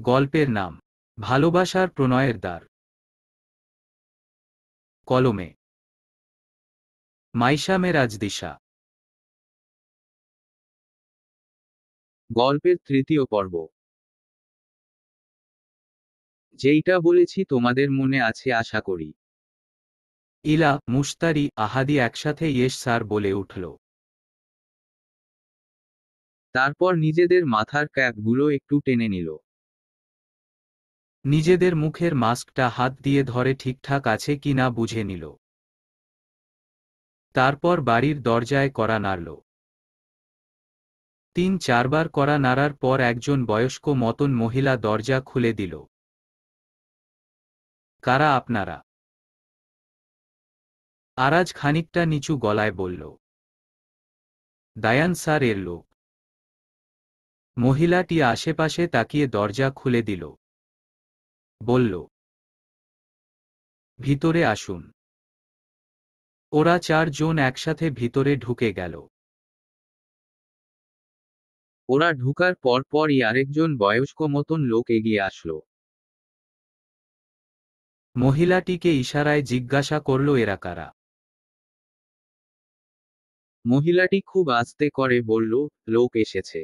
গল্পের নাম ভালোবাসার প্রণয়ের দ্বার। কলমে মাইশা মেরাজদিশা। গল্পের তৃতীয় পর্ব। যেইটা বলেছি তোমাদের মনে আছে আশা করি। ইলা, মুশতারি, আহাদি একসাথে ইয়েস স্যার বলে উঠল। তারপর নিজেদের মাথার ক্যাপগুলো একটু টেনে নিল। নিজেদের মুখের মাস্কটা হাত দিয়ে ধরে ঠিকঠাক আছে কি না বুঝে নিল। তারপর বাড়ির দরজায় কড়া নাড়ল। ৩-৪ বার কড়া নাড়ার পর একজন বয়স্ক মতন মহিলা দরজা খুলে দিল। কারা আপনারা? আরাজ খানিকটা নিচু গলায় বলল। দায়ান স্যার এর লোক। মহিলাটি আশেপাশে তাকিয়ে দরজা খুলে দিল। বলল, ভিতরে আসুন। ওরা ৪ জন একসাথে ভিতরে ঢুকে গেল। ওরা ঢুকার পর পরই আরেকজন বয়স্ক মতন লোক এগিয়ে আসলো। মহিলাটিকে ইশারায় জিজ্ঞাসা করল এরা কারা। মহিলাটি খুব আস্তে করে বলল, লোক এসেছে।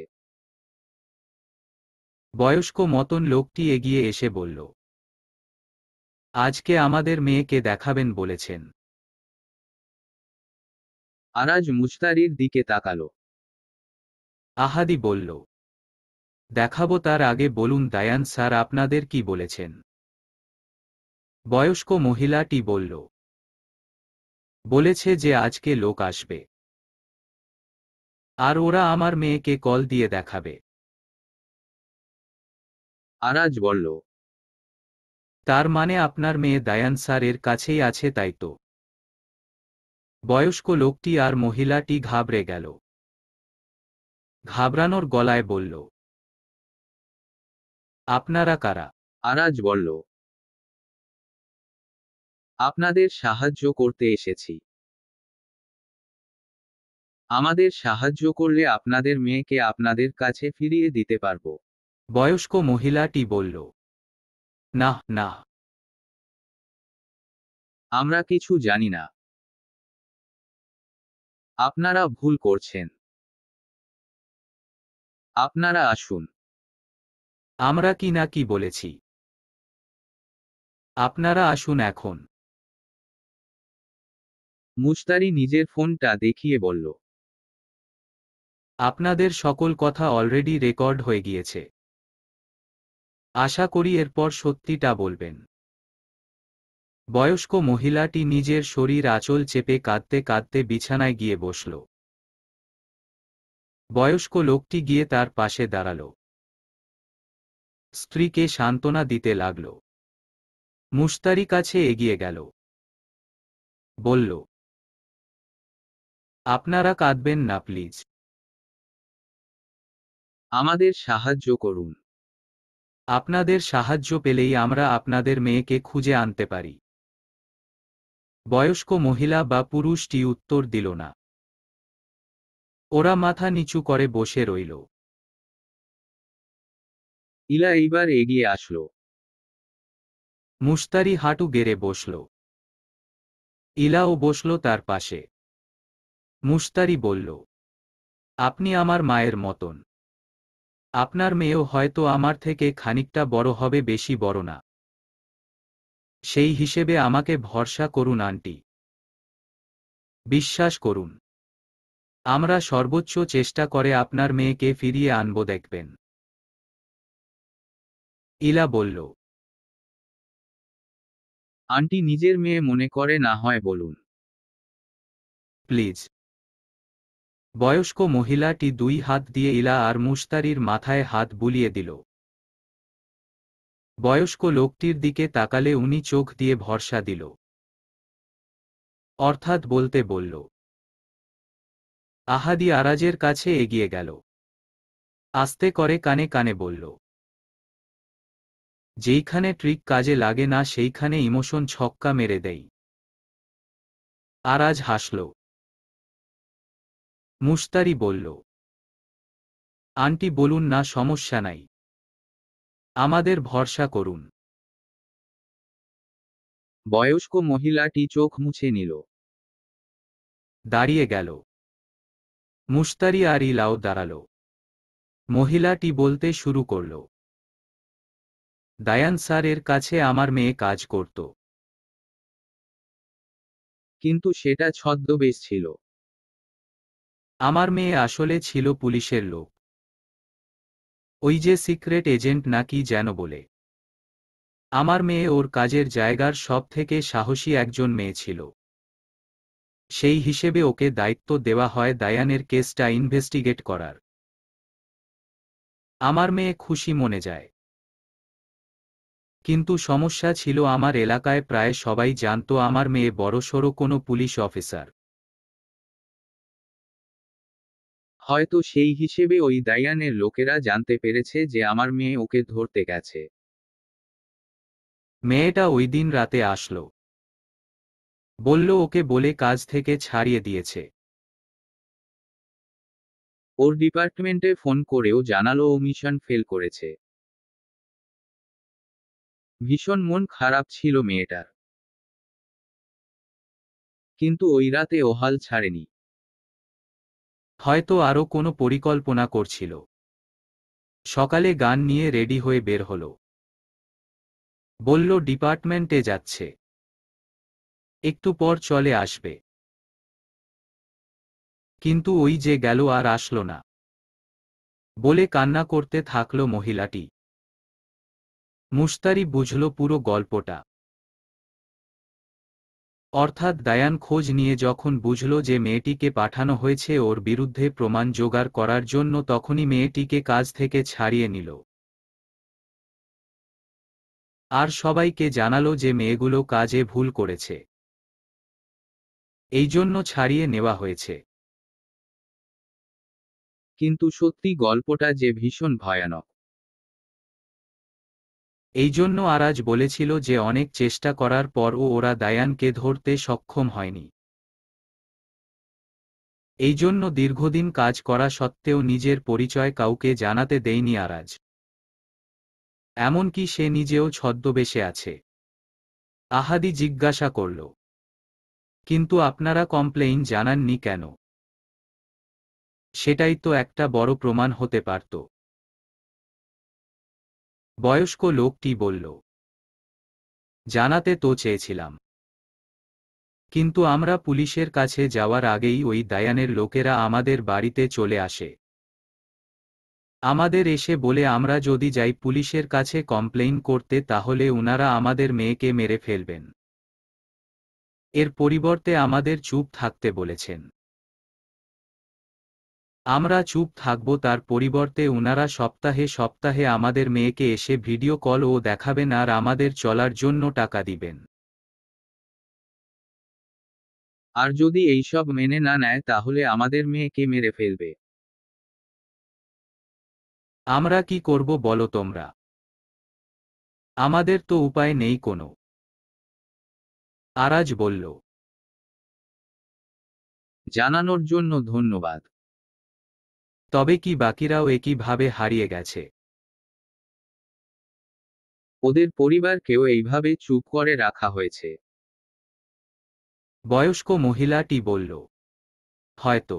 বয়স্ক মতন লোকটি এগিয়ে এসে বলল, আজকে আমাদের মেয়েকে দেখাবেন বলেছেন। আরাজ মুশতারির দিকে তাকালো। আহাদি বলল, দেখাবো তার আগে বলুন দায়ান স্যার আপনাদের কি বলেছেন। বয়স্ক মহিলাটি বলল, বলেছে যে আজকে লোক আসবে। আর ওরা আমার মেয়েকে কল দিয়ে দেখাবে। আরাজ বলল, তার মানে আপনার মেয়ে দায়ান স্যার এর কাছেই আছে তাই তো? বয়স্ক লোকটি আর মহিলাটি ঘাবড়ে গেল। ঘাবড়ানোর গলায় বলল, আপনারা কারা? আরাজ বলল, আপনাদের সাহায্য করতে এসেছি। আমাদের সাহায্য করলে আপনাদের মেয়েকে আপনাদের কাছে ফিরিয়ে দিতে পারবো। বয়স্ক মহিলাটি বলল, না না, আমরা কিছু জানি না। আপনারা ভুল করছেন। আপনারা আসুন। আমরা কি না কি বলেছি? আপনারা আসুন এখন। মুশতারি নিজের ফোনটা দেখিয়ে বলল, আপনাদের সকল কথা অলরেডি রেকর্ড হয়ে গিয়েছে। আশা করি এরপর সত্যিটা বলবেন। বয়স্ক মহিলাটি নিজের শরীর আঁচল চেপে কাঁদতে কাঁদতে বিছানায় গিয়ে বসল। বয়স্ক লোকটি গিয়ে তার পাশে দাঁড়াল। স্ত্রীকে সান্ত্বনা দিতে লাগল। মুশতারি কাছে এগিয়ে গেল। বলল, আপনারা কাঁদবেন না প্লিজ। আমাদের সাহায্য করুন। আপনাদের সাহায্য পেলেই আমরা আপনাদের মেয়েকে খুঁজে আনতে পারি। বয়স্ক মহিলা বা পুরুষটি উত্তর দিল না। ওরা মাথা নিচু করে বসে রইল। ইলা এইবার এগিয়ে আসলো। মুশতারি হাঁটু গেড়ে বসল। ইলাও বসল তার পাশে। মুশতারি বলল, আপনি আমার মায়ের মতন। আপনার মেয়েও হয়তো আমার থেকে খানিকটা বড় হবে, বেশি বড় না। সেই হিসেবে আমাকে ভরসা করুন আন্টি। বিশ্বাস করুন। আমরা সর্বোচ্চ চেষ্টা করে আপনার মেয়েকে ফিরিয়ে আনব দেখবেন। ইলা বলল, আন্টি নিজের মেয়ে মনে করে না হয় বলুন। প্লিজ। বয়স্ক মহিলাটি 2 হাত দিয়ে ইলা আর মুশতারির মাথায় হাত বুলিয়ে দিল। বয়স্ক লোকটির দিকে তাকালে উনি চোখ দিয়ে ভরসা দিল। অর্থাৎ বলতে বলল। আহাদি আরাজের কাছে এগিয়ে গেল। আস্তে করে কানে কানে বলল, যেইখানে ট্রিক কাজে লাগে না সেইখানে ইমোশন ছক্কা মেরে দেই। আরাজ হাসল। মুশতারি বলল, আন্টি বলুন না, সমস্যা নাই। আমাদের ভরসা করুন। বয়স্ক মহিলাটি চোখ মুছে নিল। দাঁড়িয়ে গেল। মুশতারি আর ইলাও দাঁড়ালো। মহিলাটি বলতে শুরু করল, দায়ান স্যারের কাছে আমার মেয়ে কাজ করত। কিন্তু সেটা ছদ্মবেশ ছিল। আমার মেয়ে আসলে ছিল পুলিশের লোক। ওই যে সিক্রেট এজেন্ট নাকি যেন বলে। আমার মেয়ে ওর কাজের জায়গার সব থেকে সাহসী একজন মেয়ে ছিল। সেই হিসেবে ওকে দায়িত্ব দেওয়া হয় দায়ানের কেসটা ইনভেস্টিগেট করার। আমার মেয়ে খুশি মনে যায়। কিন্তু সমস্যা ছিল আমার এলাকায় প্রায় সবাই জানতো আমার মেয়ে বড়সড় কোনো পুলিশ অফিসার। হয়তো সেই হিসেবে ওই দায়ানের লোকেরা জানতে পেরেছে যে আমার মেয়ে ওকে ধরতে গেছে। মেয়েটা ওই দিন রাতে আসলো। বলল ওকে বলে কাজ থেকে ছাড়িয়ে দিয়েছে। ওর ডিপার্টমেন্টে ফোন করেও জানালো ও মিশন ফেল করেছে। ভীষণ মন খারাপ ছিল মেয়েটার। কিন্তু ওই রাতে ও হাল ছাড়েনি। হয়তো আরও কোনো পরিকল্পনা করছিল। সকালে গান নিয়ে রেডি হয়ে বের হলো। বলল ডিপার্টমেন্টে যাচ্ছে, একটু পর চলে আসবে। কিন্তু ওই যে গেল আর আসলো না। বলে কান্না করতে থাকলো মহিলাটি। মুশতারি বুঝল পুরো গল্পটা। অর্থাৎ দায়ান খোঁজ নিয়ে যখন বুঝল যে মেয়েটিকে পাঠানো হয়েছে ওর বিরুদ্ধে প্রমাণ জোগাড় করার জন্য, তখনই মেয়েটিকে কাজ থেকে ছাড়িয়ে নিল। আর সবাইকে জানালো যে মেয়েগুলো কাজে ভুল করেছে, এই জন্য ছাড়িয়ে নেওয়া হয়েছে। কিন্তু সত্যি গল্পটা যে ভীষণ ভয়ানক। এই জন্য আরাজ বলেছিল যে অনেক চেষ্টা করার পরও ওরা দায়ানকে ধরতে সক্ষম হয়নি। এই জন্য দীর্ঘদিন কাজ করা সত্ত্বেও নিজের পরিচয় কাউকে জানাতে দেয়নি আরাজ। এমনকি সে নিজেও ছদ্মবেশে আছে। আহাদি জিজ্ঞাসা করল, কিন্তু আপনারা কমপ্লেইন জানাননি কেন? সেটাই তো একটা বড় প্রমাণ হতে পারত। বয়স্ক লোকটি বলল, জানাতে তো চেয়েছিলাম, কিন্তু আমরা পুলিশের কাছে যাওয়ার আগেই ওই দায়ানের লোকেরা আমাদের বাড়িতে চলে আসে। আমাদের এসে বলে আমরা যদি যাই পুলিশের কাছে কমপ্লেইন করতে তাহলে উনারা আমাদের মেয়েকে মেরে ফেলবেন। এর পরিবর্তে আমাদের চুপ থাকতে বলেছেন। আমরা চুপ থাকব, তার পরিবর্তে উনারা সপ্তাহে সপ্তাহে আমাদের মেয়েকে এসে ভিডিও কল ও দেখাবেন আর আমাদের চলার জন্য টাকা দিবেন। আর যদি এইসব মেনে না নেয় তাহলে আমাদের মেয়েকে মেরে ফেলবে। আমরা কি করব বলো তোমরা? আমাদের তো উপায় নেই কোনো। আরাজ বলল, জানানোর জন্য ধন্যবাদ। তবে কি বাকিরাও একইভাবে হারিয়ে গেছে? ওদের পরিবারকেও এইভাবে চুপ করে রাখা হয়েছে। বয়স্ক মহিলাটি বলল, হয়তো।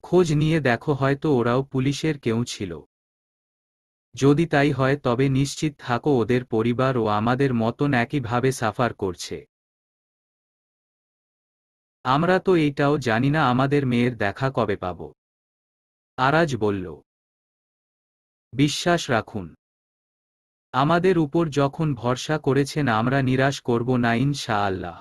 খোঁজ নিয়ে দেখো, হয়তো ওরাও পুলিশের কেউ ছিল। যদি তাই হয় তবে নিশ্চিত থাকো ওদের পরিবার ও আমাদের মতন একইভাবে সাফার করছে। আমরা তো এইটাও জানি না আমাদের মেয়ের দেখা কবে পাব। আরাজ বলল, বিশ্বাস রাখুন, আমাদের উপর যখন ভরসা করেছেন আমরা নিরাশ করব না ইনশাআল্লাহ।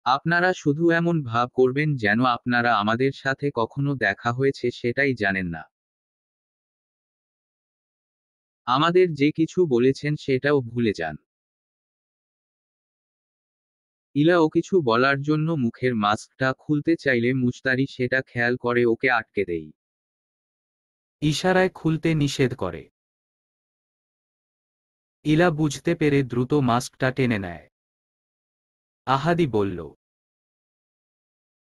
আপনারা শুধু এমন ভাব করবেন যেন আপনারা আমাদের সাথে কখনো দেখা হয়েছে সেটাই জানেন না। আমাদের যে কিছু বলেছেন সেটাও ভুলে যান। ইলাও কিছু বলার জন্য মুখের মাস্কটা খুলতে চাইলে মুশতারি সেটা খেয়াল করে ওকে আটকে দেই। ইশারায় খুলতে নিষেধ করে। ইলা বুঝতে পেরে দ্রুত মাস্কটা টেনে নেয়। আহাদি বলল,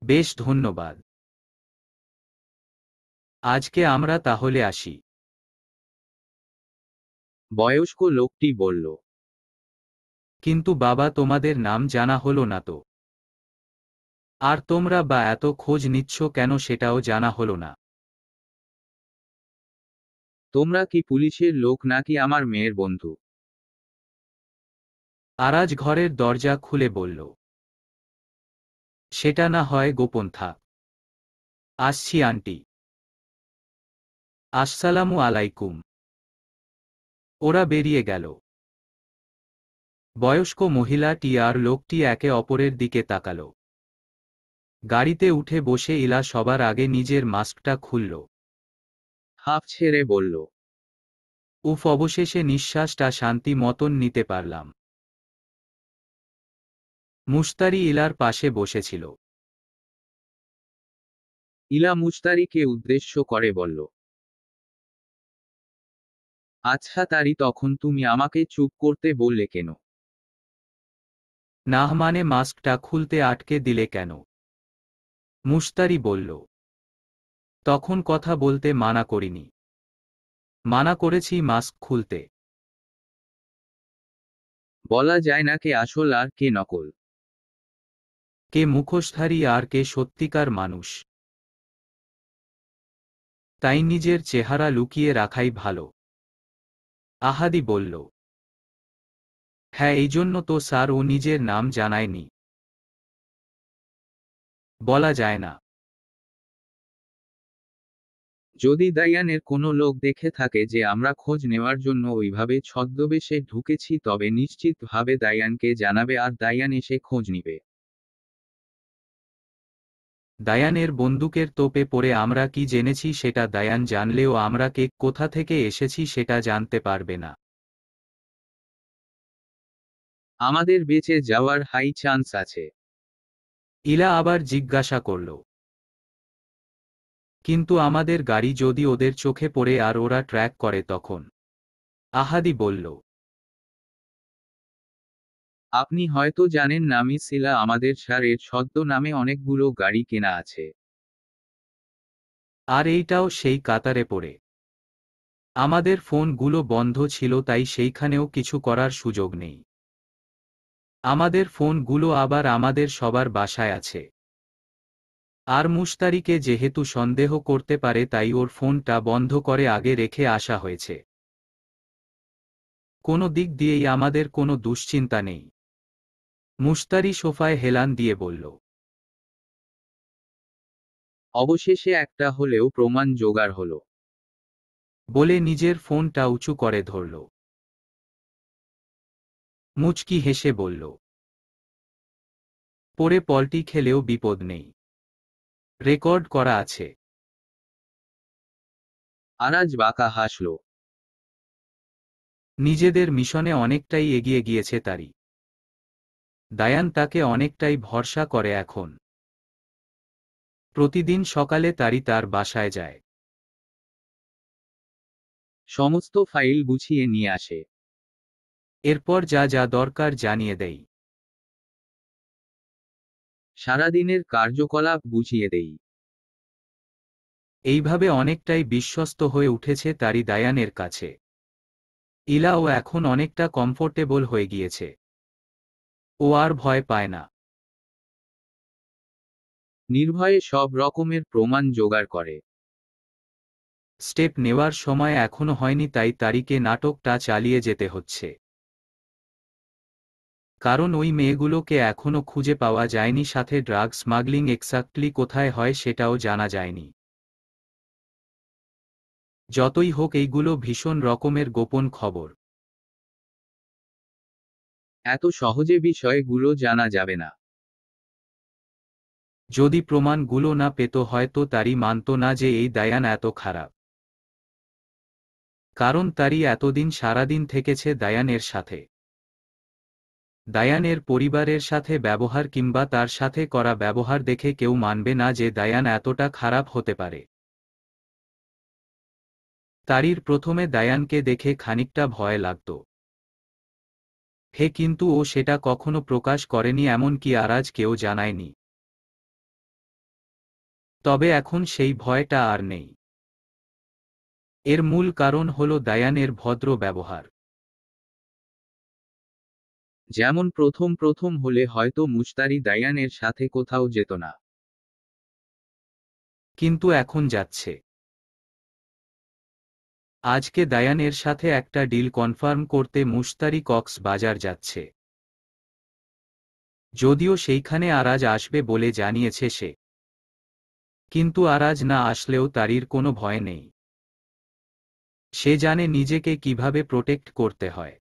বেশ, ধন্যবাদ। আজকে আমরা তাহলে আসি। বয়স্ক লোকটি বলল। কিন্তু বাবা তোমাদের নাম জানা হলো না তো। আর তোমরা বা এত খোঁজ নিচ্ছ কেন সেটাও জানা হলো না। তোমরা কি পুলিশের লোক নাকি আমার মেয়ের বন্ধু? আরাজ ঘরের দরজা খুলে বলল। সেটা না হয় গোপন থাক। আসছি আন্টি। আসসালামু আলাইকুম। ওরা বেরিয়ে গেল। বয়স্ক মহিলাটি আর লোকটি একে অপরের দিকে তাকাল। গাড়িতে উঠে বসে ইলা সবার আগে নিজের মাস্কটা খুলল। হাঁফ ছেড়ে বলল। উফ, অবশেষে নিঃশ্বাসটা শান্তি মতন নিতে পারলাম। মুশতারি ইলার পাশে বসেছিল। ইলা মুশতারিকে উদ্দেশ্য করে বলল। আচ্ছা তারি, তখন তুমি আমাকে চুপ করতে বললে কেন? না মানে মাস্কটা খুলতে আটকে দিলে কেন? মুশতারি বলল। তখন কথা বলতে মানা করিনি। মানা করেছি মাস্ক খুলতে। বলা যায় না কে আসল আর কে নকল। কে মুখোশধারী আর কে সত্যিকার মানুষ। তাই নিজের চেহারা লুকিয়ে রাখাই ভালো। আহাদি বলল। হ্যাঁ, এই জন্য তো স্যার ও নিজের নাম জানায়নি। বলা যায় না। যদি দায়ানের কোনো লোক দেখে থাকে যে আমরা খোঁজ নেওয়ার জন্য ওইভাবে ছদ্মবেশে ঢুকেছি, তবে নিশ্চিতভাবে দায়ানকে জানাবে আর দায়ান এসে খোঁজ নিবে। দায়ানের বন্দুকের তোপে পড়ে আমরা কি জেনেছি সেটা দায়ান জানলেও আমরা কে কোথা থেকে এসেছি সেটা জানতে পারবে না। আমাদের বেঁচে যাওয়ার হাই চান্স আছে। ইলা আবার জিজ্ঞাসা করল। কিন্তু আমাদের গাড়ি যদি ওদের চোখে পড়ে আর ওরা ট্র্যাক করে তখন? আহাদি বলল। আপনি হয়তো জানেন না মিস ইলা, আমাদের স্যারের ছদ্ম নামে অনেকগুলো গাড়ি কেনা আছে। আর এইটাও সেই কাতারে পড়ে। আমাদের ফোনগুলো বন্ধ ছিল তাই সেইখানেও কিছু করার সুযোগ নেই। আমাদের ফোনগুলো আবার আমাদের সবার বাসায় আছে। আর মুশতারিকে যেহেতু সন্দেহ করতে পারে তাই ওর ফোনটা বন্ধ করে আগে রেখে আসা হয়েছে। কোনো দিক দিয়েই আমাদের কোনো দুশ্চিন্তা নেই। মুশতারি সোফায় হেলান দিয়ে বলল। অবশেষে একটা হলেও প্রমাণ জোগাড় হলো। বলে নিজের ফোনটা উঁচু করে ধরল। মুচকি হেসে বলল। পরে পল্টি খেলেও বিপদ নেই। রেকর্ড করা আছে। আরাজ বাঁকা হাসল। নিজেদের মিশনে অনেকটাই এগিয়ে গিয়েছে তারি। দায়ান তাকে অনেকটাই ভরসা করে এখন। প্রতিদিন সকালে তারি তার বাসায় যায়। সমস্ত ফাইল গুছিয়ে নিয়ে আসে। এরপর যা যা দরকার জানিয়ে দেই। সারাদিনের কার্যকলাপ বুঝিয়ে দেই। এইভাবে অনেকটাই বিশ্বস্ত হয়ে উঠেছে তারি দায়ানের কাছে। ইলাও এখন অনেকটা কমফোর্টেবল হয়ে গিয়েছে। ও আর ভয় পায় না। নির্ভয়ে সব রকমের প্রমাণ জোগাড় করে। স্টেপ নেওয়ার সময় এখনো হয়নি তাই তারিকে নাটকটা চালিয়ে যেতে হচ্ছে। কারণ ওই মেয়েগুলোকে এখনো খুঁজে পাওয়া যায়নি, সাথে ড্রাগ স্মাগলিং এক্স্যাক্টলি কোথায় হয় সেটাও জানা যায়নি। যতই হোক এইগুলো ভীষণ রকমের গোপন খবর। এত সহজে বিষয়গুলো জানা যাবে না। যদি প্রমাণগুলো না পেত হয়তো তারি মানত না যে এই দায়ান এত খারাপ। কারণ তারি এতদিন সারাদিন থেকেছে দায়ানের সাথে। দায়ানের পরিবারের সাথে ব্যবহার কিংবা তার সাথে করা ব্যবহার দেখে কেউ মানবে না যে দায়ান এতটা খারাপ হতে পারে। তারির প্রথমে দায়ানকে দেখে খানিকটা ভয় লাগত। কিন্তু ও সেটা কখনো প্রকাশ করেনি, এমনকি আরাজ কেউ জানায়নি। তবে এখন সেই ভয়টা আর নেই। এর মূল কারণ হল দায়ানের ভদ্র ব্যবহার। যেমন প্রথম হলে হয়তো মুশতারি দায়ানের সাথে কোথাও যেত না। কিন্তু এখন যাচ্ছে। আজকে দায়ানের সাথে একটা ডিল কনফার্ম করতে মুশতারি কক্সবাজার যাচ্ছে। যদিও সেইখানে আরাজ আসবে বলে জানিয়েছে সে। কিন্তু আরাজ না আসলেও তারির কোনো ভয় নেই। সে জানে নিজেকে কিভাবে প্রোটেক্ট করতে হয়।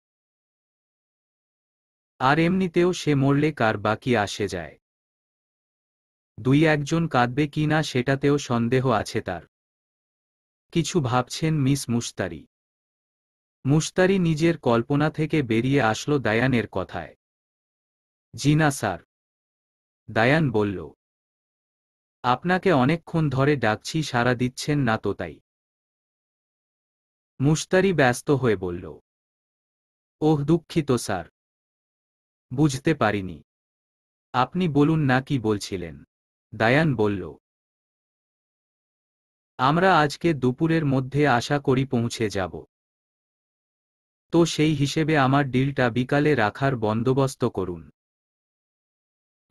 আর এমনিতেও সে মরলে কার বাকি আসে যায়। দুই একজন কাঁদবে কি না সেটাতেও সন্দেহ আছে তার। কিছু ভাবছেন মিস মুশতারি। মুশতারি নিজের কল্পনা থেকে বেরিয়ে আসলো দায়ানের কথায়। জি না স্যার। দায়ান বলল। আপনাকে অনেকক্ষণ ধরে ডাকছি, সাড়া দিচ্ছেন না তো তাই। মুশতারি ব্যস্ত হয়ে বলল। ওহ দুঃখিত স্যার। বুঝতে পারিনি। আপনি বলুন না কি বলছিলেন। দায়ান বলল। আমরা আজকে দুপুরের মধ্যে আশা করি পৌঁছে যাব। তো সেই হিসেবে আমার ডিলটা বিকালে রাখার বন্দোবস্ত করুন।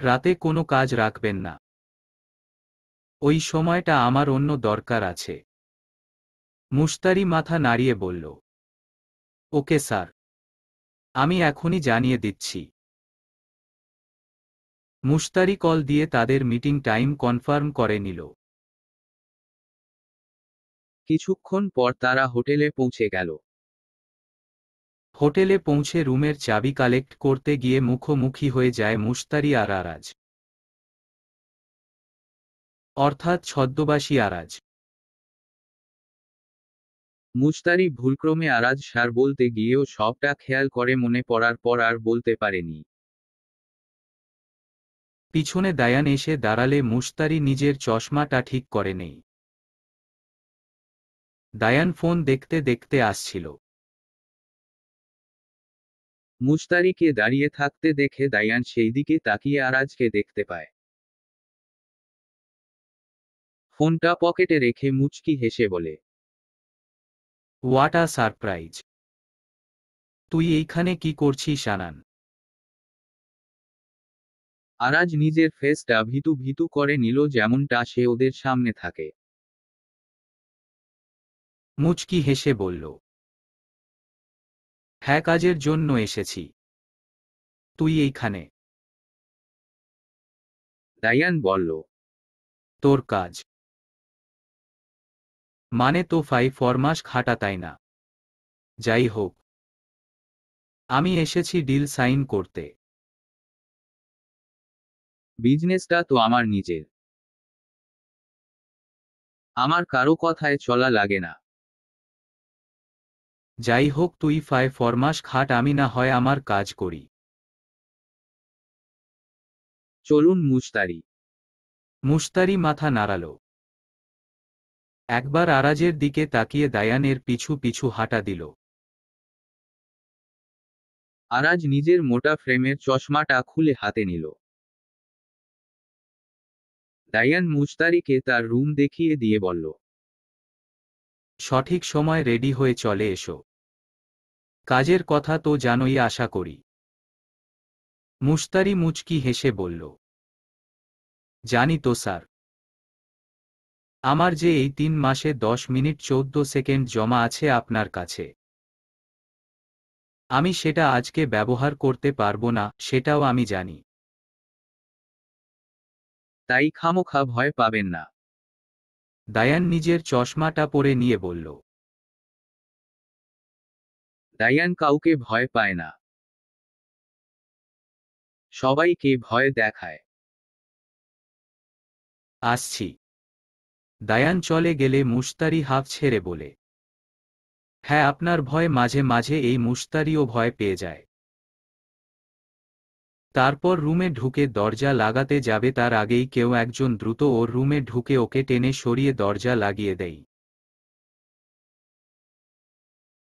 রাতে কোনো কাজ রাখবেন না। ওই সময়টা আমার অন্য দরকার আছে। মুশতারি মাথা নাড়িয়ে বলল। Okay sir. আমি এখনই জানিয়ে দিচ্ছি। মুশতারি কল দিয়ে তাদের মিটিং টাইম কনফার্ম করে নিল। কিছুক্ষণ পর তারা হোটেলে পৌঁছে গেল। হোটেলে পৌঁছে রুমের চাবি কালেক্ট করতে গিয়ে মুখোমুখি হয়ে যায় মুশতারি আর আরাজ। অর্থাৎ ছদ্মবাসী আরাজ। মুশতারি ভুলক্রমে আরাজ স্যার বলতে গিয়েও সবটা খেয়াল করে মনে পড়ার পর আর বলতে পারেনি। পিছনে দায়ান এসে দাঁড়ালে মুশতারি নিজের চশমাটা ঠিক করে নেই। দায়ান ফোন দেখতে দেখতে আসছিল। মুশতারিকে দাঁড়িয়ে থাকতে দেখে দায়ান সেই দিকে তাকিয়ে আরাজকে দেখতে পায়। ফোনটা পকেটে রেখে মুচকি হেসে বলে। What a surprise. তুই এইখানে কি করছিস আনান? আরাজ নিজের ফেসটা ভীতু ভীতু করে নিল, যেমনটা সে ওদের সামনে থাকে। মুচকি হেসে বলল। হ্যাঁ, কাজের জন্য এসেছি। তুই এইখানে? দায়ান বলল। তোর কাজ মানে তো 5 মাস খাটা, তাই না? যাই হোক, আমি এসেছি ডিল সাইন করতে। বিজনেসটা তো আমার নিজের। আমার কারো কথায় চলা লাগে না। যাই হোক, তুই 5 মাস খাট, আমি না হয় আমার কাজ করি। চলুন মুশতারি। মুশতারি মাথা নাড়াল। একবার আরাজের দিকে তাকিয়ে দায়ানের পিছু পিছু হাঁটা দিল। আরাজ নিজের মোটা ফ্রেমের চশমাটা খুলে হাতে নিল। দায়ান মুশতারিকে তার রুম দেখিয়ে দিয়ে বলল। সঠিক সময় রেডি হয়ে চলে এসো। কাজের কথা তো জানোই আশা করি। মুশতারি মুচকি হেসে বলল। জানি তো স্যার। আমার যে এই 3 মাসে 10 মিনিট 14 সেকেন্ড জমা আছে আপনার কাছে, আমি সেটা আজকে ব্যবহার করতে পারবো না, সেটাও আমি জানি। তাই খামোখা ভয় পাবেন না। দায়ান নিজের চশমাটা পরে নিয়ে বলল। দায়ান কাউকে ভয় পায় না, সবাইকে ভয় দেখায়। আসছি। দায়ান চলে গেলে মুশতারি হাফ ছেড়ে বলে। হ্যাঁ, আপনার ভয় মাঝে মাঝে এই মুশতারিও ভয় পেয়ে যায়। তারপর রুমে ঢুকে দরজা লাগাতে যাবে তার আগেই কেউ একজন দ্রুত ওর রুমে ঢুকে ওকে টেনে সরিয়ে দরজা লাগিয়ে দেয়।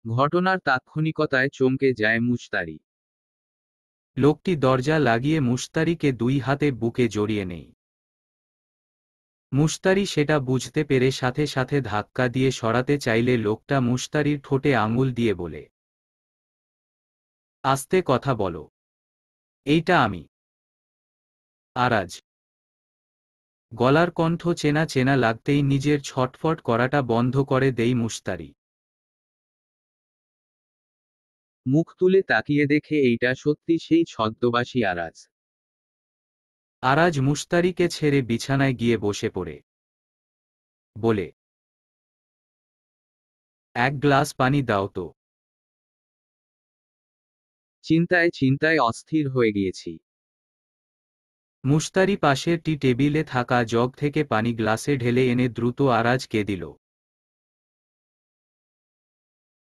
ঘটনার তাৎক্ষণিকতায় চমকে যায় মুশতারি। লোকটি দরজা লাগিয়ে মুশতারিকে 2 হাতে বুকে জড়িয়ে নেয়। মুশতারি সেটা বুঝতে পেরে সাথে সাথে ধাক্কা দিয়ে সরাতে চাইলে লোকটা মুশতারির ঠোঁটে আঙুল দিয়ে বলে, আস্তে কথা বলো। এইটা আমি। আরাজ। গলার কণ্ঠ চেনা চেনা লাগতেই নিজের ছটফট করাটা বন্ধ করে দেই মুশতারি। মুখ তুলে তাকিয়ে দেখে এইটা সত্যি সেই ছদ্মবাসী আরাজ। আরাজ মুশতারিকে ছেড়ে বিছানায় গিয়ে বসে পড়ে বলে, এক গ্লাস পানি দাও তো। চিন্তায় চিন্তায় অস্থির হয়ে গিয়েছি। মুশতারি পাশের টি টেবিলে থাকা জগ থেকে পানি গ্লাসে ঢেলে এনে দ্রুত আরাজকে দিল।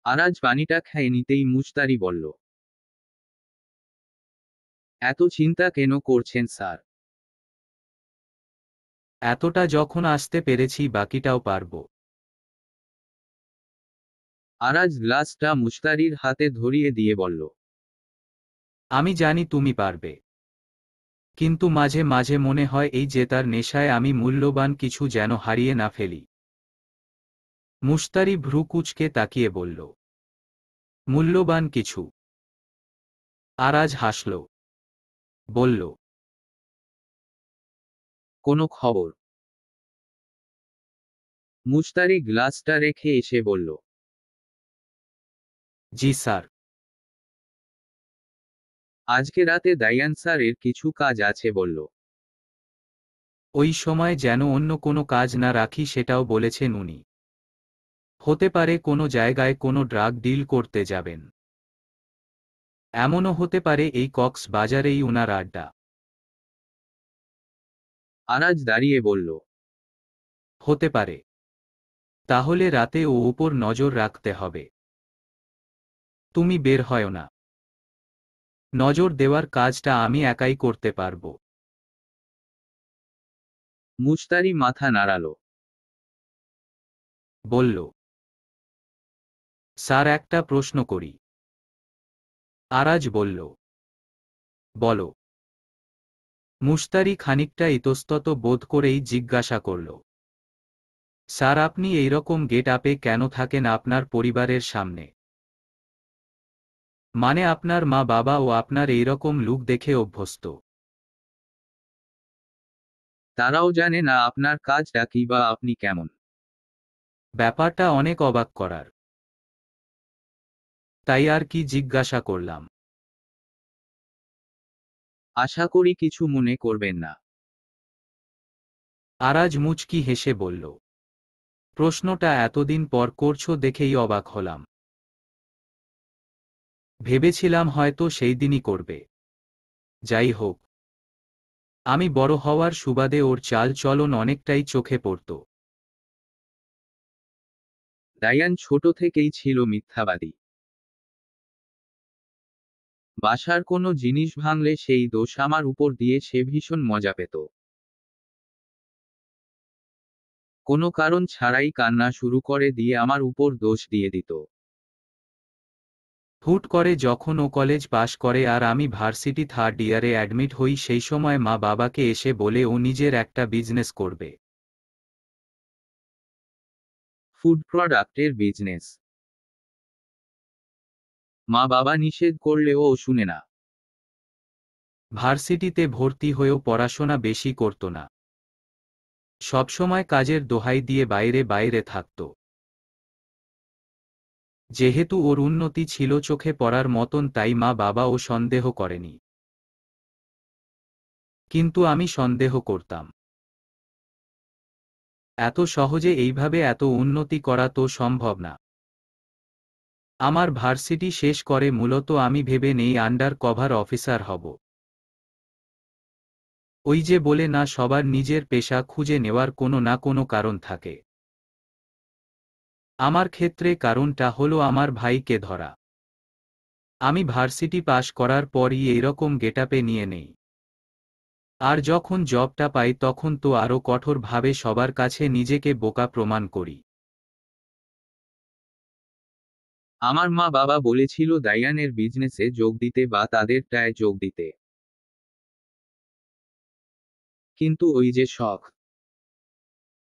আরাজ পানিটা খেয়ে নিতেই মুশতারি বলল, এত চিন্তা কেন করছেন স্যার? এতটা যখন আসতে পেরেছি বাকিটাও পারব। আরাজ গ্লাসটা মুশতারির হাতে ধরিয়ে দিয়ে বলল, আমি জানি তুমি পারবে, কিন্তু মাঝে মাঝে মনে হয় এই জেতার নেশায় আমি মূল্যবান কিছু যেন হারিয়ে না ফেলি। মুশতারি ভ্রু কুঁচকে তাকিয়ে বলল, মূল্যবান কিছু? আরাজ হাসল। বলল, কোনো খবর? মুশতারি গ্লাসটা রেখে এসে বলল, জি স্যার। আজকে রাতে দায়ান স্যারের কিছু কাজ আছে বলল। ওই সময় যেন অন্য কোনো কাজ না রাখি সেটাও বলেছেন উনি। হতে পারে কোনো জায়গায় কোনো ড্রাগ ডিল করতে যাবেন। এমনও হতে পারে এই কক্স বাজারেই উনার আড্ডা। আরাজ দাঁড়িয়ে বলল, হতে পারে। তাহলে রাতে ও উপর নজর রাখতে হবে। তুমি বের হয় না। নজর দেওয়ার কাজটা আমি একাই করতে পারব। মুশতারি মাথা নাড়াল। বলল, স্যার একটা প্রশ্ন করি? আরাজ বলল, বলো। মুশতারি খানিকটা ইতস্তত বোধ করেই জিজ্ঞাসা করল, স্যার আপনি এইরকম গেট আপে কেন থাকেন আপনার পরিবারের সামনে? মানে আপনার মা বাবা ও আপনার এইরকম লুক দেখে অভ্যস্ত। তারাও জানে না আপনার কাজটা কি বা আপনি কেমন। ব্যাপারটা অনেক অবাক করার। তাই আর কি জিজ্ঞাসা করলাম। আশা করি কিছু মনে করবেন না। আরাজ মুচকি হেসে বলল, প্রশ্নটা এতদিন পর করছো দেখেই অবাক হলাম। ভেবেছিলাম হয়তো সেই দিনই করবে। যাই হোক, আমি বড় হওয়ার সুবাদে ওর চাল চলন অনেকটাই চোখে পড়ত। দায়ান ছোট থেকেই ছিল মিথ্যাবাদী। বাসার কোনো জিনিস ভাঙলে সেই দোষ আমার উপর দিয়ে সে ভীষণ মজা পেত। কোনো কারণ ছাড়াই কান্না শুরু করে দিয়ে আমার উপর দোষ দিয়ে দিত। হুট করে যখন ও কলেজ পাশ করে আর আমি ভার্সিটি থার্ড ইয়ারে অ্যাডমিট হই সেই সময় মা বাবাকে এসে বলে ও নিজের একটা বিজনেস করবে। ফুড প্রোডাক্টের বিজনেস। মা বাবা নিষেধ করলেও ও শুনে না। ভার্সিটিতে ভর্তি হয়েও পড়াশোনা বেশি করত না। সবসময় কাজের দোহাই দিয়ে বাইরে বাইরে থাকত। যেহেতু ওর উন্নতি ছিল চোখে পড়ার মতন তাই মা বাবাও সন্দেহ করেনি। কিন্তু আমি সন্দেহ করতাম। এত সহজে এইভাবে এত উন্নতি করা তো সম্ভব না। আমার ভার্সিটি শেষ করে মূলত আমি ভেবে নেই আন্ডার কভার অফিসার হব। ওই যে বলে না সবার নিজের পেশা খুঁজে নেওয়ার কোনো না কোনো কারণ থাকে। আমার ক্ষেত্রে কারণটা হলো আমার ভাইকে ধরা। আমি ভার্সিটি পাশ করার পরই এইরকম গেটআপে নিয়ে নেই। আর যখন জবটা পাই তখন তো আরও কঠোরভাবে সবার কাছে নিজেকে বোকা প্রমাণ করি। আমার মা বাবা বলেছিল দায়ানের বিজনেসে যোগ দিতে বা তাদেরটায় যোগ দিতে। কিন্তু ওই যে শখ।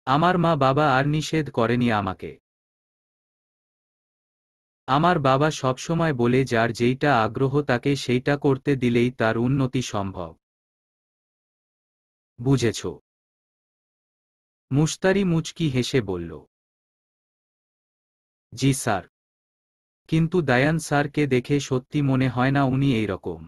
আমার মা বাবা আর নিষেধ করেনি আমাকে। আমার বাবা সবসময় বলে যার যেইটা আগ্রহ তাকে সেইটা করতে দিলেই তার উন্নতি সম্ভব। বুঝেছ? মুশতারি মুচকি হেসে বলল, জি স্যার। কিন্তু দায়ান স্যারকে দেখে সত্যি মনে হয় না উনি এই রকম।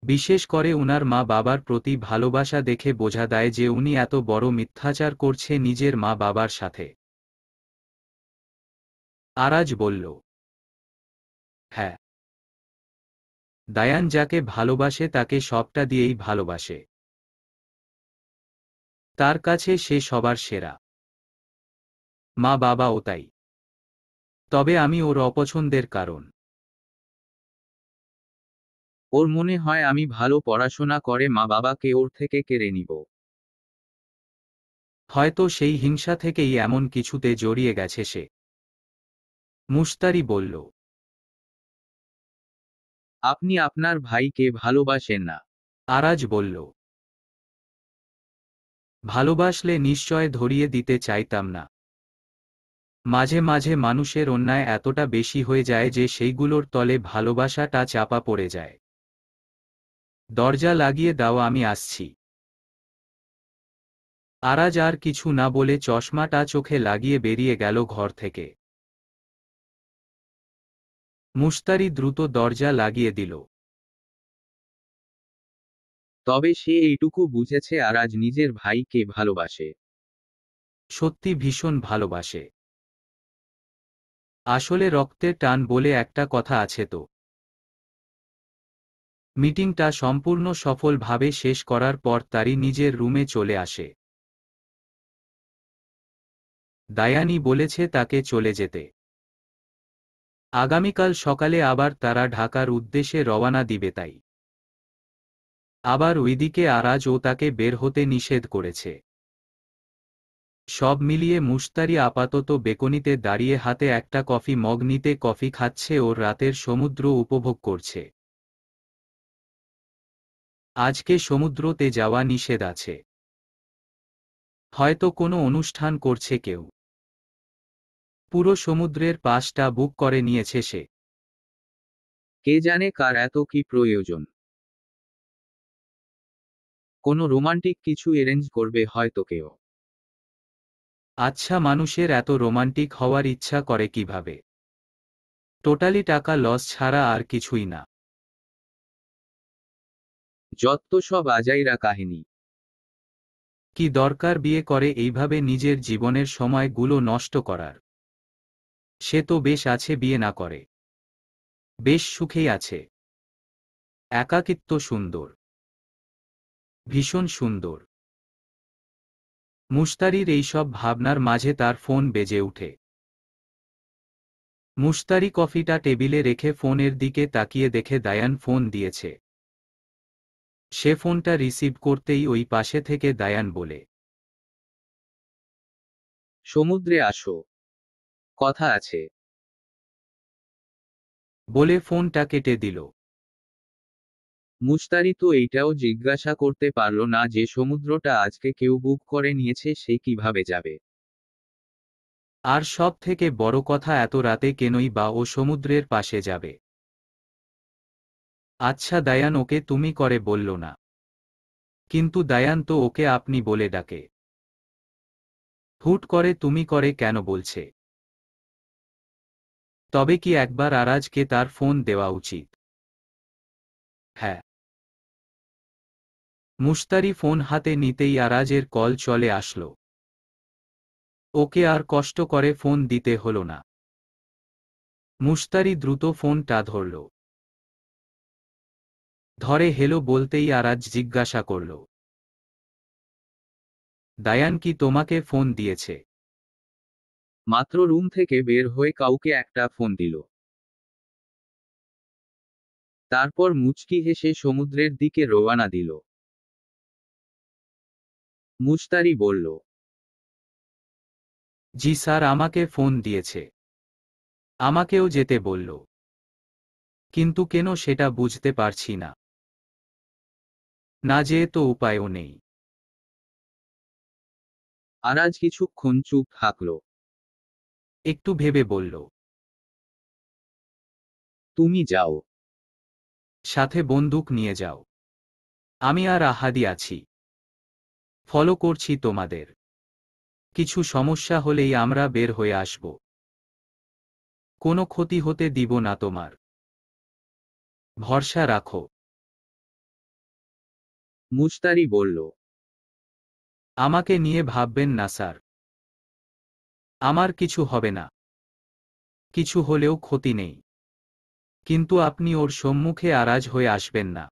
বিশেষ করে উনার মা বাবার প্রতি ভালোবাসা দেখে বোঝা যায় যে উনি এত বড় মিথ্যাচার করছে নিজের মা বাবার সাথে। আরাজ বলল, হ্যাঁ। দায়ান যাকে ভালোবাসে তাকে সবটা দিয়েই ভালোবাসে। তার কাছে সে সবার সেরা। মা বাবাও তাই। তবে আমি ওর অপছন্দের কারণ। ওর মনে হয় আমি ভালো পড়াশোনা করে মা বাবাকে ওর থেকে কেড়ে নিব। হয়তো সেই হিংসা থেকেই এমন কিছুতে জড়িয়ে গেছে সে। মুশতারি বলল, আপনি আপনার ভাইকে ভালোবাসেন না। আরাজ বলল, ভালোবাসলে নিশ্চয় ধরিয়ে দিতে চাইতাম না। মাঝে মাঝে মানুষের অন্যায় এতটা বেশি হয়ে যায় যে সেইগুলোর তলে ভালোবাসাটা চাপা পড়ে যায়। দরজা লাগিয়ে দাও, আমি আসছি। আরাজ আর কিছু না বলে চশমাটা চোখে লাগিয়ে বেরিয়ে গেল ঘর থেকে। মুশতারি দ্রুত দরজা লাগিয়ে দিল। তবে সে এইটুকু বুঝেছে আরাজ নিজের ভাইকে ভালোবাসে। সত্যি ভীষণ ভালোবাসে। আসলে রক্তের টান বলে একটা কথা আছে তো। মিটিংটা সম্পূর্ণ সফলভাবে শেষ করার পর তারই নিজের রুমে চলে আসে। দায়ানি বলেছে তাকে চলে যেতে। আগামীকাল সকালে আবার তারা ঢাকার উদ্দেশ্যে রওনা দিবে, তাই আবার ওইদিকে আরাজ ও তাকে বের হতে নিষেধ করেছে। সব মিলিয়ে মুশতারি আপাতত বেকনিতে দাঁড়িয়ে হাতে একটা কফি মগ নিতে কফি খাচ্ছে ও রাতের সমুদ্র উপভোগ করছে। আজকে সমুদ্রতে যাওয়া নিষেধ আছে। হয়তো কোনো অনুষ্ঠান করছে কেউ। পুরো সমুদ্রের পাশটা বুক করে নিয়েছে সে। কে জানে কার এত কি প্রয়োজন। কোনো রোমান্টিক কিছু এরেঞ্জ করবে হয়তো কেউ। আচ্ছা, মানুষের এত রোমান্টিক হওয়ার ইচ্ছা করে কিভাবে? টোটালি টাকা লস ছাড়া আর কিছুই না। যত সব আজাইরা কাহিনী। কি দরকার বিয়ে করে এইভাবে নিজের জীবনের সময়গুলো নষ্ট করার? সে তো বেশ আছে, বিয়ে না করে বেশ সুখেই আছে। একাকিত্ব সুন্দর, ভীষণ সুন্দর। মুশতারির এইসব ভাবনার মাঝে তার ফোন বেজে উঠে। মুশতারি কফিটা টেবিলে রেখে ফোনের দিকে তাকিয়ে দেখে দায়ান ফোন দিয়েছে। সে ফোনটা রিসিভ করতেই ওই পাশে থেকে দায়ান বলে, সমুদ্রে আসো, কথা আছে। বলে ফোনটা কেটে দিল। মুশতারি তো এইটাও জিজ্ঞাসা করতে পারল না যে সমুদ্রটা আজকে কেউ বুক করে নিয়েছে, সে কিভাবে যাবে। আর সব থেকে বড় কথা, এত রাতে কেনই বা ও সমুদ্রের পাশে যাবে? আচ্ছা, দায়ান ওকে তুমি করে বলল না। কিন্তু দায়ান তো ওকে আপনি বলে ডাকে। হুট করে তুমি করে কেন বলছে? তবে কি একবার আরাজকে তার ফোন দেওয়া উচিত? হ্যাঁ। মুশতারি ফোন হাতে নিতেই আরাজের কল চলে আসলো। ওকে আর কষ্ট করে ফোন দিতে হলো না। মুশতারি দ্রুত ফোনটা ধরল। ধরে হেলো বলতেই আরাজ জিজ্ঞাসা করল, দায়ান কি তোমাকে ফোন দিয়েছে? মাত্র রুম থেকে বের হয়ে কাউকে একটা ফোন দিল। তারপর মুচকি হেসে সমুদ্রের দিকে রওনা দিল। মুশতারি বলল, জি স্যার, আমাকে ফোন দিয়েছে। আমাকেও যেতে বলল। কিন্তু কেন সেটা বুঝতে পারছি না। না যেয়ে তো উপায়ও নেই। আরাজ কিছুক্ষণ চুপ থাকলো। একটু ভেবে বলল, তুমি যাও। সাথে বন্দুক নিয়ে যাও। আমি আর আহাদি আছি। ফলো করছি তোমাদের। কিছু সমস্যা হলেই আমরা বের হয়ে আসব। কোনো ক্ষতি হতে দিব না তোমার। ভরসা রাখো। মুশতারি বলল, আমাকে নিয়ে ভাববেন না স্যার। আমার কিছু হবে না। কিছু হলেও ক্ষতি নেই। কিন্তু আপনি ওর সম্মুখে আরাজ হয়ে আসবেন না।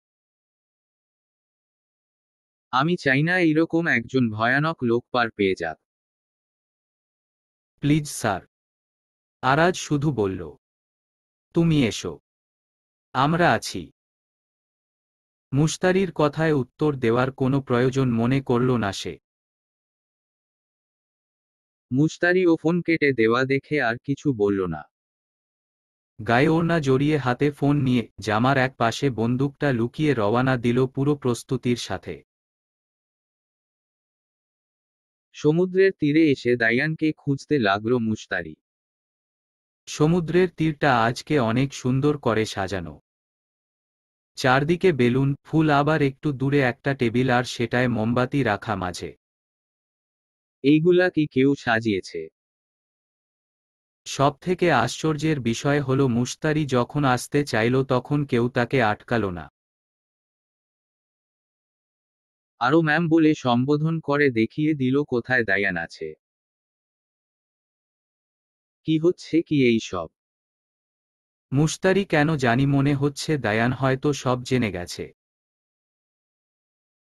আমি চাই না এইরকম একজন ভয়ানক লোক পার পেয়ে যাক। Please sir. আরাজ শুধু বলল, তুমি এসো। আমরা আছি। মুশতারির কথায় উত্তর দেওয়ার কোনো প্রয়োজন মনে করল না সে। মুশতারি ও ফোন কেটে দেওয়া দেখে আর কিছু বলল না। গায়ে ওড়না জড়িয়ে হাতে ফোন নিয়ে জামার এক পাশে বন্দুকটা লুকিয়ে রওয়ানা দিল পুরো প্রস্তুতির সাথে। সমুদ্রের তীরে এসে দায়ানকে খুঁজতে লাগলো মুশতারি। সমুদ্রের তীরটা আজকে অনেক সুন্দর করে সাজানো। চারদিকে বেলুন ফুল, আবার একটু দূরে একটা টেবিল আর সেটায় মোমবাতি রাখা মাঝে। এইগুলা কি কেউ সাজিয়েছে? সবথেকে আশ্চর্যের বিষয় হল মুশতারি যখন আসতে চাইল তখন কেউ তাকে আটকাল না। আরো ম্যাম বলে সম্বোধন করে দেখিয়ে দিল কোথায় দায়ান আছে। কি হচ্ছে কি এই সব? মুশতারি কেন জানি মনে হচ্ছে দায়ান হয়তো সব জেনে গেছে।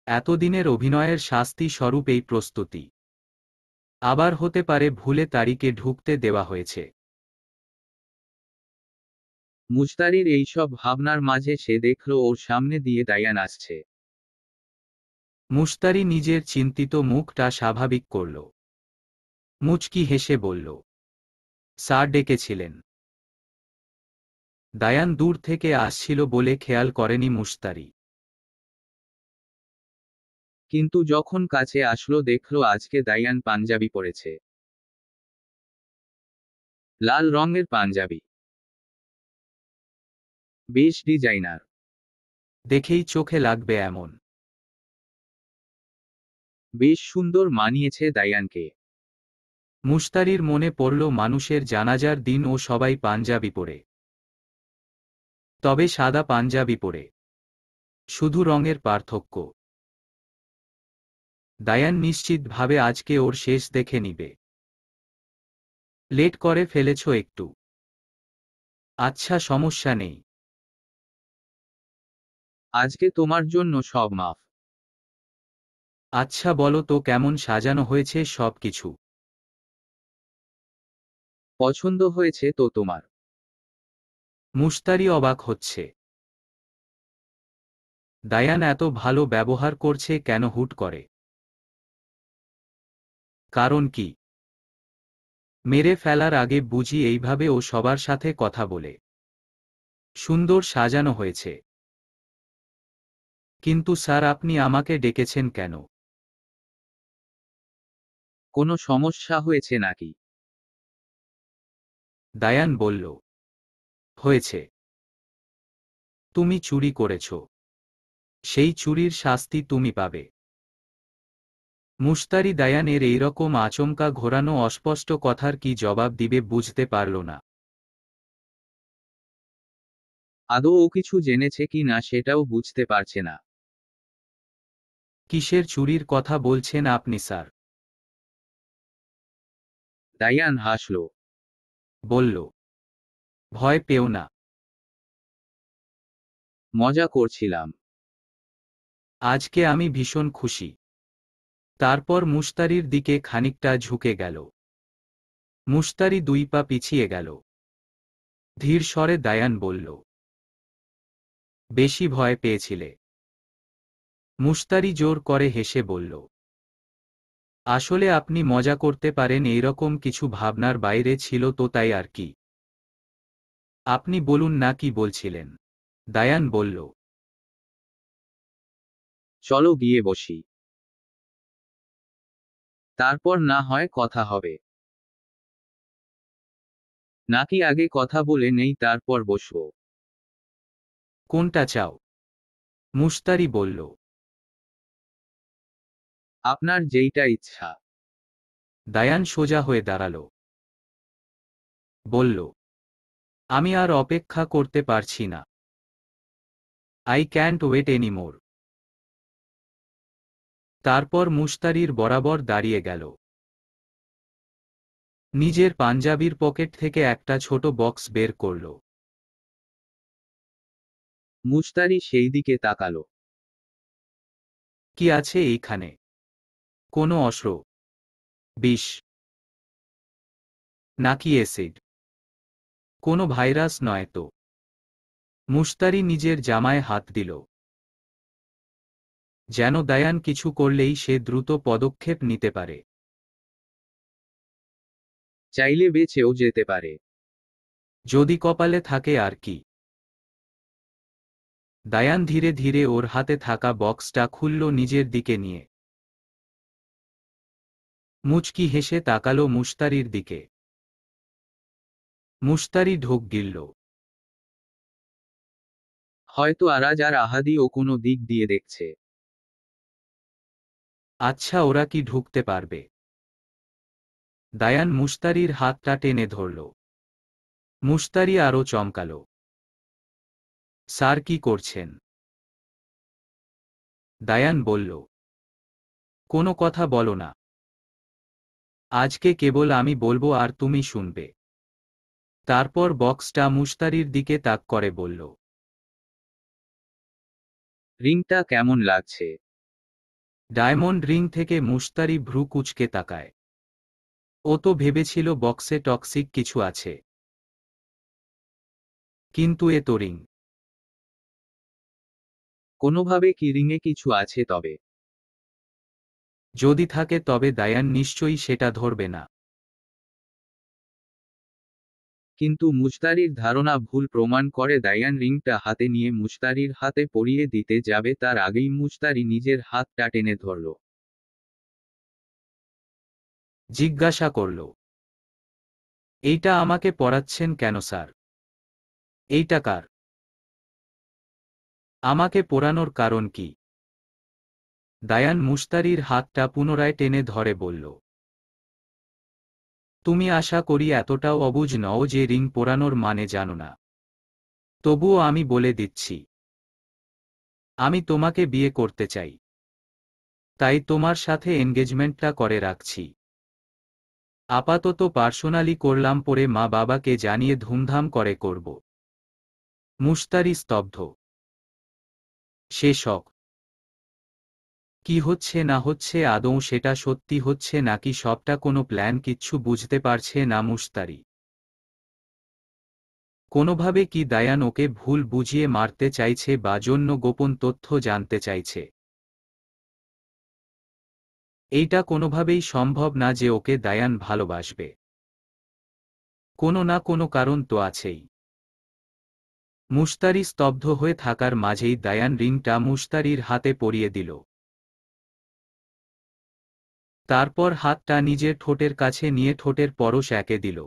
এতদিনের অভিনয়ের শাস্তি স্বরূপ এই প্রস্তুতি। আবার হতে পারে ভুলে তারিকে ঢুকতে দেওয়া হয়েছে। মুশতারির এইসব ভাবনার মাঝে সে দেখল ওর সামনে দিয়ে দায়ান আসছে। মুশতারি নিজের চিন্তিত মুখটা স্বাভাবিক করল। মুচকি হেসে বলল, স্যার ডেকেছিলেন? দায়ান দূর থেকে আসছিল বলে খেয়াল করেনি মুশতারি। কিন্তু যখন কাছে আসলো দেখল আজকে দায়ান পাঞ্জাবি পরেছে। লাল রঙের পাঞ্জাবি। বেশ ডিজাইনার। দেখেই চোখে লাগবে এমন। বেশ সুন্দর মানিয়েছে দায়ানকে। মুশতারির মনে পড়ল মানুষের জানাজার দিন ও সবাই পাঞ্জাবি পরে। তবে সাদা পাঞ্জাবি পরে। শুধু রঙের পার্থক্য। দায়ান নিশ্চিতভাবে আজকে ওর শেষ দেখে নিবে। লেট করে ফেলেছ একটু। আচ্ছা, সমস্যা নেই। আজকে তোমার জন্য সব মাফ। আচ্ছা বলো তো কেমন সাজানো হয়েছে সব কিছু? পছন্দ হয়েছে তো তোমার? মুশতারি অবাক হচ্ছে। দায়ান এত ভালো ব্যবহার করছে কেন হুট করে? কারণ কি? মেরে ফেলার আগে বুঝি এইভাবে ও সবার সাথে কথা বলে? সুন্দর সাজানো হয়েছে। কিন্তু স্যার আপনি আমাকে ডেকেছেন কেন? কোনো সমস্যা হয়েছে নাকি? দায়ান বলল, হয়েছে। তুমি চুরি করেছ। সেই চুরির শাস্তি তুমি পাবে। মুশতারি দায়ানের এইরকম আচমকা ঘোরানো অস্পষ্ট কথার কি জবাব দিবে বুঝতে পারল না। আদৌ ও কিছু জেনেছে কি না সেটাও বুঝতে পারছে না। কিসের চুরির কথা বলছেন আপনি স্যার? দায়ান হাসল। বলল, ভয় পেও না। মজা করছিলাম। আজকে আমি ভীষণ খুশি। তারপর মুশতারির দিকে খানিকটা ঝুঁকে গেল। মুশতারি 2 পা পিছিয়ে গেল। ধীর স্বরে দায়ান বলল, বেশি ভয় পেয়েছিলে? মুশতারি জোর করে হেসে বলল, আসলে আপনি মজা করতে পারেন এইরকম কিছু ভাবনার বাইরে ছিল তো তাই আর কি। আপনি বলুন না কি বলছিলেন? দায়ান বলল, চলো গিয়ে বসি। তারপর না হয় কথা হবে। নাকি আগে কথা বলে নেই তারপর বসবো? কোনটা চাও? মুশতারি বলল। আপনার যেইটা ইচ্ছা। দায়ান সোজা হয়ে দাঁড়াল। বলল, আমি আর অপেক্ষা করতে পারছি না। I can't wait anymore. তারপর মুশতারির বরাবর দাঁড়িয়ে গেল। নিজের পাঞ্জাবির পকেট থেকে একটা ছোট বক্স বের করল। মুশতারি সেই দিকে তাকালো। কি আছে এইখানে? কোনো অস্ত্র? বিষ? নাকি অ্যাসিড? কোনো ভাইরাস নয় তো? মুশতারি নিজের জামায় হাত দিল, যেন দায়ান কিছু করলেই সে দ্রুত পদক্ষেপ নিতে পারে। চাইলে বেঁচেও যেতে পারে। যদি কপালে থাকে আর কি। দায়ান ধীরে ধীরে ওর হাতে থাকা বক্সটা খুলল নিজের দিকে নিয়ে। মুচকি হেসে তাকালো মুশতারির দিকে। মুশতারি ঢোক গিলল। হয়তো আরাজ আর আহাদি ও কোনো দিক দিয়ে দেখছে। আচ্ছা, ওরা কি ঢুকতে পারবে? দায়ান মুশতারির হাতটা টেনে ধরল। মুশতারি আরও চমকাল। স্যার, কি করছেন? দায়ান বলল, কোনো কথা বলো না। আজকে কেবল আমি বলবো আর তুমি শুনবে। তারপর বক্সটা মুশতারির দিকে তাক করে বলল, রিংটা কেমন লাগছে? ডায়মন্ড রিং থেকে মুশতারি ভ্রু কুঁচকে তাকায়। ও তো ভেবেছিল বক্সে টক্সিক কিছু আছে। কিন্তু এ তো রিং। কোনোভাবে কি রিংয়ে কিছু আছে তবে? যদি থাকে তবে দায়ান নিশ্চয়ই সেটা ধরবে না। কিন্তু মুশতারির ধারণা ভুল প্রমাণ করে দায়ান রিংটা হাতে নিয়ে মুশতারির হাতে পরিয়ে দিতে যাবে তার আগেই মুশতারি নিজের হাতটা টেনে ধরল। জিজ্ঞাসা করল, এইটা আমাকে পরাচ্ছেন কেন স্যার? এইটা কার? আমাকে পোড়ানোর কারণ কি? দায়ান মুশতারির হাতটা পুনরায় টেনে ধরে বলল, তুমি আশা করি এতটাও অবুঝ নও যে রিং পোড়ানোর মানে জানো না। তবুও আমি বলে দিচ্ছি, আমি তোমাকে বিয়ে করতে চাই। তাই তোমার সাথে এনগেজমেন্টটা করে রাখছি। আপাতত পার্সোনালি করলাম, পরে মা বাবাকে জানিয়ে ধুমধাম করে করব। মুশতারি স্তব্ধ। সে শক। কি হচ্ছে না হচ্ছে, আদৌ সেটা সত্যি হচ্ছে নাকি সবটা কোনো প্ল্যান, কিচ্ছু বুঝতে পারছে না মুশতারি। কোনোভাবে কি দায়ান ওকে ভুল বুঝিয়ে মারতে চাইছে বা জন্য গোপন তথ্য জানতে চাইছে? এইটা কোনোভাবেই সম্ভব না যে ওকে দায়ান ভালোবাসবে। কোনো না কোনো কারণ তো আছেই। মুশতারি স্তব্ধ হয়ে থাকার মাঝেই দায়ান রিংটা মুশতারির হাতে পরিয়ে দিল। তারপর হাতটা নিজের ঠোঁটের কাছে নিয়ে ঠোঁটের পরশ এঁকে দিল।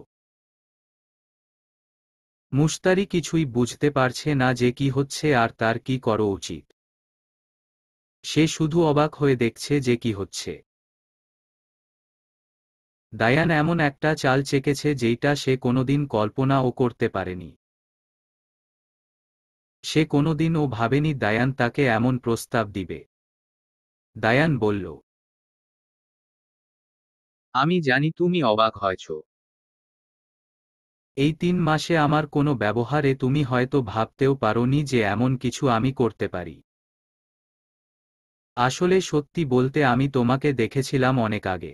মুশতারি কিছুই বুঝতে পারছে না যে কি হচ্ছে আর তার কি করা উচিত। সে শুধু অবাক হয়ে দেখছে যে কি হচ্ছে। দায়ান এমন একটা চাল চেকেছে যেইটা সে কোনোদিন কল্পনাও করতে পারেনি। সে কোনোদিনও ভাবেনি দায়ান তাকে এমন প্রস্তাব দিবে। দায়ান বলল, আমি জানি তুমি অবাক হয়েছ। এই 3 মাসে আমার কোনো ব্যবহারে তুমি হয়তো ভাবতেও পারোনি যে এমন কিছু আমি করতে পারি। আসলে সত্যি বলতে আমি তোমাকে দেখেছিলাম অনেক আগে।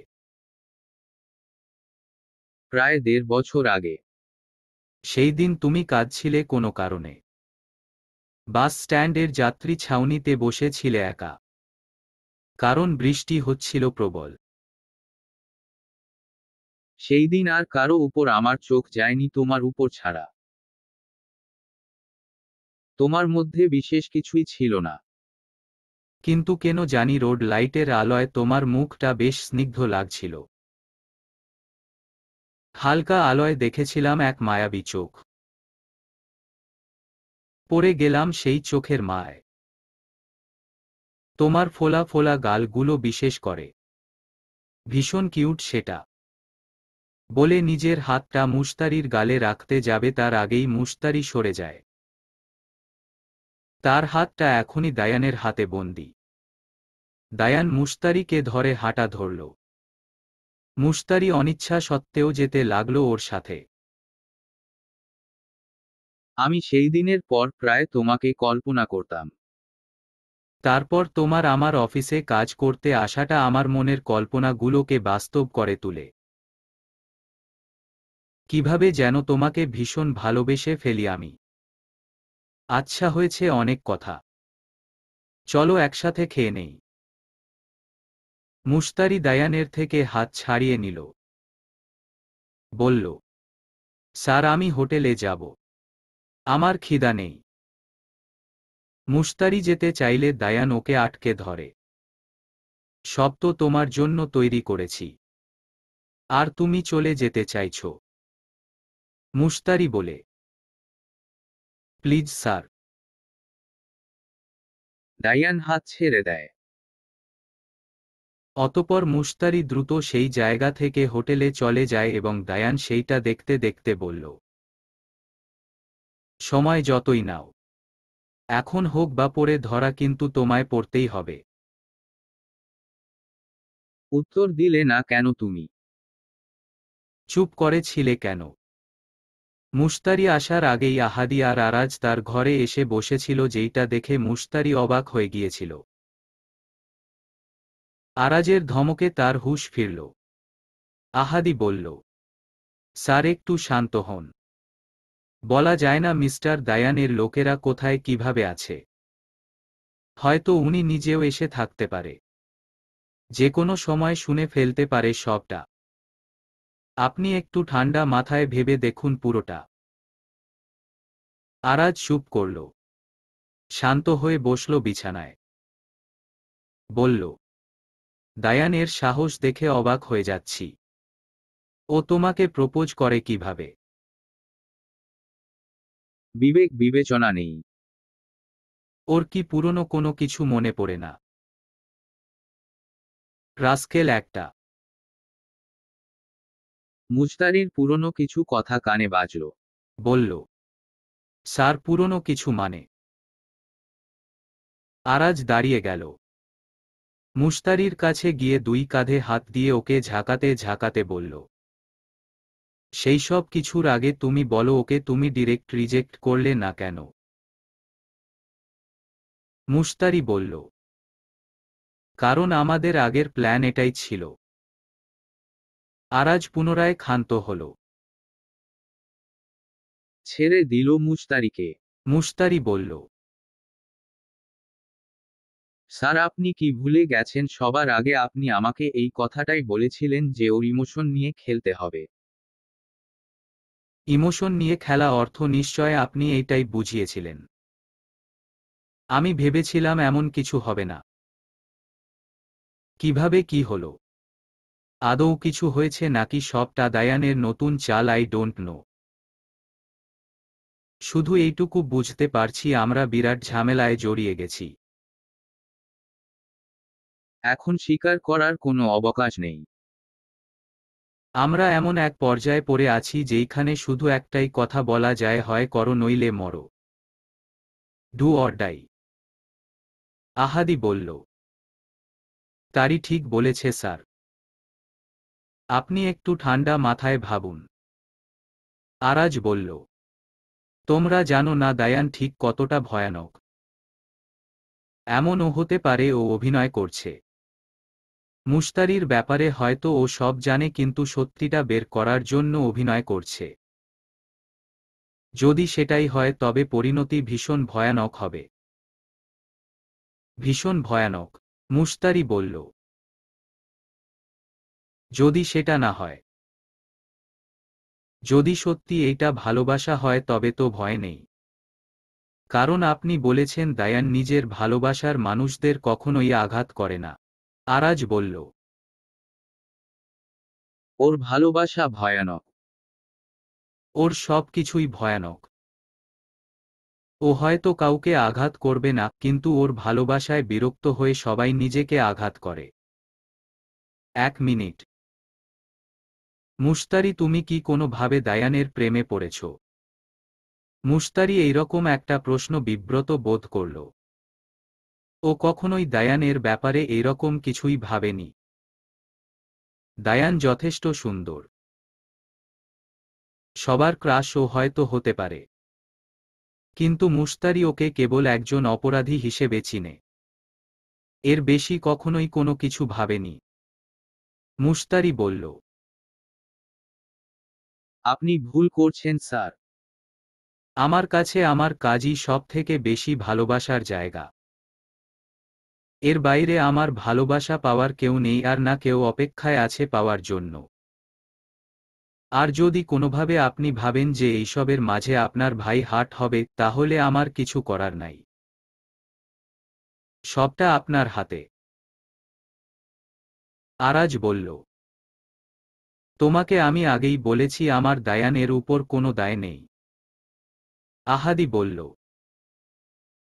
প্রায় 1.5 বছর আগে। সেই দিন তুমি কাঁদছিলে কোনো কারণে। বাস স্ট্যান্ডের যাত্রী ছাউনিতে বসে ছিলে একা। কারণ বৃষ্টি হচ্ছিল প্রবল। সেই দিন আর কারো উপর আমার চোখ যায়নি তোমার উপর ছাড়া। তোমার মধ্যে বিশেষ কিছুই ছিল না। কিন্তু কেন জানি রোড লাইটের আলোয় তোমার মুখটা বেশ স্নিগ্ধ লাগছিল। হালকা আলোয় দেখেছিলাম এক মায়াবী চোখ। পড়ে গেলাম সেই চোখের মায়। তোমার ফোলা ফোলা গালগুলো বিশেষ করে ভীষণ কিউট সেটা। বলে নিজের হাতটা মুশতারির গালে রাখতে যাবে তার আগেই মুশতারি সরে যায়। তার হাতটা এখনই দায়ানের হাতে বন্দী। দায়ান মুশতারিকে ধরে হাঁটা ধরল। মুশতারি অনিচ্ছা সত্ত্বেও যেতে লাগলো ওর সাথে। আমি সেই দিনের পর প্রায় তোমাকে কল্পনা করতাম। তারপর তোমার আমার অফিসে কাজ করতে আসাটা আমার মনের কল্পনাগুলোকে বাস্তব করে তুলে। কিভাবে যেন তোমাকে ভীষণ ভালোবেসে ফেলি আমি। আচ্ছা, হয়েছে অনেক কথা, চলো একসাথে খেয়ে নেই। মুশতারি দায়ানের থেকে হাত ছাড়িয়ে নিল। বলল, স্যার আমি হোটেলে যাব, আমার খিদা নেই। মুশতারি যেতে চাইলে দায়ান ওকে আটকে ধরে। সব তো তোমার জন্য তৈরি করেছি, আর তুমি চলে যেতে চাইছ। মুশতারি বলে, প্লিজ স্যার। দায়ান হাত ছেড়ে দেয়। অতপর মুশতারি দ্রুত সেই জায়গা থেকে হোটেলে চলে যায় এবং দায়ান সেইটা দেখতে দেখতে বলল, সময় যতই নাও, এখন হোক বা পরে ধরা কিন্তু তোমায় পড়তেই হবে। উত্তর দিলে না কেন তুমি? চুপ করে ছিলে কেন? মুশতারি আসার আগেই আহাদি আর আরাজ তার ঘরে এসে বসেছিল, যেইটা দেখে মুশতারি অবাক হয়ে গিয়েছিল। আরাজের ধমকে তার হুঁশ ফিরল। আহাদি বলল, স্যার একটু শান্ত হন। বলা যায় না মিস্টার দায়ানের লোকেরা কোথায় কিভাবে আছে। হয়তো উনি নিজেও এসে থাকতে পারে, যে কোনো সময় শুনে ফেলতে পারে সবটা। আপনি একটু ঠান্ডা মাথায় ভেবে দেখুন পুরোটা। আরাজ চুপ করল, শান্ত হয়ে বসল বিছানায়। বলল, দায়ানের সাহস দেখে অবাক হয়ে যাচ্ছি। ও তোমাকে প্রপোজ করে কিভাবে? বিবেক বিবেচনা নেই। ওর কি পুরনো কোনো কিছু মনে পড়ে না? রাস্কেল একটা। মুশতারির পুরনো কিছু কথা কানে বাজল। বলল, স্যার পুরনো কিছু মানে? আরাজ দাঁড়িয়ে গেল। মুশতারির কাছে গিয়ে দুই কাঁধে হাত দিয়ে ওকে ঝাঁকাতে ঝাঁকাতে বলল, সেই সব কিছুর আগে তুমি বলো ওকে তুমি ডিরেক্ট রিজেক্ট করলে না কেন? মুশতারি বলল, কারণ আমাদের আগের প্ল্যান এটাই ছিল। আরাজ পুনরায় ক্ষান্ত হল। ছেড়ে দিল মুশতারিকে। মুশতারি বলল, স্যার আপনি কি ভুলে গেছেন সবার আগে আপনি আমাকে এই কথাটাই বলেছিলেন যে ওর ইমোশন নিয়ে খেলতে হবে। ইমোশন নিয়ে খেলা অর্থ নিশ্চয় আপনি এইটাই বুঝিয়েছিলেন। আমি ভেবেছিলাম এমন কিছু হবে না। কিভাবে কি হলো? আদৌ কিছু হয়েছে নাকি সবটা দায়ানের নতুন চাল? I don't know. শুধু এইটুকু বুঝতে পারছি আমরা বিরাট ঝামেলায় জড়িয়ে গেছি। এখন স্বীকার করার কোনো অবকাশ নেই। আমরা এমন এক পর্যায়ে পড়ে আছি যেইখানে শুধু একটাই কথা বলা যায়, হয় করো নইলে মরো। Do or die. আহাদি বলল, তারই ঠিক বলেছে স্যার। আপনি একটু ঠান্ডা মাথায় ভাবুন। আরাজ বলল, তোমরা জানো না দায়ান ঠিক কতটা ভয়ানক। এমনও হতে পারে ও অভিনয় করছে। মুশতারির ব্যাপারে হয়তো ও সব জানে কিন্তু সত্যিটা বের করার জন্য অভিনয় করছে। যদি সেটাই হয় তবে পরিণতি ভীষণ ভয়ানক হবে। ভীষণ ভয়ানক, মুশতারি বলল। যদি সেটা না হয়, যদি সত্যি এইটা ভালোবাসা হয় তবে তো ভয় নেই। কারণ আপনি বলেছেন দায়ান নিজের ভালোবাসার মানুষদের কখনোই আঘাত করে না। আরাজ বলল, ওর ভালোবাসা ভয়ানক। ওর সব কিছুই ভয়ানক। ও হয়তো কাউকে আঘাত করবে না, কিন্তু ওর ভালোবাসায় বিরক্ত হয়ে সবাই নিজেকে আঘাত করে। 1 মিনিট। মুশতারি, তুমি কি কোনোভাবে দায়ানের প্রেমে পড়েছ? মুশতারি এইরকম একটা প্রশ্ন বিব্রত বোধ করল। ও কখনোই দায়ানের ব্যাপারে এইরকম কিছুই ভাবেনি। দায়ান যথেষ্ট সুন্দর। সবার ক্রাশও হয়তো হতে পারে, কিন্তু মুশতারি ওকে কেবল একজন অপরাধী হিসেবে চিনে। এর বেশি কখনোই কোনো কিছু ভাবেনি। মুশতারি বলল, আপনি ভুল করছেন স্যার। আমার কাছে আমার কাজই সবথেকে বেশি ভালোবাসার জায়গা। এর বাইরে আমার ভালোবাসা পাওয়ার কেউ নেই, আর না কেউ অপেক্ষায় আছে পাওয়ার জন্য। আর যদি কোনোভাবে আপনি ভাবেন যে এইসবের মাঝে আপনার ভাই হার্ট হবে, তাহলে আমার কিছু করার নাই। সবটা আপনার হাতে। আরাজ বলল, তোমাকে আমি আগেই বলেছি আমার দায়ানের উপর কোনো দায় নেই। আহাদি বলল,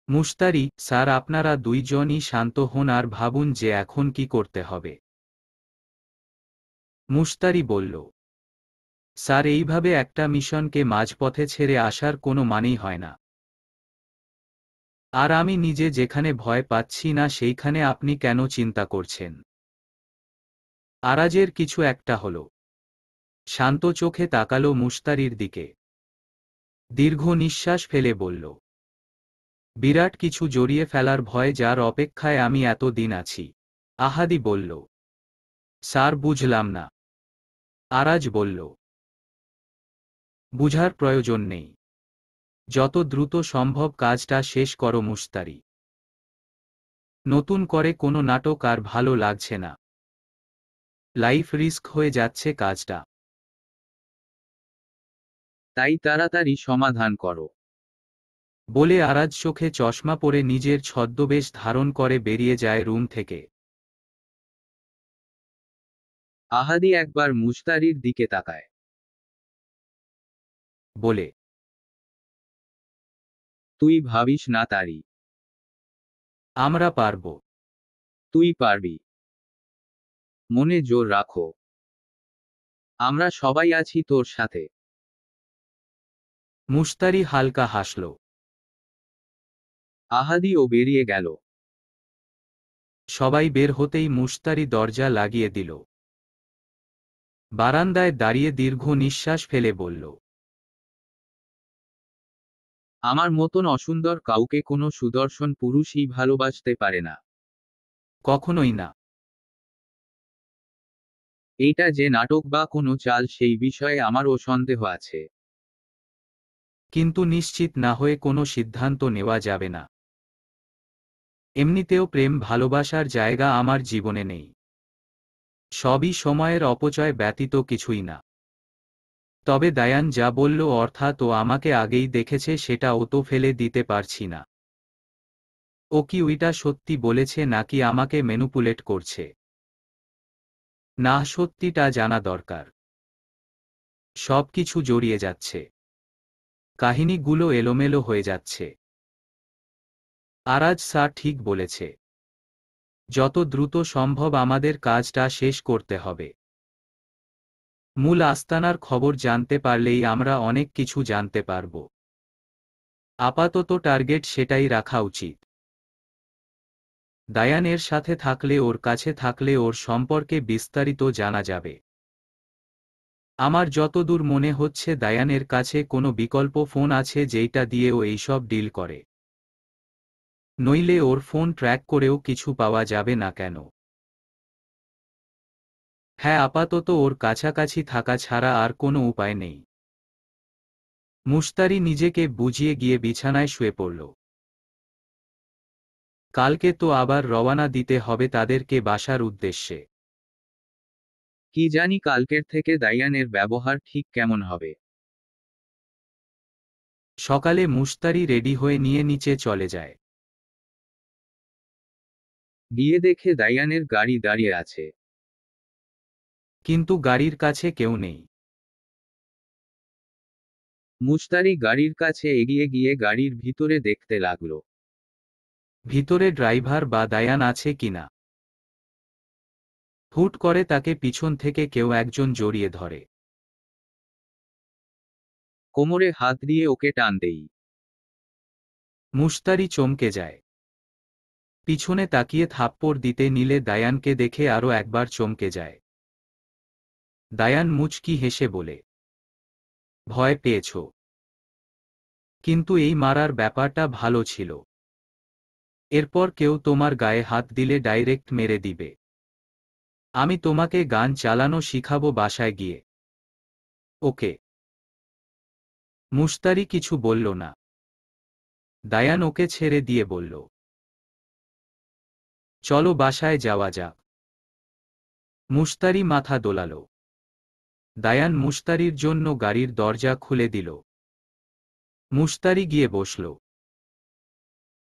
মুশতারি স্যার, আপনারা দুইজনই শান্ত হন আর ভাবুন যে এখন কি করতে হবে। মুশতারি বলল, স্যার, এইভাবে একটা মিশনকে মাঝপথে ছেড়ে আসার কোনো মানেই হয় না। আর আমি নিজে যেখানে ভয় পাচ্ছি না সেইখানে আপনি কেন চিন্তা করছেন? আরাজের কিছু একটা হলো। শান্ত চোখে তাকালো মুশতারির দিকে। দীর্ঘ নিঃশ্বাস ফেলে বলল, বিরাট কিছু জড়িয়ে ফেলার ভয়, যার অপেক্ষায় আমি এত দিন আছি। আহাদি বলল, স্যার, বুঝলাম না। আরাজ বলল, বুঝার প্রয়োজন নেই। যত দ্রুত সম্ভব কাজটা শেষ করো মুশতারি। নতুন করে কোনো নাটক আর ভালো লাগছে না। লাইফ রিস্ক হয়ে যাচ্ছে কাজটা। তাই তাড়াতাড়ি সমাধান করো। বলে আরাজ চোখে চশমা পরে নিজের ছদ্মবেশ ধারণ করে বেরিয়ে যায় রুম থেকে। আহাদি একবার মুশতারির দিকে তাকায়। বলে, তুই ভাবিস না তারি। আমরা পারব। তুই পারবি। মনে জোর রাখো। আমরা সবাই আছি তোর সাথে। মুশতারি হালকা হাসল। আহাদিও বেরিয়ে গেল। সবাই বের হতেই মুশতারি দরজা লাগিয়ে দিল। বারান্দায় দাঁড়িয়ে দীর্ঘ নিঃশ্বাস ফেলে বলল, আমার মতন অসুন্দর কাউকে কোনো সুদর্শন পুরুষই ভালোবাসতে পারে না। কখনোই না। এইটা যে নাটক বা কোনো চাল সেই বিষয়ে আমারও সন্দেহ আছে। কিন্তু নিশ্চিত না হয়ে কোনো সিদ্ধান্ত নেওয়া যাবে না। এমনিতেও প্রেম ভালোবাসার জায়গা আমার জীবনে নেই। সবই সময়ের অপচয় ব্যতীত কিছুই না। তবে দায়ান যা বলল, অর্থাৎ ও আমাকে আগেই দেখেছে, সেটা ও তো ফেলে দিতে পারছি না। ও কি ওইটা সত্যি বলেছে নাকি আমাকে ম্যানিপুলেট করছে? না, সত্যিটা জানা দরকার। সবকিছু জড়িয়ে যাচ্ছে। কাহিনীগুলো এলোমেলো হয়ে যাচ্ছে। আরাজ স্যার ঠিক বলেছে। যত দ্রুত সম্ভব আমাদের কাজটা শেষ করতে হবে। মূল আস্তানার খবর জানতে পারলেই আমরা অনেক কিছু জানতে পারব। আপাতত টার্গেট সেটাই রাখা উচিত। দায়ানের সাথে থাকলে, ওর কাছে থাকলে ওর সম্পর্কে বিস্তারিত জানা যাবে। আমার যতদূর মনে হচ্ছে দায়ানের কাছে কোনো বিকল্প ফোন আছে যেইটা দিয়ে ও এইসব ডিল করে। নইলে ওর ফোন ট্র্যাক করেও কিছু পাওয়া যাবে না কেন? হ্যাঁ, আপাতত ওর কাছাকাছি থাকা ছাড়া আর কোনো উপায় নেই। মুশতারি নিজেকে বুঝিয়ে গিয়ে বিছানায় শুয়ে পড়ল। কালকে তো আবার রওয়ানা দিতে হবে তাদেরকে বাসার উদ্দেশ্যে। কি জানি কালকের থেকে দায়ানের ব্যবহার ঠিক কেমন হবে। সকালে মুশতারি রেডি হয়ে নিয়ে নিচে চলে যায়। গিয়ে দেখে দায়ানের গাড়ি দাঁড়িয়ে আছে। কিন্তু গাড়ির কাছে কেউ নেই। মুশতারি গাড়ির কাছে এগিয়ে গিয়ে গাড়ির ভিতরে দেখতে লাগলো। ভিতরে ড্রাইভার বা দায়ান আছে কিনা। হুট করে তাকে পিছন থেকে কেউ একজন জড়িয়ে ধরে। কোমরে হাত দিয়ে ওকে টান দেই। মুশতারি চমকে যায়। পিছনে তাকিয়ে থাপ্পড় দিতে নিলে দায়ানকে দেখে আরও একবার চমকে যায়। দায়ান মুচকি হেসে বলে, ভয় পেয়েছ? কিন্তু এই মারার ব্যাপারটা ভালো ছিল। এরপর কেউ তোমার গায়ে হাত দিলে ডাইরেক্ট মেরে দিবে। আমি তোমাকে গান চালানো শিখাবো বাসায় গিয়ে। ওকে। মুশতারি কিছু বলল না। দায়ান ওকে ছেড়ে দিয়ে বলল, চলো বাসায় যাওয়া যাক। মুশতারি মাথা দোলালো। দায়ান মুশতারির জন্য গাড়ির দরজা খুলে দিল। মুশতারি গিয়ে বসল।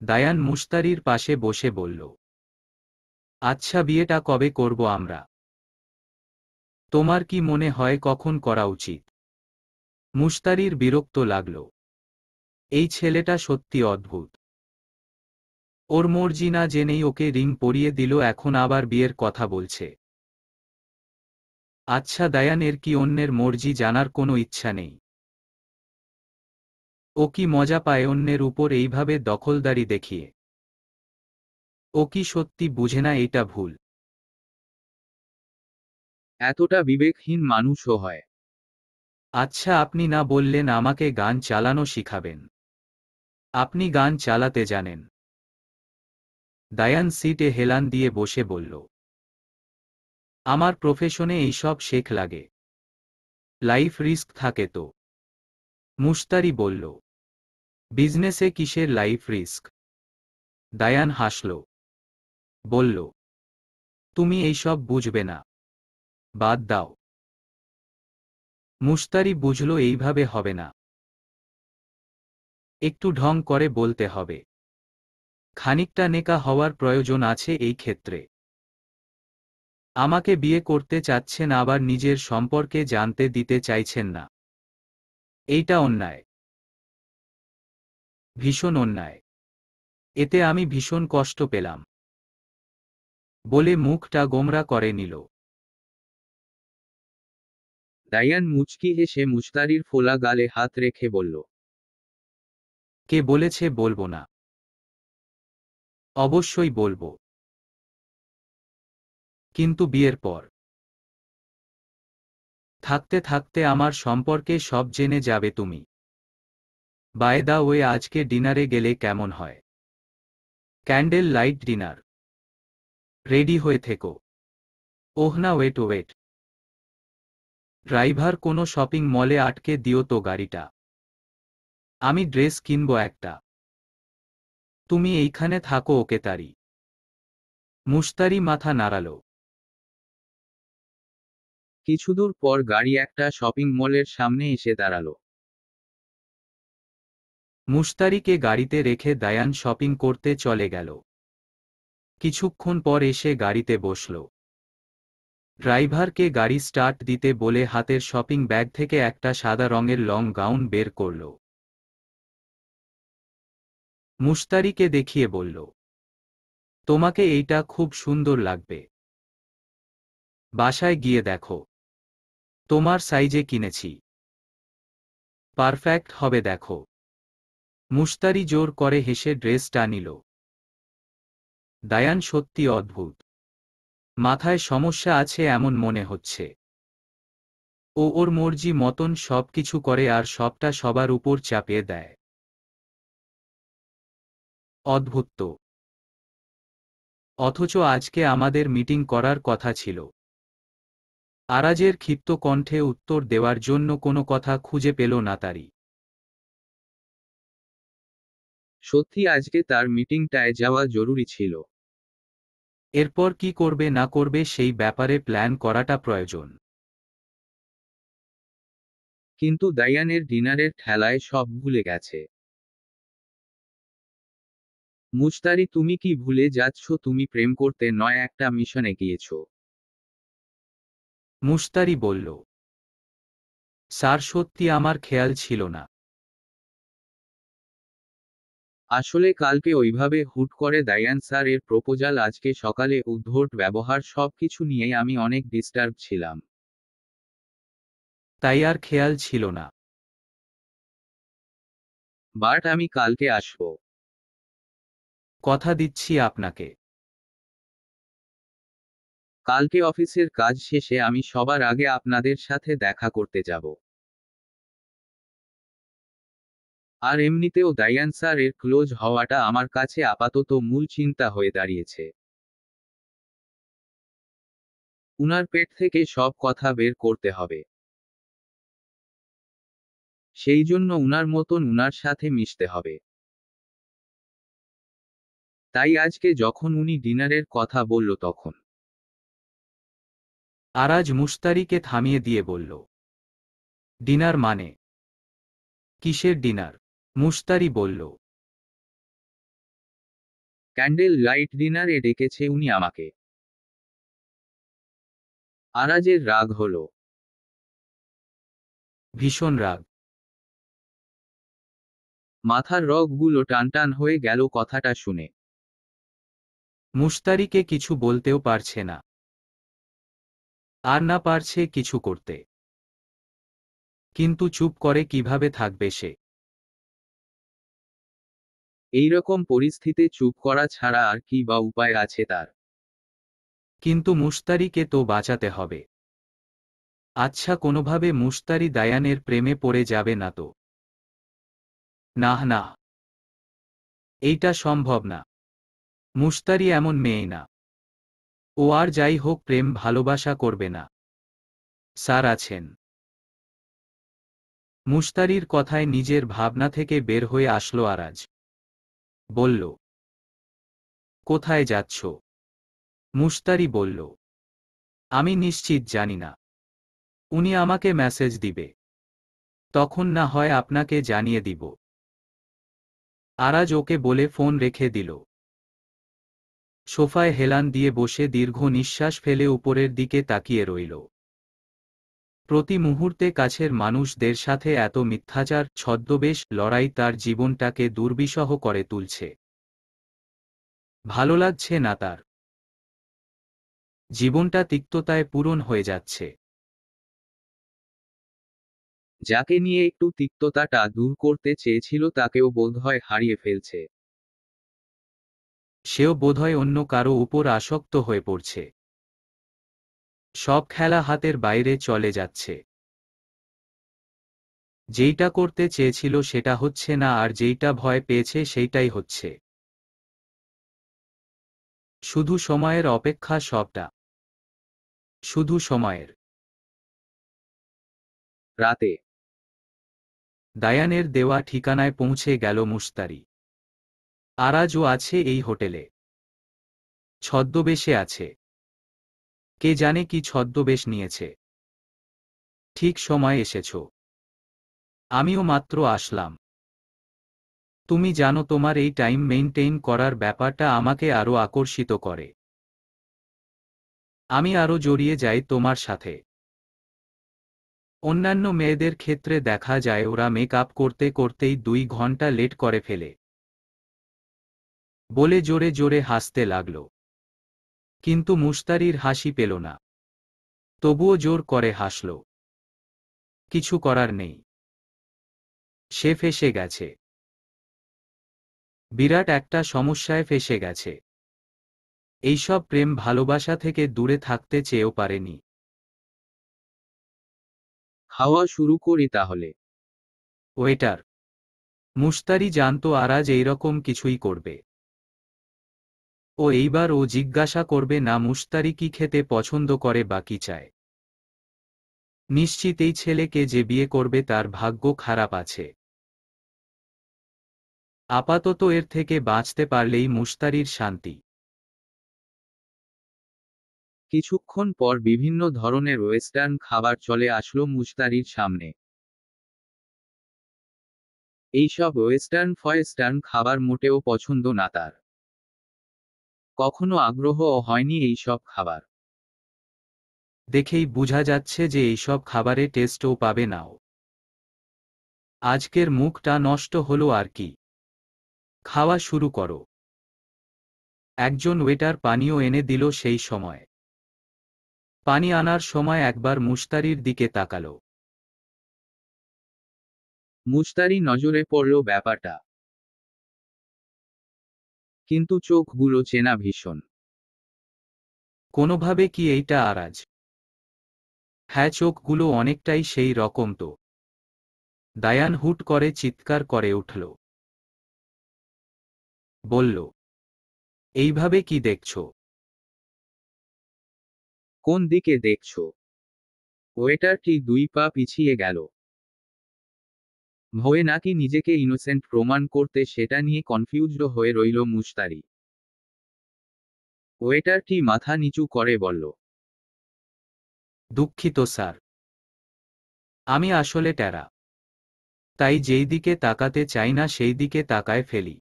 দায়ান মুশতারির পাশে বসে বলল, আচ্ছা বিয়েটা কবে করব আমরা? তোমার কি মনে হয় কখন করা উচিত? মুশতারির বিরক্ত লাগল। এই ছেলেটা সত্যি অদ্ভুত। ওর মর্জি না জেনেই ওকে রিং পরিয়ে দিল, এখন আবার বিয়ের কথা বলছে। আচ্ছা দায়ানের কি অন্যের মর্জি জানার কোনো ইচ্ছা নেই? ও কি মজা পায় অন্যের উপর এইভাবে দখলদারি দেখিয়ে? ও কি সত্যি বুঝে না এটা ভুল? এতটা বিবেকহীন মানুষও হয়? আচ্ছা আপনি না বললেন আমাকে গান চালানো শিখাবেন? আপনি গান চালাতে জানেন? দায়ান সিটে হেলান দিয়ে বসে বলল, আমার প্রফেশনে এইসব শেখ লাগে। লাইফ রিস্ক থাকে তো। মুশতারি বলল, বিজনেসে কিসের লাইফ রিস্ক? দায়ান হাসল। বলল, তুমি এইসব বুঝবে না। বাদ দাও। মুশতারি বুঝল এইভাবে হবে না। একটু ঢং করে বলতে হবে। খানিকটা নেকা হওয়ার প্রয়োজন আছে এই ক্ষেত্রে। আমাকে বিয়ে করতে চাচ্ছেন আবার নিজের সম্পর্কে জানতে দিতে চাইছেন না। এইটা অন্যায়। ভীষণ অন্যায়। এতে আমি ভীষণ কষ্ট পেলাম। বলে মুখটা গোমরা করে নিল। দায়ান মুচকি হেসে মুশতারির ফোলা গালে হাত রেখে বলল, কে বলেছে বলবো না? অবশ্যই বলবো। কিন্তু বিয়ের পর। থাকতে থাকতে আমার সম্পর্কে সব জেনে যাবে তুমি। বাই দা ওয়ে আজকে ডিনারে গেলে কেমন হয়? Candle light dinner. রেডি হয়ে থেকো। ওহ না ওয়েট ওয়েট। ড্রাইভার কোনো শপিং মলে আটকে দিও তো গাড়িটা। আমি ড্রেস কিনবো একটা। তুমি এইখানে থাকো ওকে তারি। মুশতারি মাথা নাড়ালো। কিছুদূর পর গাড়ি একটা শপিং মলের সামনে এসে দাঁড়ালো। মুশতারিকে গাড়িতে রেখে দায়ান শপিং করতে চলে গেল। কিছুক্ষণ পর এসে গাড়িতে বসল। ড্রাইভারকে গাড়ি স্টার্ট দিতে বলে হাতের শপিং ব্যাগ থেকে একটা সাদা রঙের লং গাউন বের করল। মুশতারিকে দেখিয়ে বলল, তোমাকে এইটা খুব সুন্দর লাগবে। বাসায় গিয়ে দেখো। তোমার সাইজে কিনেছি। পারফেক্ট হবে দেখো। মুশতারি জোর করে হেসে ড্রেসটা নিল। দায়ান সত্যি অদ্ভুত। মাথায় সমস্যা আছে এমন মনে হচ্ছে। ও ওর মর্জি মতন সব কিছু করে আর সবটা সবার উপর চাপিয়ে দেয়। অদ্ভুত তো। অথচ আজকে আমাদের মিটিং করার কথা ছিল। আরাজের ক্ষিপ্ত কণ্ঠে উত্তর দেওয়ার জন্য কোনো কথা খুঁজে পেল না তারি। সত্যি আজকে তার মিটিংটায় যাওয়া জরুরি ছিল। এরপর কি করবে না করবে সেই ব্যাপারে প্ল্যান করাটা প্রয়োজন। কিন্তু দায়ানের ডিনারের ঠেলায় সব ভুলে গেছে। মুশতারি, তুমি কি ভুলে যাচ্ছ তুমি প্রেম করতে নয়, একটা মিশনে গিয়েছো? মুশতারি বলল, স্যার সত্যি আমার খেয়াল ছিল না। আসলে কালকে ওইভাবে হুট করে দায়ান স্যার এর প্রপোজাল, আজকে সকালে উদ্ভট ব্যবহার, সবকিছু নিয়েই আমি অনেক ডিস্টার্ব ছিলাম। তাই আর খেয়াল ছিল না। বাট আমি কালকে আসবো। কথা দিচ্ছি আপনাকে। কালকে অফিসের কাজ শেষে আমি সবার আগে আপনাদের সাথে দেখা করতে যাব। আর এমনিতেও দায়ান স্যার এর ক্লোজ হওয়াটা আমার কাছে আপাতত মূল চিন্তা হয়ে দাঁড়িয়েছে। উনার পেট থেকে সব কথা বের করতে হবে। সেই জন্য উনার মতন উনার সাথে মিশতে হবে। তাই আজকে যখন উনি ডিনারের কথা বলল তখন আরাজ মুশতারিকে থামিয়ে দিয়ে বলল, ডিনার মানে? কিসের ডিনার? মুশতারি বলল, ক্যান্ডেল লাইট ডিনারে ডেকেছে উনি আমাকে। আরাজের রাগ হলো। ভীষণ রাগ। মাথার রগগুলো টানটান হয়ে গেল কথাটা শুনে। মুশতারিকে কিছু বলতেও পারছে না, আর না পারছে কিছু করতে। কিন্তু চুপ করে কিভাবে থাকবে সে? এইরকম পরিস্থিতিতে চুপ করা ছাড়া আর কি বা উপায় আছে তার? কিন্তু মুশতারিকে তো বাঁচাতে হবে। আচ্ছা, কোনোভাবে মুশতারি দায়ানের প্রেমে পড়ে যাবে না তো? না না, এইটা সম্ভব না। মুশতারি এমন মেয়ে না। ও আর যাই হোক প্রেম ভালোবাসা করবে না। স্যার আছেন। মুশতারির কথায় নিজের ভাবনা থেকে বের হয়ে আসলো আরাজ। বলল, কোথায় যাচ্ছ? মুশতারি বলল, আমি নিশ্চিত জানি না। উনি আমাকে মেসেজ দিবে, তখন না হয় আপনাকে জানিয়ে দিব। আরাজ ওকে বলে ফোন রেখে দিল। সোফায় হেলান দিয়ে বসে দীর্ঘ নিঃশ্বাস ফেলে উপরের দিকে তাকিয়ে রইল। প্রতি মুহূর্তে কাছের মানুষদের সাথে এত মিথ্যাচার, ছদ্মবেশ, লড়াই তার জীবনটাকে দুর্বিষহ করে তুলছে। ভালো লাগছে না তার। জীবনটা তিক্ততায় পূরণ হয়ে যাচ্ছে। যাকে নিয়ে একটু তিক্ততাটা দূর করতে চেয়েছিল তাকেও বোধহয় হারিয়ে ফেলছে। সেও বোধহয় অন্য কারো উপর আসক্ত হয়ে পড়ছে। সব খেলা হাতের বাইরে চলে যাচ্ছে। যেইটা করতে চেয়েছিল সেটা হচ্ছে না, আর যেইটা ভয় পেয়েছে সেইটাই হচ্ছে। শুধু সময়ের অপেক্ষা সবটা। শুধু সময়ের। রাতে দায়ানের দেওয়া ঠিকানায় পৌঁছে গেল মুশতারি। আরাজও আছে এই হোটেলে। ছদ্মবেশে আছে। কে জানে কি ছদ্মবেশ নিয়েছে। ঠিক সময় এসেছ। আমিও মাত্র আসলাম। তুমি জানো তোমার এই টাইম মেইনটেইন করার ব্যাপারটা আমাকে আরো আকর্ষিত করে। আমি আরো জড়িয়ে যাই তোমার সাথে। অন্যান্য মেয়েদের ক্ষেত্রে দেখা যায় ওরা মেকআপ করতে করতেই 2 ঘন্টা লেট করে ফেলে। বলে জোরে জোরে হাসতে লাগল। কিন্তু মুশতারির হাসি পেল না। তবুও জোর করে হাসল। কিছু করার নেই। সে ফেঁসে গেছে। বিরাট একটা সমস্যায় ফেঁসে গেছে। এইসব প্রেম ভালোবাসা থেকে দূরে থাকতে চেয়েও পারেনি। খাওয়া শুরু করি তাহলে। ওয়েটার। মুশতারি জানতো আরাজ এইরকম কিছুই করবে। এইবার ও জিজ্ঞাসা করবে না মুশতারি কি খেতে পছন্দ করে বা কি চায়। নিশ্চিত এই ছেলেকে যে বিয়ে করবে তার ভাগ্য খারাপ আছে। আপাতত এর থেকে বাঁচতে পারলেই মুশতারির শান্তি। কিছুক্ষণ পর বিভিন্ন ধরনের ওয়েস্টার্ন খাবার চলে আসলো মুশতারির সামনে। এইসব ওয়েস্টার্ন ফয়েস্টার্ন খাবার মোটেও পছন্দ না তার। কখনো আগ্রহও হয়নি এইসব খাবার। দেখেই বোঝা যাচ্ছে যে এইসব খাবারে টেস্টও পাবে নাও। আজকের মুখটা নষ্ট হলো আর কি। খাওয়া শুরু করো। একজন ওয়েটার পানীয় এনে দিল সেই সময়। পানি আনার সময় একবার মুশতারির দিকে তাকালো। মুশতারি নজরে পড়ল ব্যাপারটা, কিন্তু চোখগুলো চেনা ভীষণ। কোনোভাবে কি এইটা আরাজ? হ্যাঁ, চোখগুলো অনেকটাই সেই রকম তো। দায়ান হুট করে চিৎকার করে উঠল। বলল, এইভাবে কি দেখছো? কোন দিকে দেখছো? ওয়েটারটি 2 পা পিছিয়ে গেল। ভয়ে নাকি নিজেকে ইনোসেন্ট প্রমাণ করতে সেটা নিয়ে কনফিউজড হয়ে রইল মুশতারি। ওয়েটারটি মাথা নিচু করে বলল, দুঃখিত স্যার, আমি আসলে টেরা। তাই যেই দিকে তাকাতে চাই না সেই দিকে তাকায় ফেলি।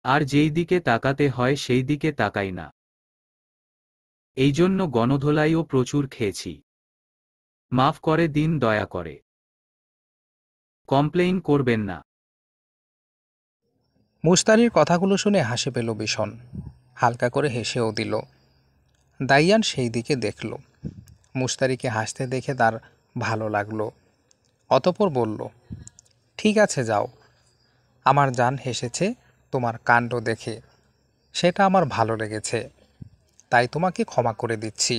আর যেই দিকে তাকাতে হয় সেই দিকে তাকাই না। এই জন্য গণধোলাইও প্রচুর খেয়েছি। মাফ করে দিন দয়া করে। কমপ্লেইন করবেন না। মুস্তারির কথাগুলো শুনে হাসি পেল ভীষণ, হালকা করে হেসেও দিল। দাইয়ান সেই দিকে দেখল। মুস্তারিকে হাসতে দেখে তার ভালো লাগলো। অতঃপর বলল, ঠিক আছে যাও, আমার জান হেসেছে তোমার কাণ্ড দেখে, সেটা আমার ভালো লেগেছে, তাই তোমাকে ক্ষমা করে দিচ্ছি।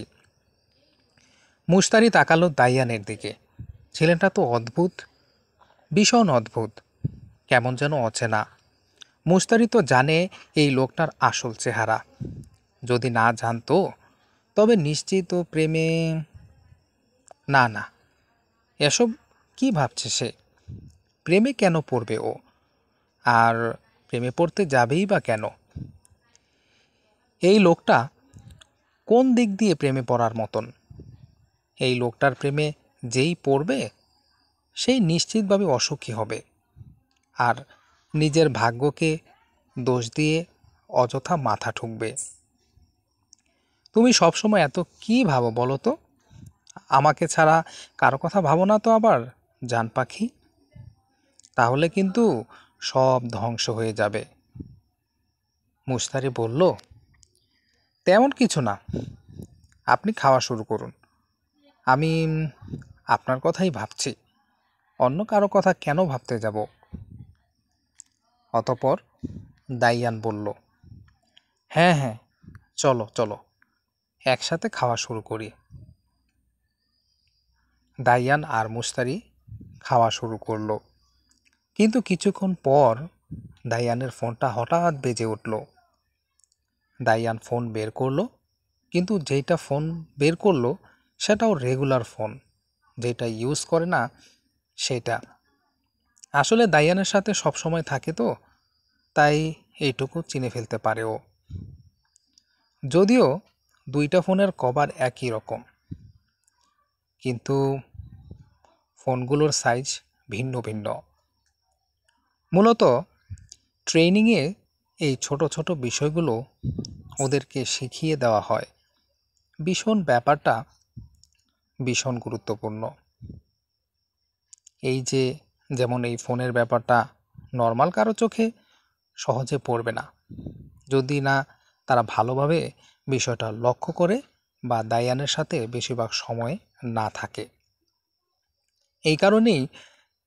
মুস্তারি তাকালো দাইয়ানের দিকে। ছেলেটা তো অদ্ভুত, ভীষণ অদ্ভুত, কেমন যেন অচেনা। মুস্তারি তো জানে এই লোকটার আসল চেহারা। যদি না জানতো তবে নিশ্চিত ও প্রেমে। না না, এসব কি ভাবছে সে? প্রেমে কেন পড়বে ও? আর প্রেমে পড়তে যাবেই বা কেন? এই লোকটা কোন দিক দিয়ে প্রেমে পড়ার মতন? এই লোকটার প্রেমে যেই পড়বে সেই নিশ্চিতভাবে অসুখী হবে, আর নিজের ভাগ্যকে দোষ দিয়ে অযথা মাথা ঠুকবে। তুমি সবসময় এত কি ভাবো বলো তো? আমাকে ছাড়া কারো কথা ভাবো না তো আবার, জান পাখি? তাহলে কিন্তু সব ধ্বংস হয়ে যাবে। মুস্তারি বলল, তেমন কিছু না, আপনি খাওয়া শুরু করুন। আমি আপনার কথাই ভাবছি, অন্য কারো কথা কেন ভাবতে যাব? অতঃপর দাইয়ান বলল, হ্যাঁ হ্যাঁ, চলো চলো, একসাথে খাওয়া শুরু করি। দাইয়ান আর মুস্তারি খাওয়া শুরু করলো। কিন্তু কিছুক্ষণ পর দাইয়ানের ফোনটা হঠাৎ বেজে উঠল। দাইয়ান ফোন বের করলো, কিন্তু যেইটা ফোন বের করলো সেটাও রেগুলার ফোন, যেটা ইউজ করে না সেটা। আসলে দাইয়ানের সাথে সব সময় থাকে তো, তাই এইটুকু চিনে ফেলতে পারে ও। যদিও দুইটা ফোনের কভার একই রকম, কিন্তু ফোনগুলোর সাইজ ভিন্ন ভিন্ন। মূলত ট্রেনিংয়ে এই ছোট ছোট বিষয়গুলো ওদেরকে শিখিয়ে দেওয়া হয়। ব্যাপারটা ভীষণ গুরুত্বপূর্ণ। এই যে যেমন এই ফোনের ব্যাপারটা নর্মাল কারো চোখে সহজে পড়বে না, যদি না তারা ভালোভাবে বিষয়টা লক্ষ্য করে বা দায়ানের সাথে বেশিরভাগ সময় না থাকে। এই কারণেই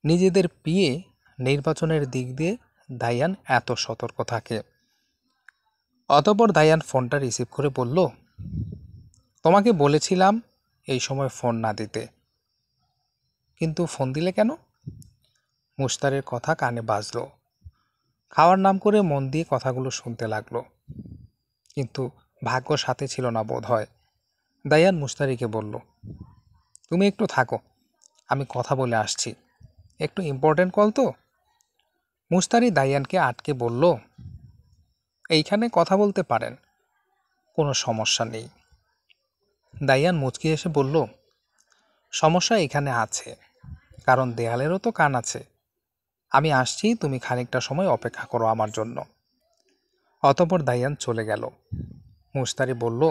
নিজেদের বিয়ে নির্বাচনের দিক দিয়ে দায়ান এত সতর্ক থাকে। অতঃপর দায়ান ফোনটা রিসিভ করে বলল, তোমাকে বলেছিলাম এই সময় ফোন না দিতে, কিন্তু ফোন দিলে কেন? মুস্তারের কথা কানে বাজলো। খাওয়ার নাম করে মন দিয়ে কথাগুলো শুনতে লাগলো, কিন্তু ভাগ্য সাথে ছিল না বোধ হয়। দায়ান মুস্তারিকে বলল, তুমি একটু থাকো, আমি কথা বলে আসছি, একটু ইম্পর্টেন্ট কল তো। মুস্তারি দায়ানকে আটকে বলল, এইখানে কথা বলতে পারেন, কোনো সমস্যা নেই। দায়ান মুচকি এসে বলল, সমস্যা এখানে আছে, কারণ দেয়ালেরও তো কান আছে। আমি আসছি, তুমি খানিকটা সময় অপেক্ষা করো আমার জন্য। অতঃপর দায়ান চলে গেল। মুস্তারি বলল,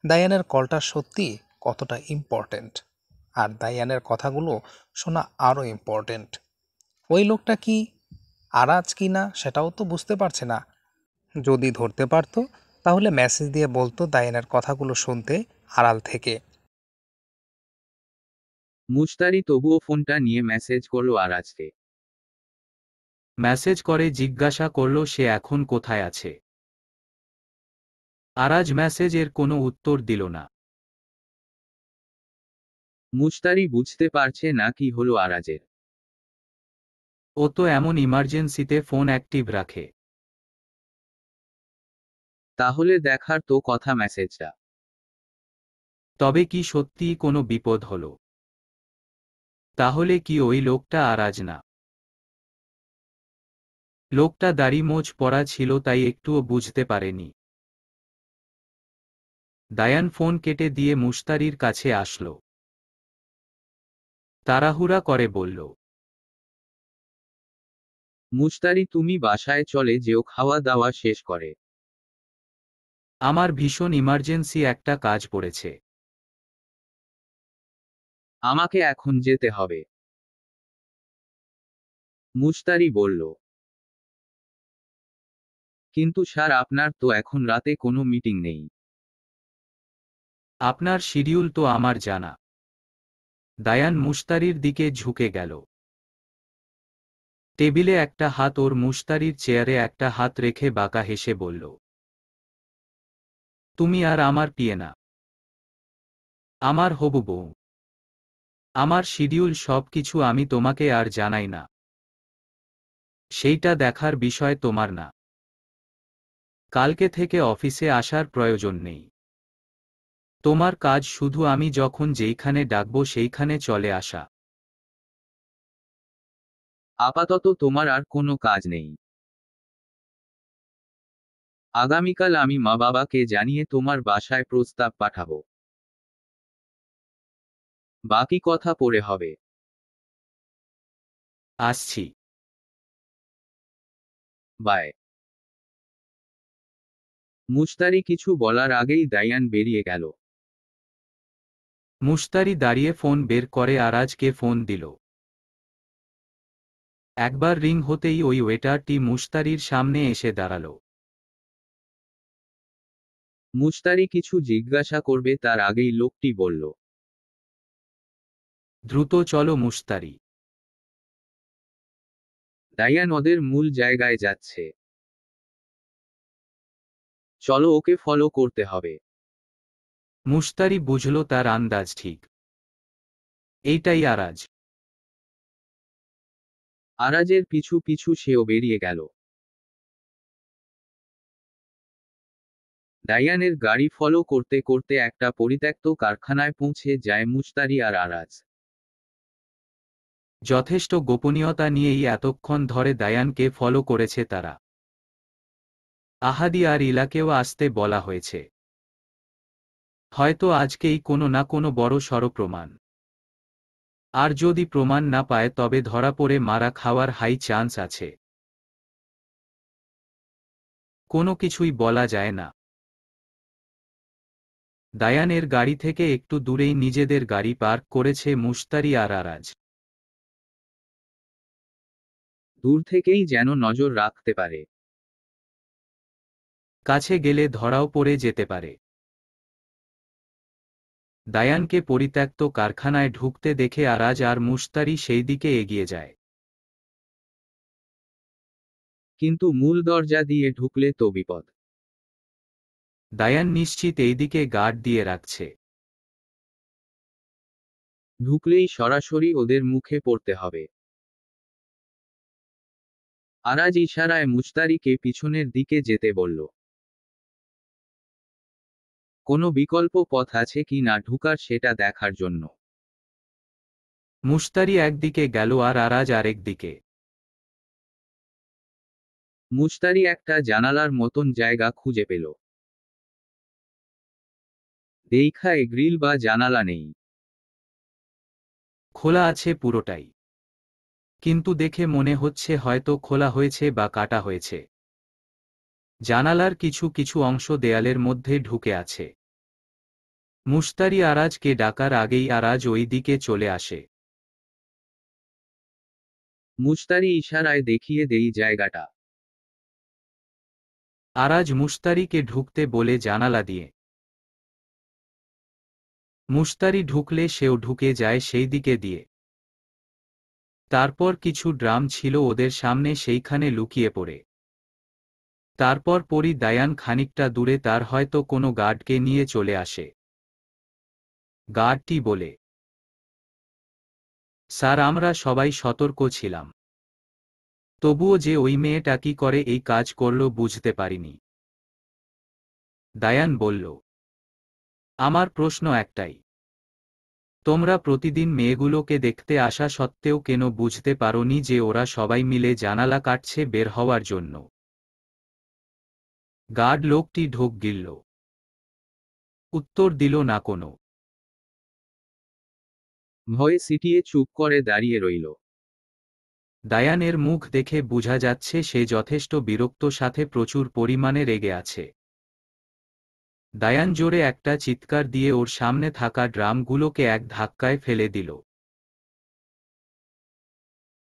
দায়ানের কলটা সত্যি কতটা ইম্পর্ট্যান্ট, আর দায়ানের কথাগুলো শোনা আরও ইম্পর্ট্যান্ট। ওই লোকটা কি আরাজ কি না সেটাও তো বুঝতে পারছে না। যদি ধরতে পারতো তাহলে মেসেজ দিয়ে বলতো দায়ানের কথাগুলো শুনতে আড়াল থেকে। মুশতারি তবুও ফোনটা নিয়ে মেসেজ করলো আরাজকে। মেসেজ করে জিজ্ঞাসা করল সে এখন কোথায় আছে। আরাজ মেসেজের কোনো উত্তর দিল না। মুশতারি বুঝতে পারছে না কি হলো আরাজের। ও তো এমন ইমার্জেন্সিতে ফোন অ্যাক্টিভ রাখে। তাহলে দেখার তো কথা মেসেজটা। তবে কি সত্যিই কোনো বিপদ হলো? তাহলে কি ওই লোকটা আরাজ না? লোকটা দাড়ি মোচ পরা ছিল তাই একটুও বুঝতে পারেনি। দায়ান ফোন কেটে দিয়ে মুশতারির কাছে আসলো। তাড়াহুড়া করে বলল, মুশতারি তুমি বাসায় চলে যেও, খাওয়া দাওয়া শেষ করে। আমার ভীষণ ইমার্জেন্সি একটা কাজ পড়েছে। আমাকে এখন যেতে হবে। মুশতারি বলল, কিন্তু স্যার আপনার তো এখন রাতে কোনো মিটিং নেই। আপনার শিডিউল তো আমার জানা। দায়ান মুশতারির দিকে ঝুঁকে গেল। টেবিলে একটা হাত ওর, মুশতারির চেয়ারে একটা হাত রেখে বাঁকা হেসে বলল, তুমি আর আমার পিয়ে না, আমার হবু বউ। আমার শিডিউল সব কিছু আমি তোমাকে আর জানাই না। সেইটা দেখার বিষয় তোমার না। কালকে থেকে অফিসে আসার প্রয়োজন নেই। তোমার কাজ শুধু আমি যখন যেইখানে ডাকব সেইখানে চলে আসা। আপাতত তোমার আর কোনো কাজ নেই। আগামীকাল আমি মা বাবাকে জানিয়ে তোমার বাসায় প্রস্তাব পাঠাবো। বাকি কথা পরে হবে। আসছি। বাই। মুশতারি কিছু বলার আগেই দায়ান বেরিয়ে গেল। মুশতারি দাঁড়িয়ে ফোন বের করে আরাজকে ফোন দিল। একবার রিং হতেই ওই ওয়েটারটি মুশতারির সামনে এসে দাঁড়াল। মুশতারি কিছু জিজ্ঞাসা করবে তার আগেই লোকটি বলল, দ্রুত চলো মুশতারি। দায়ান ওদের মূল জায়গায় যাচ্ছে। চলো ওকে ফলো করতে হবে। মুশতারি বুঝল তার আন্দাজ ঠিক। এইটাই আরাজ। আরাজের পিছু পিছু সেও বেরিয়ে গেল। দায়ানের গাড়ি ফলো করতে করতে একটা পরিত্যক্ত কারখানায় পৌঁছে যায় মুশতারি আর আরাজ। যথেষ্ট গোপনীয়তা নিয়েই এতক্ষণ ধরে দায়ানকে ফলো করেছে তারা। আহাদি আর ইলাকেও আসতে বলা হয়েছে। হয়তো আজকেই কোনো না কোনো বড় সড় প্রমাণ। আর যদি প্রমাণ না পায় তবে ধরা পড়ে মারা খাওয়ার হাই চান্স আছে। কোনো কিছুই বলা যায় না। দায়ানের গাড়ি থেকে একটু দূরেই নিজেদের গাড়ি পার্ক করেছে মুশতারি আর আরাজ। দূর থেকেই যেন নজর রাখতে পারে। কাছে গেলে ধরাও পড়ে যেতে পারে। দায়ানকে পরিত্যক্ত কারখানায় ঢুকতে দেখে আরাজ আর মুশতারি সেই দিকে এগিয়ে যায়। কিন্তু মূল দরজা দিয়ে ঢুকলে তো বিপদ। দায়ান নিশ্চিত এই দিকে গার্ড দিয়ে রাখছে। ঢুকলেই সরাসরি ওদের মুখে পড়তে হবে। আরাজ ইশারায় মুশতারিকে পিছনের দিকে যেতে বলল। কোনো বিকল্প পথ আছে কি না ঢুকার সেটা দেখার জন্য। মুশতারি একদিকে গেল আর আরাজ আরেক দিকে। মুশতারি একটা জানালার মতন জায়গা খুঁজে পেল। দেখায় গ্রিল বা জানালা নেই। খোলা আছে পুরোটাই। কিন্তু দেখে মনে হচ্ছে হয়তো খোলা হয়েছে বা কাটা হয়েছে। জানালার কিছু কিছু অংশ দেয়ালের মধ্যে ঢুকে আছে। মুশতারি আরাজকে ডাকার আগেই আরাজ ওই দিকে চলে আসে। মুশতারি ইশারায় দেখিয়ে দেই জায়গাটা। আরাজ মুশতারিকে ঢুকতে বলে জানালা দিয়ে। মুশতারি ঢুকলে সেও ঢুকে যায় সেই দিকে দিয়ে। তারপর কিছু ড্রাম ছিল ওদের সামনে, সেইখানে লুকিয়ে পড়ে। তারপর পরি দায়ান খানিকটা দূরে তার হয়তো কোনো গার্ডকে নিয়ে চলে আসে। গার্ডটি বলে, স্যার আমরা সবাই সতর্ক ছিলাম, তবুও যে ওই মেয়েটা কি করে এই কাজ করল বুঝতে পারিনি। দায়ান বলল, আমার প্রশ্ন একটাই, তোমরা প্রতিদিন মেয়েগুলোকে দেখতে আসা সত্ত্বেও কেন বুঝতে পারোনি যে ওরা সবাই মিলে জানালা কাটছে বের হওয়ার জন্য? গার্ড লোকটি ঢোক গিলল, উত্তর দিল না কোনো। ভয়ে সিটিয়ে চুপ করে দাঁড়িয়ে রইল। দায়ানের মুখ দেখে বোঝা যাচ্ছে সে যথেষ্ট বিরক্ত, সাথে প্রচুর পরিমাণে রেগে আছে। দায়ান জোরে একটা চিৎকার দিয়ে ওর সামনে থাকা ড্রামগুলোকে এক ধাক্কায় ফেলে দিল।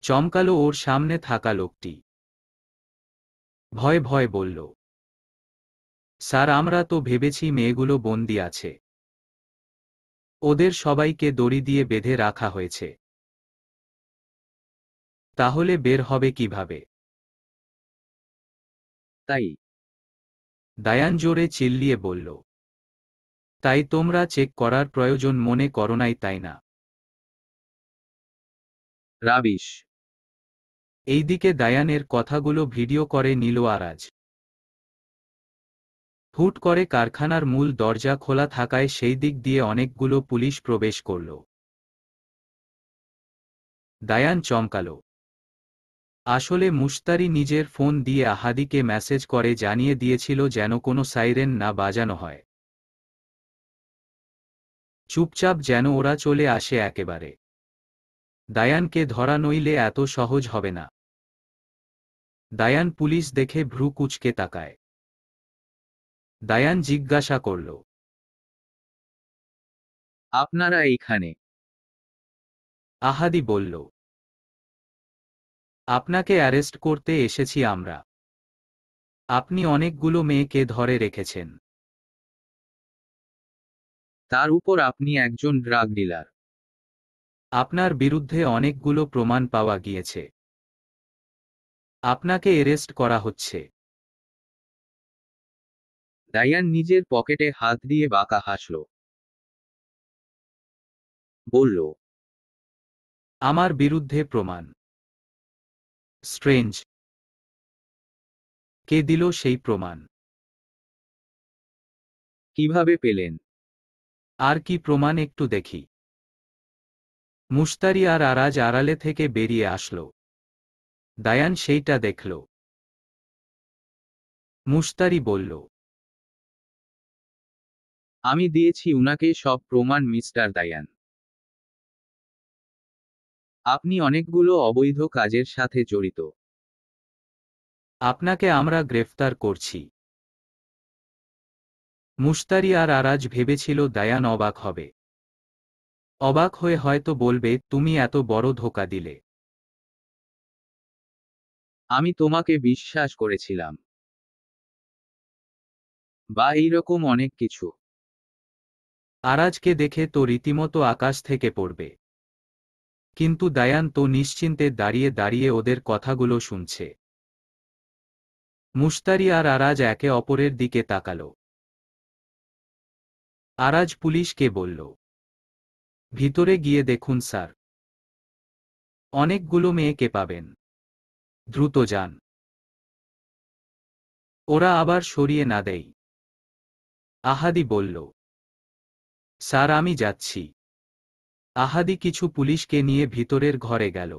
চমকালো ওর সামনে থাকা লোকটি। ভয় ভয় বলল, স্যার আমরা তো ভেবেছি মেয়েগুলো বন্দি আছে, ওদের সবাইকে দড়ি দিয়ে বেঁধে রাখা হয়েছে, তাহলে বের হবে কিভাবে? তাই দায়ান জোরে চিল্লিয়ে বলল, তাই তোমরা চেক করার প্রয়োজন মনে করো নাই, তাই না? রাবিশ। এইদিকে দায়ানের কথাগুলো ভিডিও করে নিল আরাজ। হুট করে কারখানার মূল দরজা খোলা থাকায় সেই দিক দিয়ে অনেকগুলো পুলিশ প্রবেশ করল। দায়ান চমকালো। আসলে মুশতারি নিজের ফোন দিয়ে আহাদিকে মেসেজ করে জানিয়ে দিয়েছিল যেন কোনো সাইরেন না বাজানো হয়, চুপচাপ যেন ওরা চলে আসে একেবারে। দায়ানকে ধরা নইলে এত সহজ হবে না। দায়ান পুলিশ দেখে ভ্রু কুঁচকে তাকায়। দায়ান জিজ্ঞাসা করল, আপনারা এইখানে? আহাদি বলল, আপনাকে অ্যারেস্ট করতে এসেছি আমরা। আপনি অনেকগুলো মেয়েকে ধরে রেখেছেন। তার উপর আপনি একজন ড্রাগ ডিলার। আপনার বিরুদ্ধে অনেকগুলো প্রমাণ পাওয়া গিয়েছে। আপনাকে অ্যারেস্ট করা হচ্ছে। দায়ান নিজের পকেটে হাত দিয়ে বাঁকা হাসল। বলল, আমার বিরুদ্ধে প্রমাণ? স্ট্রেঞ্জ। কে দিল সেই প্রমাণ? কিভাবে পেলেন? আর কি প্রমাণ একটু দেখি। মুশতারি আর আরাজ আড়ালে থেকে বেরিয়ে আসলো। দায়ান সেইটা দেখল। মুশতারি বলল, আমি দিয়েছি উনাকে সব প্রমাণ মিস্টার দায়ান। আপনি অনেকগুলো অবৈধ কাজের সাথে জড়িত। আপনাকে আমরা গ্রেফতার করছি। মুশতারি আর আরাজ ভেবেছিল দায়ান অবাক হবে। অবাক হয়ে হয়তো বলবে, তুমি এত বড় ধোঁকা দিলে। আমি তোমাকে বিশ্বাস করেছিলাম। বা এইরকম অনেক কিছু। আরাজকে দেখে তো রীতিমতো আকাশ থেকে পড়বে। কিন্তু দায়ান তো নিশ্চিন্তে দাঁড়িয়ে দাঁড়িয়ে ওদের কথাগুলো শুনছে। মুশতারি আর আরাজ একে অপরের দিকে তাকালো। আরাজ পুলিশকে বলল, ভিতরে গিয়ে দেখুন স্যার, অনেকগুলো মেয়েকে পাবেন, দ্রুত যান। ওরা আবার সরিয়ে না দেয়। আহাদি বলল, স্যার আমি যাচ্ছি। আহাদি কিছু পুলিশকে নিয়ে ভিতরের ঘরে গেল।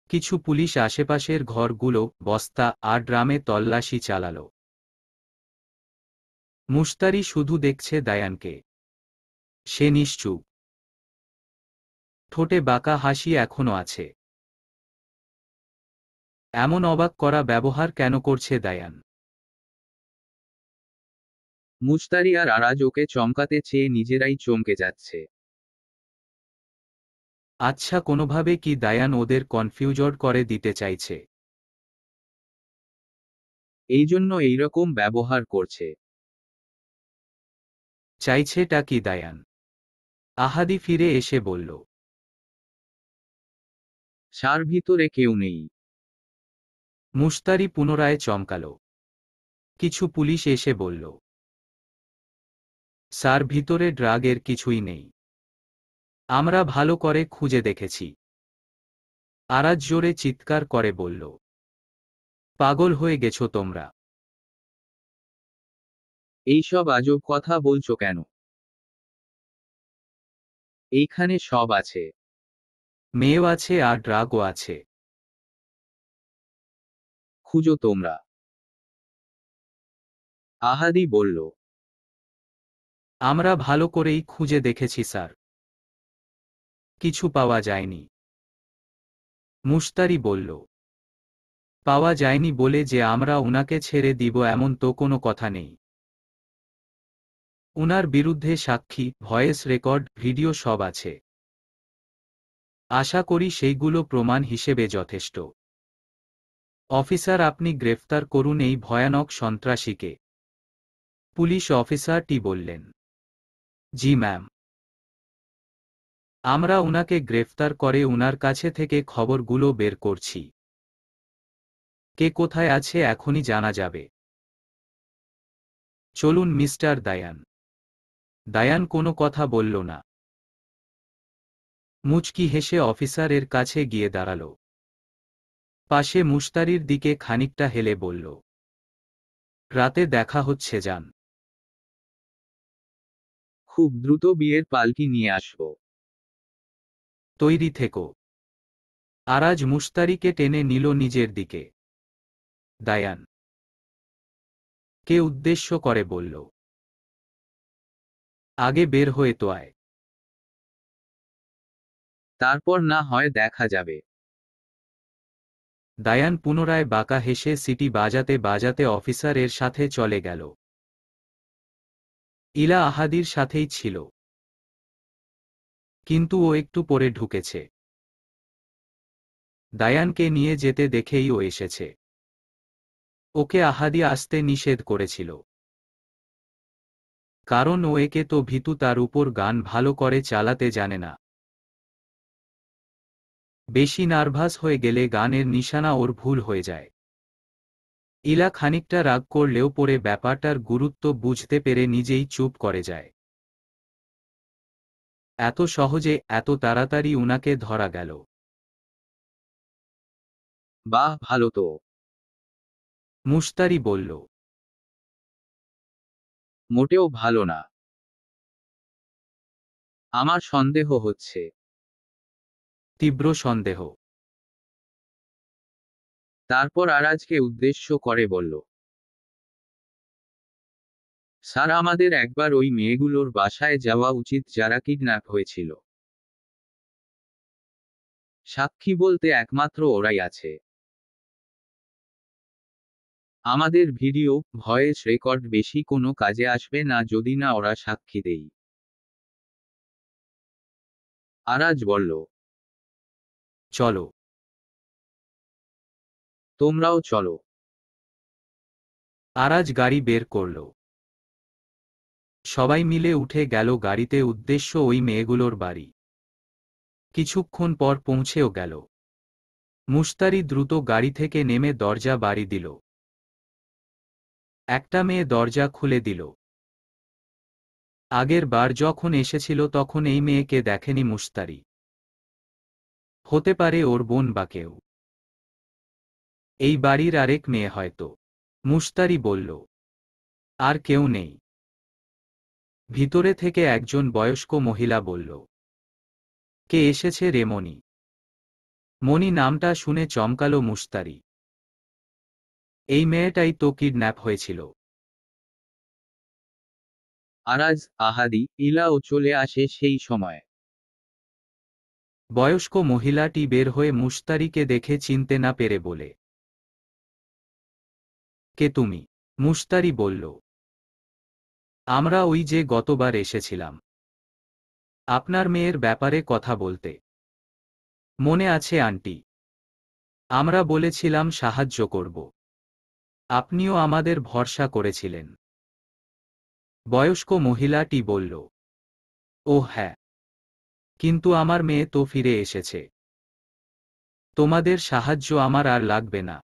কিছু পুলিশ আশেপাশের ঘরগুলো, বস্তা আর ড্রামে তল্লাশি চালালো। মুশতারি শুধু দেখছে দায়ানকে। সে নিশ্চুপ। ঠোঁটে বাঁকা হাসি এখনো আছে। এমন অবাক করা ব্যবহার কেন করছে দায়ান? মুশতারি আর আরাজ ওকে চমকাতে চেয়ে নিজেরাই চমকে যাচ্ছে। আচ্ছা, কোনোভাবে কি দায়ান ওদের কনফিউজড করে দিতে চাইছে? এই জন্য এইরকম ব্যবহার করছে। চাইছেটা কি দায়ান? আহাদি ফিরে এসে বলল। সার ভিতরে কেউ নেই। মুশতারি পুনরায় চমকাল। কিছু পুলিশ এসে বলল, স্যার, ভিতরে ড্রাগের কিছুই নেই। আমরা ভালো করে খুঁজে দেখেছি। আরাজ জোরে চিৎকার করে বলল, পাগল হয়ে গেছো তোমরা? এইসব আজব কথা বলছো কেন? এইখানে সব আছে। মেয়েও আছে আর ড্রাগও আছে। খুঁজো তোমরা। আহাদি বলল। আমরা ভালো করেই খুঁজে দেখেছি স্যার, কিছু পাওয়া যায়নি। মুশতারি বলল, পাওয়া যায়নি বলে যে আমরা উনাকে ছেড়ে দিব এমন তো কোনো কথা নেই। উনার বিরুদ্ধে সাক্ষী, ভয়েস রেকর্ড, ভিডিও সব আছে। আশা করি সেইগুলো প্রমাণ হিসেবে যথেষ্ট। অফিসার, আপনি গ্রেফতার করুন এই ভয়ানক সন্ত্রাসীকে। পুলিশ অফিসারটি বললেন। জি ম্যাম। আমরা উনাকে গ্রেফতার করে উনার কাছে থেকে খবরগুলো বের করছি। কে কোথায় আছে এখনই জানা যাবে। চলুন মিস্টার দায়ান। দায়ান কোনো কথা বলল না। মুচকি হেসে অফিসারের কাছে গিয়ে দাঁড়াল। পাশে মুশতারির দিকে খানিকটা হেলে বলল, রাতে দেখা হচ্ছে, যান। খুব দ্রুত বিয়ের পালকি নিয়ে আসবো। তৈরি থেকো। আরাজ মুশতারিকে টেনে নিল নিজের দিকে। দায়ান কে উদ্দেশ্য করে বলল, আগে বের হয়ে তো আয়। তারপর না হয় দেখা যাবে। দায়ান পুনরায় বাঁকা হেসে সিটি বাজাতে বাজাতে অফিসারের সাথে চলে গেল। ইলা আহাদির সাথেই ছিল, কিন্তু ও একটু পরে ঢুকেছে। দায়ানকে নিয়ে যেতে দেখেই ও এসেছে। ওকে আহাদি আসতে নিষেধ করেছিল, কারণ ও একে তো ভীতু, তার উপর গান ভালো করে চালাতে জানে না। বেশি নার্ভাস হয়ে গেলে গানের নিশানা ওর ভুল হয়ে যায়। ইলা খানিকটা রাগ করলেও পরে ব্যাপারটার গুরুত্ব বুঝতে পেরে নিজেই চুপ করে যায়। এত সহজে, এত তাড়াতাড়ি উনাকে ধরা গেল। বাহ, ভালো তো। মুশতারি বলল। মোটেও ভালো না। আমার সন্দেহ হচ্ছে। তীব্র সন্দেহ। তারপর আরাজকে উদ্দেশ্য করে বলল, স্যার, আমাদের একবার ওই মেয়েগুলোর বাসায় যাওয়া উচিত যারা কিডন্যাপ হয়েছিল। সাক্ষী বলতে একমাত্র ওরাই আছে। আমাদের ভিডিও, ভয়েস রেকর্ড বেশি কোনো কাজে আসবে না যদি না ওরা সাক্ষী দেই। আরাজ বলল। চলো। তোমরাও চলো। আরাজ গাড়ি বের করল। সবাই মিলে উঠে গেল গাড়িতে, উদ্দেশ্য ওই মেয়েগুলোর বাড়ি। কিছুক্ষণ পর পৌঁছেও গেল। মুশতারি দ্রুত গাড়ি থেকে নেমে দরজা বাড়ি দিল। একটা মেয়ে দরজা খুলে দিল। আগের বার যখন এসেছিল তখন এই মেয়েকে দেখেনি মুশতারি। হতে পারে ওর বোন বা কেউ। এই বাড়ির আরেক মেয়ে হয়তো। মুশতারি বলল, আর কেউ নেই। ভিতরে থেকে একজন বয়স্ক মহিলা বলল, কে এসেছে রে মনি? মনি নামটা শুনে চমকালো মুশতারি। এই মেয়েটাই তো কিডন্যাপ হয়েছিল। আরাজ, আহাদি, ইলাও চলে আসে সেই সময়। বয়স্ক মহিলাটি বের হয়ে মুশতারিকে দেখে চিনতে না পেরে বলে, কে তুমি? মুশতারি বলল। আমরা ওই যে গতবার এসেছিলাম আপনার মেয়ের ব্যাপারে কথা বলতে। মনে আছে আন্টি? আমরা বলেছিলাম সাহায্য করব। আপনিও আমাদের ভরসা করেছিলেন। বয়স্ক মহিলাটি বলল। ও হ্যাঁ, কিন্তু আমার মেয়ে তো ফিরে এসেছে। তোমাদের সাহায্য আমার আর লাগবে না।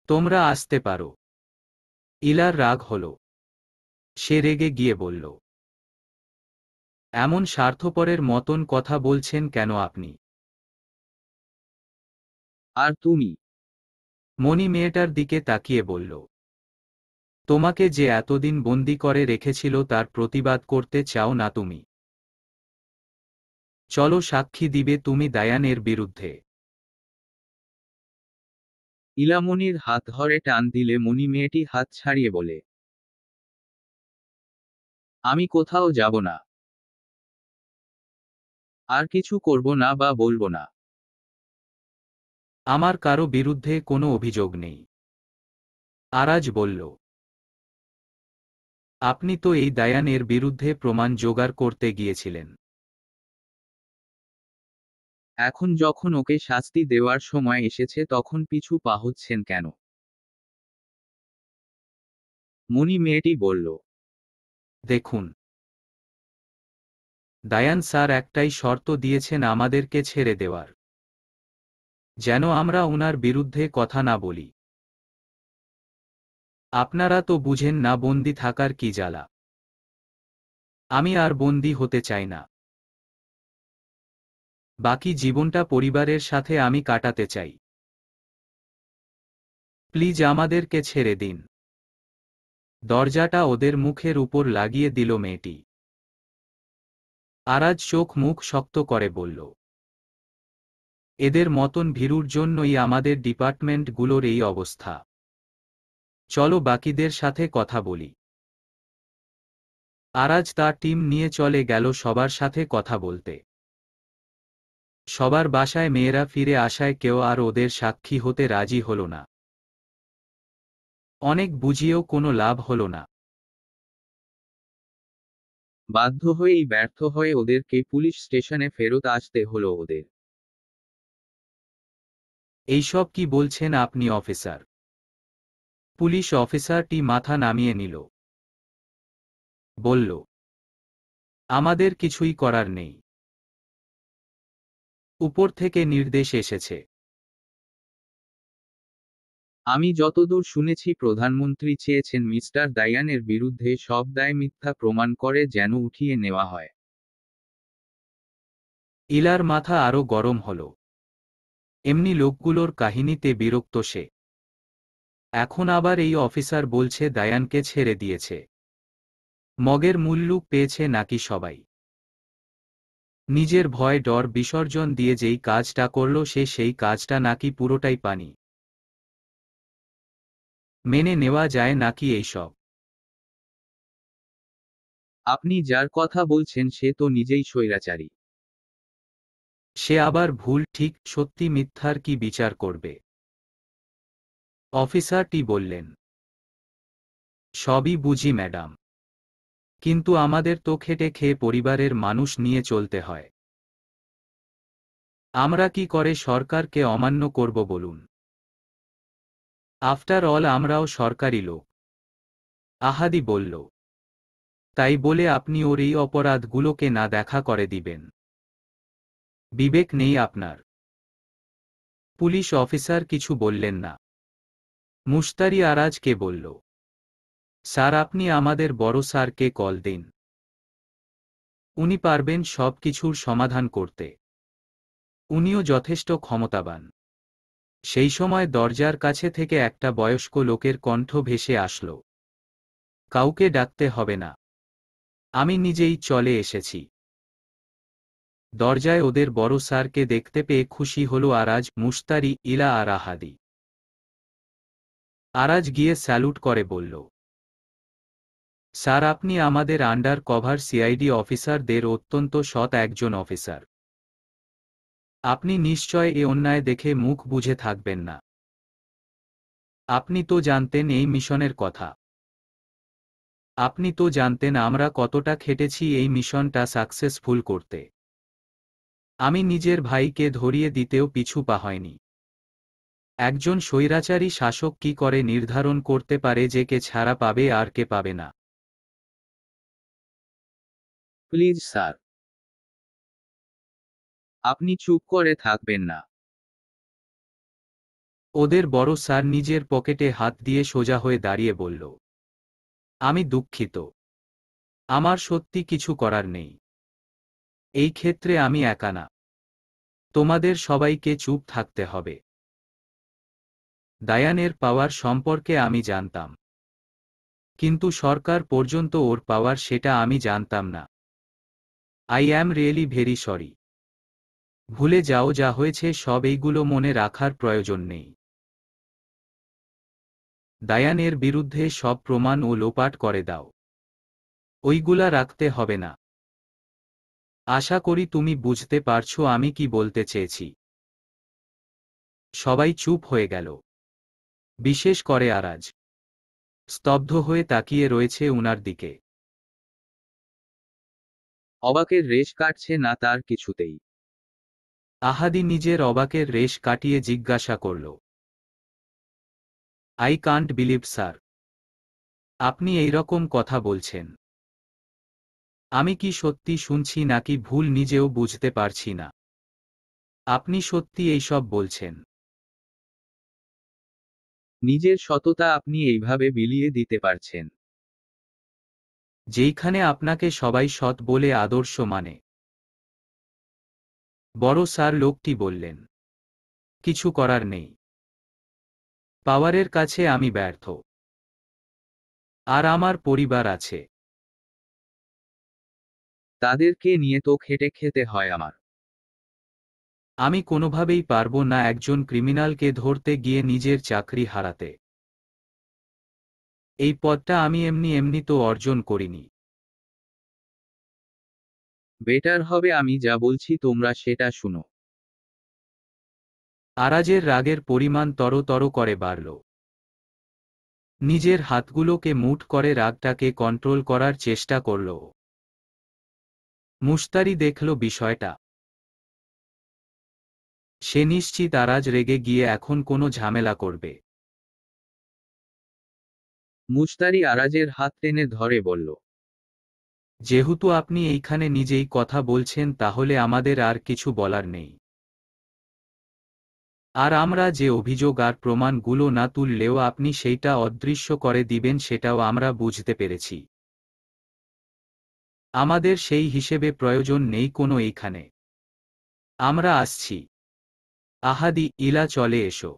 তোমরা আসতে পারো। ইলার রাগ হল। সে রেগে গিয়ে বলল, এমন স্বার্থপরের মতন কথা বলছেন কেন আপনি? আর তুমি? মণি মেয়েটার দিকে তাকিয়ে বলল, তোমাকে যে এতদিন বন্দি করে রেখেছিল তার প্রতিবাদ করতে চাও না তুমি? চলো সাক্ষী দিবে তুমি দায়ানের বিরুদ্ধে। ইলামনির হাত ধরে টান দিলে মণি মেয়েটি হাত ছাড়িয়ে বলে, আমি কোথাও যাব না। আর কিছু করব না বা বলবো না। আমার কারো বিরুদ্ধে কোনো অভিযোগ নেই। আরাজ বলল, আপনি তো এই দায়ানের বিরুদ্ধে প্রমাণ জোগাড় করতে গিয়েছিলেন। এখন যখন ওকে শাস্তি দেওয়ার সময় এসেছে তখন পিছু পা হচ্ছেন কেন? মণি মেয়েটি বলল, দেখুন, দায়ান স্যার একটাই শর্ত দিয়েছেন আমাদেরকে ছেড়ে দেওয়ার, যেন আমরা ওনার বিরুদ্ধে কথা না বলি। আপনারা তো বুঝেন না বন্দি থাকার কি জ্বালা। আমি আর বন্দি হতে চাই না। বাকি জীবনটা পরিবারের সাথে আমি কাটাতে চাই। প্লিজ আমাদেরকে ছেড়ে দিন। দরজাটা ওদের মুখের উপর লাগিয়ে দিল মেয়েটি। আরাজ চোখ মুখ শক্ত করে বলল, এদের মতন ভীরুর জন্যই আমাদের ডিপার্টমেন্টগুলোর এই অবস্থা। চলো বাকিদের সাথে কথা বলি। আরাজ তার টিম নিয়ে চলে গেল সবার সাথে কথা বলতে। সবার বাসায় মেয়েরা ফিরে আসায় কেউ আর ওদের সাক্ষী হতে রাজি হল না। অনেক বুঝিয়েও কোনো লাভ হল না। বাধ্য হয়েই ব্যর্থ হয়ে ওদেরকে পুলিশ স্টেশনে ফেরত আসতে হলো ওদের। এইসব কি বলছেন আপনি অফিসার? পুলিশ অফিসারটি মাথা নামিয়ে নিল। বলল, আমাদের কিছুই করার নেই। উপর থেকে নির্দেশ এসেছে। আমি যতদূর শুনেছি প্রধানমন্ত্রী চেয়েছেন মিস্টার দায়ানের বিরুদ্ধে সব দায় মিথ্যা প্রমাণ করে যেন উঠিয়ে নেওয়া হয়। ইলার মাথা আরো গরম হল। এমনি লোকগুলোর কাহিনীতে বিরক্ত সে। এখন আবার এই অফিসার বলছে দায়ানকে ছেড়ে দিয়েছে। মগের মুল্লুক পেয়েছে নাকি সবাই? নিজের ভয় ডর বিসর্জন দিয়ে যেই কাজটা করল সে সেই কাজটা নাকি পুরোটাই পানি। মেনে নেওয়া যায় নাকি এইসব? আপনি যার কথা বলছেন সে তো নিজেই স্বৈরাচারী। সে আবার ভুল ঠিক সত্যি মিথ্যার কি বিচার করবে? অফিসারটি বললেন, সবই বুঝি ম্যাডাম, কিন্তু আমাদের তো খেটে খেয়ে পরিবারের মানুষ নিয়ে চলতে হয়। আমরা কি করে সরকারকে অমান্য করব বলুন? আফটার অল আমরাও সরকারি লোক। আহাদি বলল, তাই বলে আপনি ওর এই অপরাধগুলোকে না দেখা করে দিবেন? বিবেক নেই আপনার? পুলিশ অফিসার কিছু বললেন না। মুশতারি আরাজকে বলল, স্যার আপনি আমাদের বড় স্যারকে কল দিন। উনি পারবেন সব কিছুর সমাধান করতে। উনিও যথেষ্ট ক্ষমতাবান। সেই সময় দরজার কাছে থেকে একটা বয়স্ক লোকের কণ্ঠ ভেসে আসল, কাউকে ডাকতে হবে না, আমি নিজেই চলে এসেছি। দরজায় ওদের বড় স্যারকে দেখতে পেয়ে খুশি হল আরাজ, মুশতারি, ইলা আর আহাদি। আরাজ গিয়ে স্যালুট করে বলল, স্যার আপনি আমাদের আন্ডার কভার সিআইডি অফিসারদের অত্যন্ত সৎ একজন অফিসার। আপনি নিশ্চয় এ অন্যায় দেখে মুখ বুজে থাকবেন না। আপনি তো জানতেন এই মিশনের কথা। আপনি তো জানতেন আমরা কতটা খেটেছি এই মিশনটা সাকসেসফুল করতে। আমি নিজের ভাইকে ধরিয়ে দিতেও পিছু পা হয়নি। একজন স্বৈরাচারী শাসক কি করে নির্ধারণ করতে পারে যে কে ছাড়া পাবে আর কে পাবে না? প্লিজ স্যার, আপনি চুপ করে থাকবেন না। ওদের বড় স্যার নিজের পকেটে হাত দিয়ে সোজা হয়ে দাঁড়িয়ে বলল, আমি দুঃখিত। আমার সত্যি কিছু করার নেই। এই ক্ষেত্রে আমি একা না। তোমাদের সবাইকে চুপ থাকতে হবে। দায়ানের পাওয়ার সম্পর্কে আমি জানতাম, কিন্তু সরকার পর্যন্ত ওর পাওয়ার সেটা আমি জানতাম না। I am really very sorry. ভুলে যাও যা হয়েছে সব, এইগুলো মনে রাখার প্রয়োজন নেই। দায়ানের বিরুদ্ধে সব প্রমাণ ও লোপাট করে দাও। ওইগুলা রাখতে হবে না। আশা করি তুমি বুঝতে পারছো আমি কি বলতে চেয়েছি। সবাই চুপ হয়ে গেল, বিশেষ করে আরাজ। স্তব্ধ হয়ে তাকিয়ে রয়েছে উনার দিকে। অবাকের রেশ কাটছে না তার কিছুতেই। আহাদি নিজের অবাকের রেশ কাটিয়ে জিজ্ঞাসা করল, আই কান্ট বিলিভ স্যার, আপনি এইরকম কথা বলছেন। আমি কি সত্যি শুনছি নাকি ভুল নিজেও বুঝতে পারছি না। আপনি সত্যি এইসব বলছেন? নিজের সততা আপনি এইভাবে বিলিয়ে দিতে পারছেন? যেইখানে আপনাকে সবাই সৎ বলে আদর্শ মানে। বড় স্যার লোকটি বললেন, কিছু করার নেই। পাওয়ারের কাছে আমি ব্যর্থ। আর আমার পরিবার আছে। তাদেরকে নিয়ে তো খেটে খেতে হয় আমার। আমি কোনোভাবেই পারবো না একজন ক্রিমিনালকে ধরতে গিয়ে নিজের চাকরি হারাতে। এই পদটা আমি এমনি এমনি তো অর্জন করিনি। বেটার হবে আমি যা বলছি তোমরা সেটা শুনো। আরাজের রাগের পরিমাণ তরতর করে বাড়ল। নিজের হাতগুলোকে মুঠ করে রাগটাকে কন্ট্রোল করার চেষ্টা করল। মুশতারি দেখল বিষয়টা। সে নিশ্চিত আরাজ রেগে গিয়ে এখন কোনো ঝামেলা করবে। মুশতারি আরাজের হাত টেনে ধরে বলল, যেহেতু আপনি এইখানে নিজেই কথা বলছেন তাহলে আমাদের আর কিছু বলার নেই। আর আমরা যে অভিযোগ আর প্রমাণগুলো না তুললেও আপনি সেইটা অদৃশ্য করে দিবেন সেটাও আমরা বুঝতে পেরেছি। আমাদের সেই হিসেবে প্রয়োজন নেই কোনো এইখানে। আমরা আসছি। আহাদি, ইলা চলে এসো।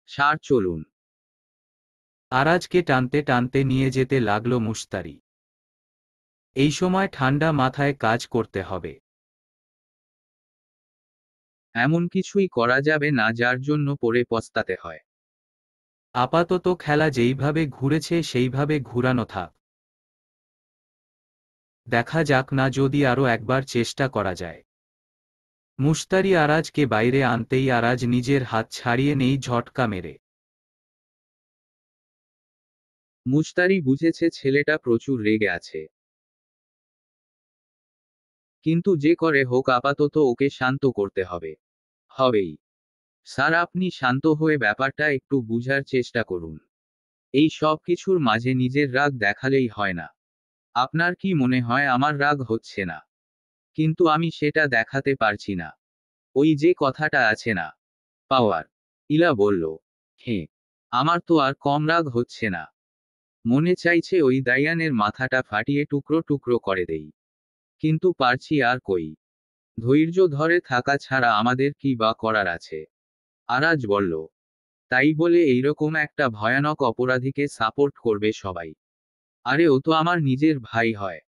স্যার চলুন। আরাজকে টানতে টানতে নিয়ে যেতে লাগল মুশতারি। এই সময় ঠান্ডা মাথায় কাজ করতে হবে। এমন কিছুই করা যাবে না যার জন্য পরে পস্তাতে হয়। আপাতত খেলা যেইভাবে ঘুরেছে সেইভাবে ঘুরানো থাক। দেখা যাক না যদি আরও একবার চেষ্টা করা যায়। মুশতারি আরাজকে বাইরে আনতেই আরাজ নিজের হাত ছাড়িয়ে নেই ঝটকা মেরে। মুশতারি বুঝেছে ছেলেটা প্রচুর রেগে আছে। কিন্তু যে করে হোক আপাতত ওকে শান্ত করতে হবে। হবেই। স্যার আপনি শান্ত হয়ে ব্যাপারটা একটু বুঝার চেষ্টা করুন। এই সব কিছুর মাঝে নিজের রাগ দেখালেই হয় না। আপনার কি মনে হয় আমার রাগ হচ্ছে না? কিন্তু আমি সেটা দেখাতে পারছি না। ওই যে কথাটা আছে না, পাওয়ার। ইলা বলল, হ্যাঁ, আমার তো আর কম রাগ হচ্ছে না। মনে চাইছে ওই দাইয়ানের মাথাটা ফাটিয়ে টুকরো টুকরো করে দেই। কিন্তু পারছি আর কই। ধৈর্য ধরে থাকা ছাড়া আমাদের কি বা করার আছে? আরাজ বলল, তাই বলে এইরকম একটা ভয়ানক অপরাধীকে সাপোর্ট করবে সবাই? আরে ও তো আমার নিজের ভাই হয়।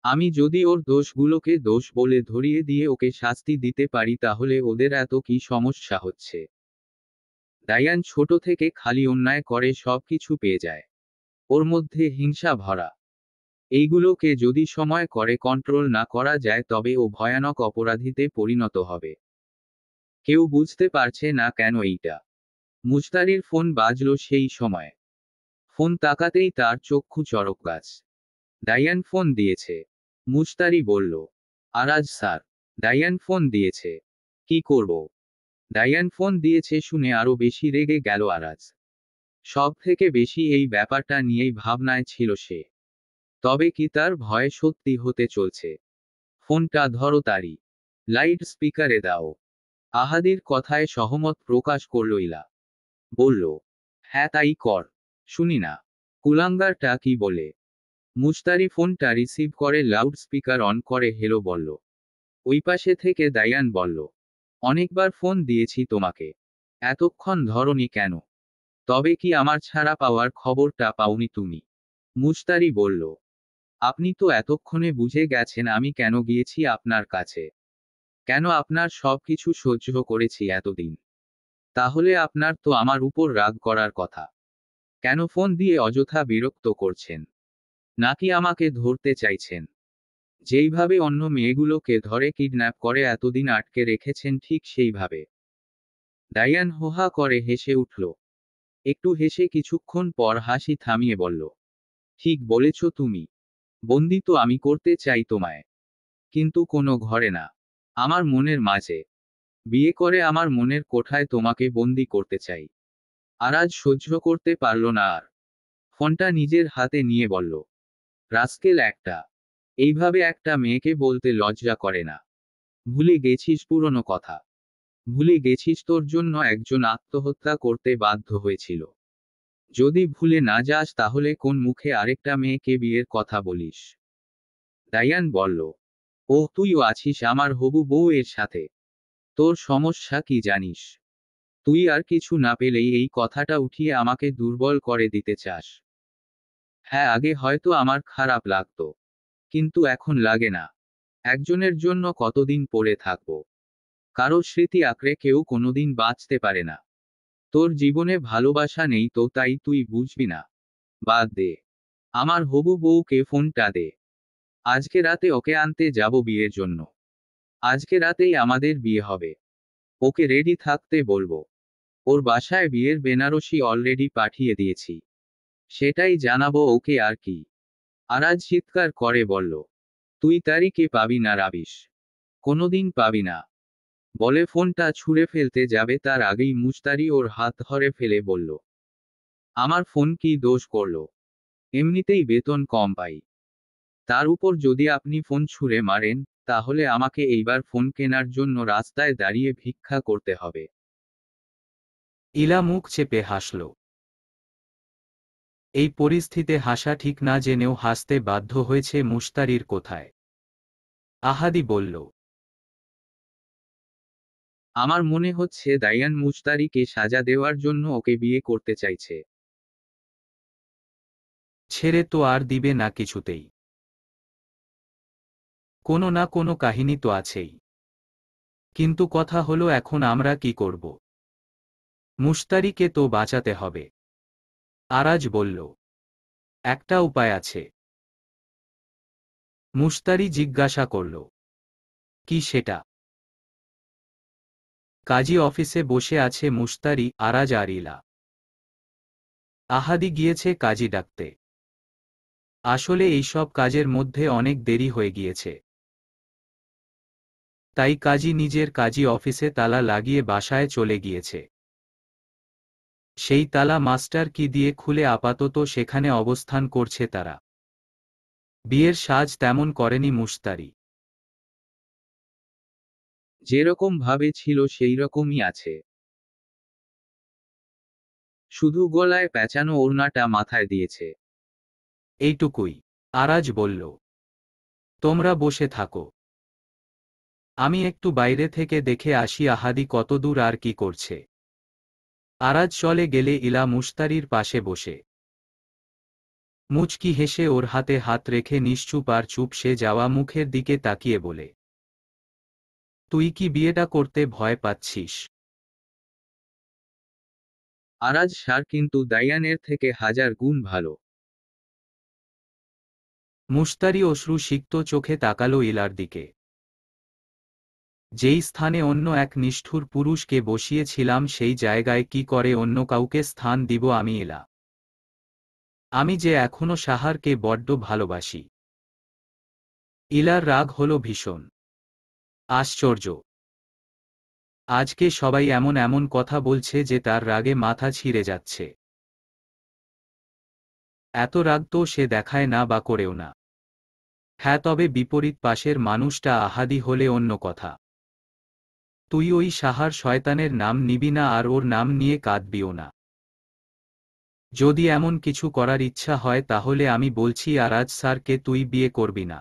আমি যদি ওর দোষগুলোকে দোষ বলে ধরিয়ে দিয়ে ওকে শাস্তি দিতে পারি তাহলে ওদের এত কি সমস্যা হচ্ছে? দায়ান ছোট থেকে খালি অন্যায় করে সবকিছু পেয়ে যায়। ওর মধ্যে হিংসা ভরা। এইগুলোকে যদি সময় করে কন্ট্রোল না করা যায় তবে ও ভয়ানক অপরাধীতে পরিণত হবে। কেউ বুঝতে পারছে না কেন এইটা? মুস্তারির ফোন বাজল সেই সময়। ফোন তাকাতেই তার চক্ষু চড়ক গাছ। ডায়ান ফোন দিয়েছে। মুস্তারি বলল, আরাজ স্যার। ডায়ান ফোন দিয়েছে। কি করব? ডায়ান ফোন দিয়েছে শুনে আরো বেশি রেগে গেল আরাজ। সব থেকে বেশি এই ব্যাপারটা নিয়েই ভাবনায় ছিল সে। তবে কি তার ভয় সত্যি হতে চলছে? ফোনটা ধরো তারি। লাইট স্পিকারে দাও। আহাদির কথায় সহমত প্রকাশ করল ইলা। বলল, হ্যাঁ তাই কর। শুনি না কুলাঙ্গারটা কি বলে। মুস্তারি ফোনটা রিসিভ করে লাউড স্পিকার অন করে হেলো বলল। ওই পাশে থেকে দায়ান বলল, অনেকবার ফোন দিয়েছি তোমাকে, এতক্ষণ ধরনি কেন? তবে কি আমার ছাড়া পাওয়ার খবরটা পাওনি তুমি? মুস্তারি বলল, আপনি তো এতক্ষণে বুঝে গেছেন আমি কেন গিয়েছি আপনার কাছে, কেন আপনার সবকিছু সহ্য করেছি এতদিন। তাহলে আপনার তো আমার উপর রাগ করার কথা। কেন ফোন দিয়ে অযথা বিরক্ত করছেন? নাকি আমাকে ধরতে চাইছেন? যেইভাবে অন্য মেয়েগুলোকে ধরে কিডন্যাপ করে এতদিন আটকে রেখেছেন ঠিক সেইভাবে। ডায়ান হোহা করে হেসে উঠল। একটু হেসে কিছুক্ষণ পর হাসি থামিয়ে বলল, ঠিক বলেছ তুমি। বন্দি তো আমি করতে চাই তোমায়, কিন্তু কোনো ঘরে না, আমার মনের মাঝে। বিয়ে করে আমার মনের কোঠায় তোমাকে বন্দি করতে চাই। আরাজ সহ্য করতে পারল না আর। ফোনটা নিজের হাতে নিয়ে বলল, রাস্কেল একটা, এইভাবে একটা মেয়েকে বলতে লজ্জা করে না? ভুলে গেছিস পুরনো কথা? ভুলে গেছিস তোর জন্য একজন আত্মহত্যা করতে বাধ্য হয়েছিল? যদি ভুলে না যাস তাহলে কোন মুখে আরেকটা মেয়েকে বিয়ের কথা বলিস? ডায়ান বলল, ওহ তুইও আছিস আমার হবু বউ এর সাথে। তোর সমস্যা কি জানিস? তুই আর কিছু না পেলেই এই কথাটা উঠিয়ে আমাকে দুর্বল করে দিতে চাস। হ্যাঁ আগে হয়তো আমার খারাপ লাগতো, কিন্তু এখন লাগে না। একজনের জন্য কতদিন পড়ে থাকবো? কারো স্মৃতি আঁকড়ে কেউ কোনোদিন বাঁচতে পারে না। তোর জীবনে ভালোবাসা নেই তো তাই তুই বুঝবি না। বাদ দে। আমার হবু বউকে ফোনটা দে। আজকে রাতে ওকে আনতে যাব বিয়ের জন্য। আজকে রাতেই আমাদের বিয়ে হবে। ওকে রেডি থাকতে বলবো। ওর বাসায় বিয়ের বেনারসি অলরেডি পাঠিয়ে দিয়েছি। সেটাই জানাবো ওকে আর কি। আরাজ চিৎকার করে বলল, তুই তারিকে পাবি না রাবিশ। কোনোদিন পাবি না। বলে ফোনটা ছুঁড়ে ফেলতে যাবে তার আগেই মুস্তারি ওর হাত ধরে ফেলে বলল, আমার ফোন কি দোষ করলো? এমনিতেই বেতন কম পাই, তার উপর যদি আপনি ফোন ছুঁড়ে মারেন, তাহলে আমাকে এইবার ফোন কেনার জন্য রাস্তায় দাঁড়িয়ে ভিক্ষা করতে হবে। ইলা মুখ চেপে হাসল। এই পরিস্থিতিতে হাসা ঠিক না জেনেও হাসতে বাধ্য হয়েছে মুস্তারির কোথায়। আহাদি বলল, আমার মনে হচ্ছে দায়ান মুস্তারিকে সাজা দেওয়ার জন্য ওকে বিয়ে করতে চাইছে। ছেড়ে তো আর দিবে না কিছুতেই। কোনো না কোনো কাহিনী তো আছেই। কিন্তু কথা হলো এখন আমরা কি করব? মুস্তারিকে তো বাঁচাতে হবে। আরাজ বলল, একটা উপায় আছে। মুস্তারি জিজ্ঞাসা করল, কি সেটা? কাজী অফিসে বসে আছে মুস্তারি, আরাজ আর ইলা। আহাদি গিয়েছে কাজী ডাকতে। আসলে এইসব কাজের মধ্যে অনেক দেরি হয়ে গিয়েছে। তাই কাজী নিজের কাজী অফিসে তালা লাগিয়ে বাসায় চলে গিয়েছে। সেই তালা মাস্টার কি দিয়ে খুলে আপাতত সেখানে অবস্থান করছে তারা। বিয়ের সাজ তেমন করেনি মুস্তারি। যেরকম ভাবে ছিল সেই রকমই আছে। শুধু গলায় পেঁচানো ওড়নাটা মাথায় দিয়েছে। এইটুকুই। আরাজ বলল, তোমরা বসে থাকো, আমি একটু বাইরে থেকে দেখে আসি আহাদি কতদূর আর কি করছে। আরাজ চলে গেলে ইলা মুস্তারির পাশে বসে মুচকি হেসে ওর হাতে হাত রেখে নিশ্চুপ আর চুপসে যাওয়া মুখের দিকে তাকিয়ে বলে, তুই কি বিয়েটা করতে ভয় পাচ্ছিস? আরাজ সার কিন্তু দায়ানের থেকে 1000 গুণ ভালো। মুস্তারি অশ্রু সিক্ত চোখে তাকালো ইলার দিকে। যেই স্থানে অন্য এক নিষ্ঠুর পুরুষকে বসিয়েছিলাম সেই জায়গায় কি করে অন্য কাউকে স্থান দিব আমি ইলা? আমি যে এখনো সাহারকে বড্ড ভালোবাসি। ইলার রাগ হল ভীষণ। আশ্চর্য! আজকে সবাই এমন এমন কথা বলছে যে তার রাগে মাথা ছিঁড়ে যাচ্ছে। এত রাগ তো সে দেখায় না বা করেও না। হ্যাঁ, তবে বিপরীত পাশের মানুষটা আহাদি হলে অন্য কথা। তুই ওই সাহার শয়তানের নাম নিবি না আর ওর নাম নিয়ে কাঁদবিও না। যদি এমন কিছু করার ইচ্ছা হয় তাহলে আমি বলছি আরাজ স্যারকে তুই বিয়ে করবি না।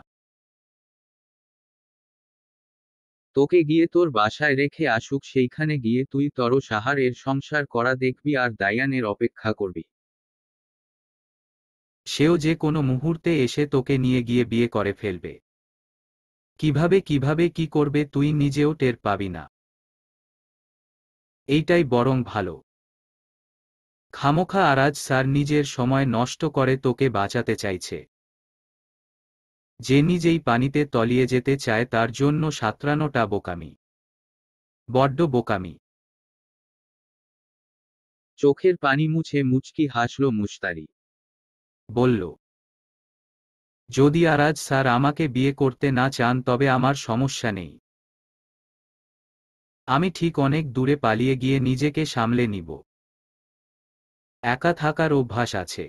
তোকে গিয়ে তোর বাসায় রেখে আসুক, সেইখানে গিয়ে তুই তর সাহার এর সংসার করা দেখবি আর দায়ানের অপেক্ষা করবি। সেও যে কোনো মুহূর্তে এসে তোকে নিয়ে গিয়ে বিয়ে করে ফেলবে। কিভাবে কি করবে তুই নিজেও টের পাবি না। এইটাই বরং ভালো। খামোখা আরাজ স্যার নিজের সময় নষ্ট করে তোকে বাঁচাতে চাইছে। যে নিজেই পানিতে তলিয়ে যেতে চায় তার জন্য সাঁতরানোটা বোকামি। বড্ড বোকামি। চোখের পানি মুছে মুচকি হাসল মুশতারি। বলল, যদি আরাজ স্যার আমাকে বিয়ে করতে না চান তবে আমার সমস্যা নেই। আমি ঠিক অনেক দূরে পালিয়ে গিয়ে নিজেকে সামলে নিব। একা থাকার অভ্যাস আছে।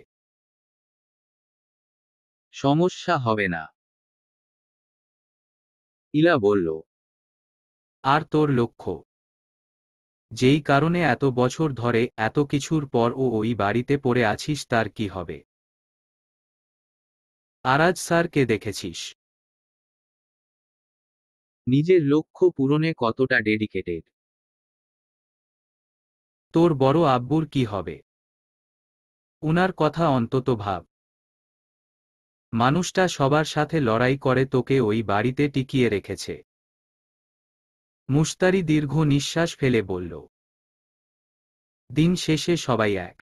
সমস্যা হবে না, ইলা বলল। আর তোর লক্ষ্য? যেই কারণে এত বছর ধরে এত কিছুর পর ওই বাড়িতে পড়ে আছিস তার কি হবে? আরাজ স্যারকে দেখেছিস? নিজের লক্ষ্য পূরণে কতটা ডেডিকেটেড। তোর বড় আব্বুর কি হবে? উনার কথা অন্তত ভাব। মানুষটা সবার সাথে লড়াই করে তোকে ওই বাড়িতে টিকিয়ে রেখেছে। মুশতারি দীর্ঘ নিঃশ্বাস ফেলে বলল, দিন শেষে সবাই এক।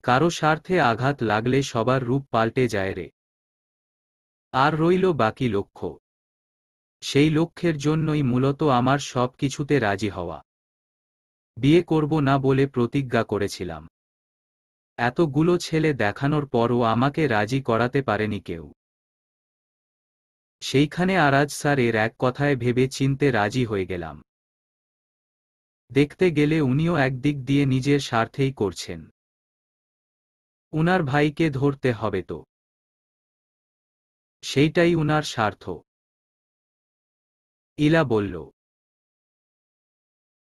কারো স্বার্থে আঘাত লাগলে সবার রূপ পাল্টে যায় রে। আর রইল বাকি লক্ষ্য। সেই লক্ষ্যের জন্যই মূলত আমার সব কিছুতে রাজি হওয়া। বিয়ে করব না বলে প্রতিজ্ঞা করেছিলাম। এতগুলো ছেলে দেখানোর পরও আমাকে রাজি করাতে পারেনি কেউ। সেইখানে আরাজ স্যার এর এক কথায় ভেবে চিনতে রাজি হয়ে গেলাম। দেখতে গেলে উনিও একদিক দিয়ে নিজের স্বার্থেই করছেন। উনার ভাইকে ধরতে হবে তো। সেইটাই উনার স্বার্থ। ইলা বলল,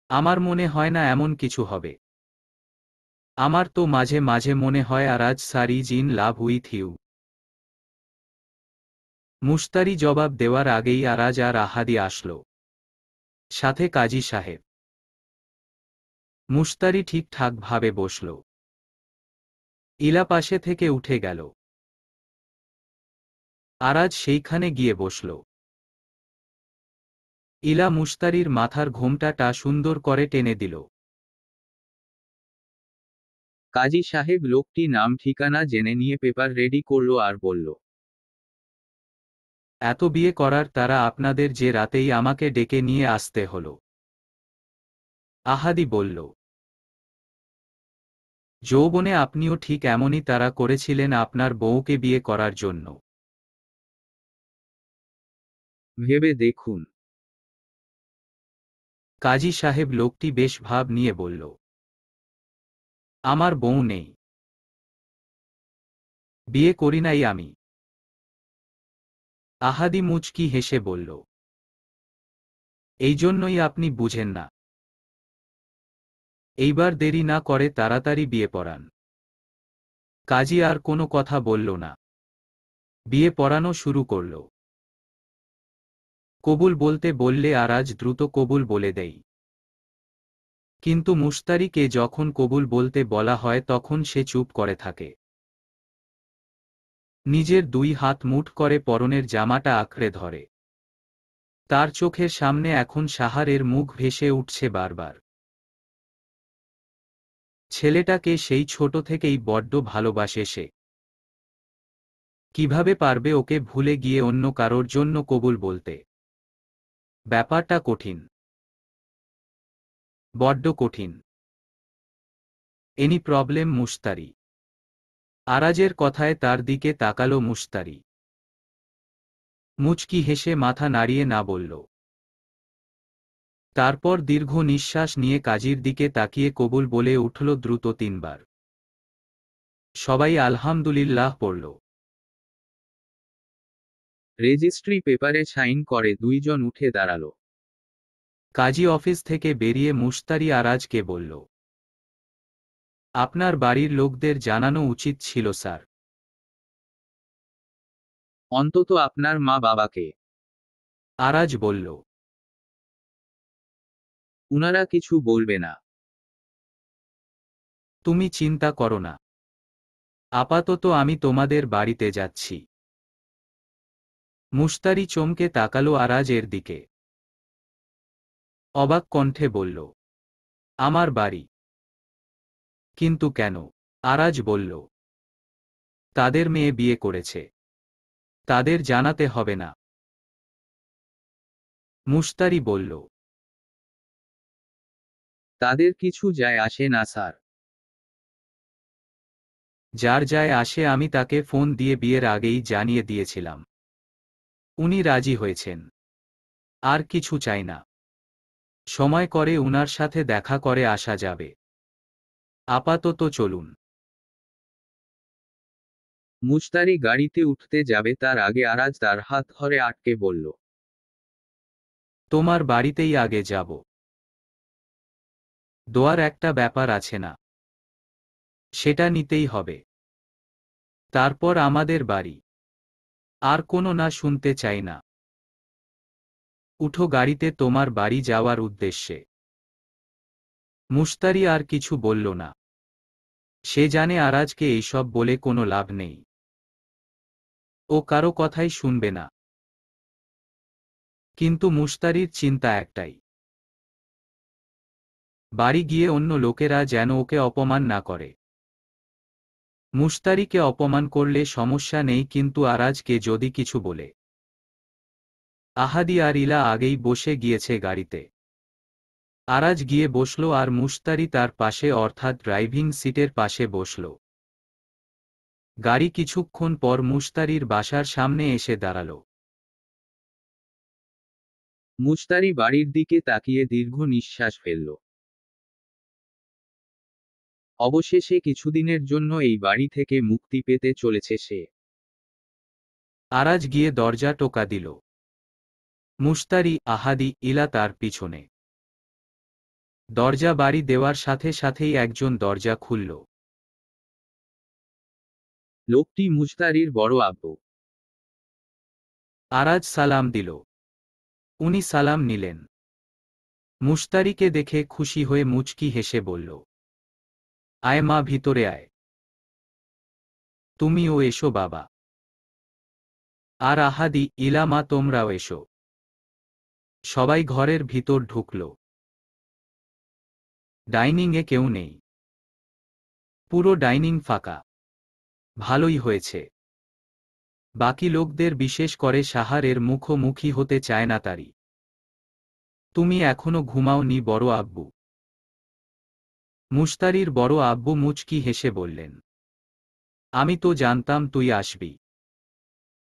আমার মনে হয় না এমন কিছু হবে। আমার তো মাঝে মাঝে মনে হয় Araz sir is in love with you. Mushtari জবাব দেওয়ার আগেই আরাজ আর আহাদি আসলো, সাথে কাজী সাহেব। মুশতারি ঠিকঠাক ভাবে বসল। ইলা পাশে থেকে উঠে গেল। আরাজ সেইখানে গিয়ে বসল। ইলা মুশতারির মাথার ঘোমটাটা সুন্দর করে টেনে দিল। কাজী সাহেব লোকটি নাম ঠিকানা জেনে নিয়ে পেপার রেডি করলো আর বলল, এত বিয়ে করার তারা আপনাদের যে রাতেই আমাকে ডেকে নিয়ে আসতে হলো। আহাদি বলল, যৌবনে আপনিও ঠিক এমনই তাড়া করেছিলেন আপনার বউকে বিয়ে করার জন্য। ভেবে দেখুন। কাজী সাহেব লোকটি বেশ ভাব নিয়ে বলল, আমার বউ নেই। বিয়ে করি নাই আমি। আহাদি মুচকি হেসে বলল, এই জন্যই আপনি বুঝেন না। এইবার দেরি না করে তাড়াতাড়ি বিয়ে পড়ান। কাজী আর কোনো কথা বলল না। বিয়ে পড়ানো শুরু করল। কবুল বলতে বললে আরাজ দ্রুত কবুল বলে দেই। কিন্তু মুশতারিকে যখন কবুল বলতে বলা হয় তখন সে চুপ করে থাকে। নিজের দুই হাত মুঠ করে পরনের জামাটা আঁকড়ে ধরে। তার চোখের সামনে এখন সাহারের মুখ ভেসে উঠছে বারবার। ছেলেটাকে সেই ছোট থেকেই বড্ড ভালোবাসে সে। কিভাবে পারবে ওকে ভুলে গিয়ে অন্য কারোর জন্য কবুল বলতে? ব্যাপারটা কঠিন, বড্ড কঠিন। Any problem Mushtari? আরাজের কথায় তার দিকে তাকালো মুশতারি। মুচকি হেসে মাথা নাড়িয়ে না বলল। তারপর দীর্ঘ নিঃশ্বাস নিয়ে কাজীর দিকে তাকিয়ে কবুল বলে উঠল দ্রুত 3 বার। সবাই আলহামদুলিল্লাহ পড়ল। রেজিস্ট্রি পেপারে সাইন করে দুইজন উঠে দাঁড়ালো। কাজী অফিস থেকে বেরিয়ে মুশতারি আরাজকে বলল, আপনার বাড়ির লোকদের জানানো উচিত ছিল স্যার। অন্তত আপনার মা বাবাকে। আরাজ বলল, উনারা কিছু বলবে না। তুমি চিন্তা করো না, আপাতত আমি তোমাদের বাড়িতে যাচ্ছি। মুশতারি চমকে তাকালো আরাজের দিকে। অবাক কণ্ঠে বলল, আমার বাড়ি? কিন্তু কেন? আরাজ বলল, তাদের মেয়ে বিয়ে করেছে, তাদের জানাতে হবে না। মুশতারি বলল, তাদের কিছু যায় আসে না স্যার। যার যায় আসে, আমি তাকে ফোন দিয়ে বিয়ের আগেই জানিয়ে দিয়েছিলাম। উনি রাজি হয়েছেন, আর কিছু চাই না। সময় করে উনার সাথে দেখা করে আসা যাবে। আপাতত চলুন। মুশতারি গাড়িতে উঠতে যাবে তার আগে আরাজ তার হাত ধরে আটকে বলল, তোমার বাড়িতেই আগে যাব। দোয়ার একটা ব্যাপার আছে না, সেটা নিতেই হবে। তারপর আমাদের বাড়ি। আর কোনো না শুনতে চাই না। উঠো গাড়িতে, তোমার বাড়ি যাওয়ার উদ্দেশ্যে। মুশতারি আর কিছু বলল না। সে জানে আরাজকে এইসব বলে কোনো লাভ নেই। ও কারো কথাই শুনবে না। কিন্তু মুশতারির চিন্তা একটাই, বাড়ি গিয়ে অন্য লোকেরা যেন ওকে অপমান না করে। মুশতারিকে অপমান করলে সমস্যা নেই, কিন্তু আরাজকে যদি কিছু বলে। আহাদি আর ইলা আগেই বসে গিয়েছে গাড়িতে। আরাজ গিয়ে বসল আর মুশতারি তার পাশে, অর্থাৎ ড্রাইভিং সিটের পাশে বসল। গাড়ি কিছুক্ষণ পর মুশতারির বাসার সামনে এসে দাঁড়াল। মুশতারি বাড়ির দিকে তাকিয়ে দীর্ঘ নিঃশ্বাস ফেলল। অবশেষে কিছুদিনের জন্য এই বাড়ি থেকে মুক্তি পেতে চলেছে সে। আরাজ গিয়ে দরজা টোকা দিল। মুশতারি, আহাদি, ইলা তার পিছনে। দরজা বাড়ি দেওয়ার সাথে সাথেই একজন দরজা খুলল। লোকটি মুশতারির বড় আব্বু। আরাজ সালাম দিল। উনি সালাম নিলেন। মুশতারিকে দেখে খুশি হয়ে মুচকি হেসে বলল, আয় মা, ভিতরে আয়। তুমিও এসো বাবা। আর আহাদি, ইলা, মা, তোমরাও এসো। সবাই ঘরের ভিতর ঢুকল। ডাইনিংয়ে কেউ নেই। পুরো ডাইনিং ফাঁকা। ভালোই হয়েছে। বাকি লোকদের, বিশেষ করে সাহারের মুখোমুখি হতে চায় না তারি। তুমি এখনো ঘুমাওনি বড় আব্বু? মুশতারির বড় আব্বু মুচকি হেসে বললেন, আমি তো জানতাম তুই আসবি,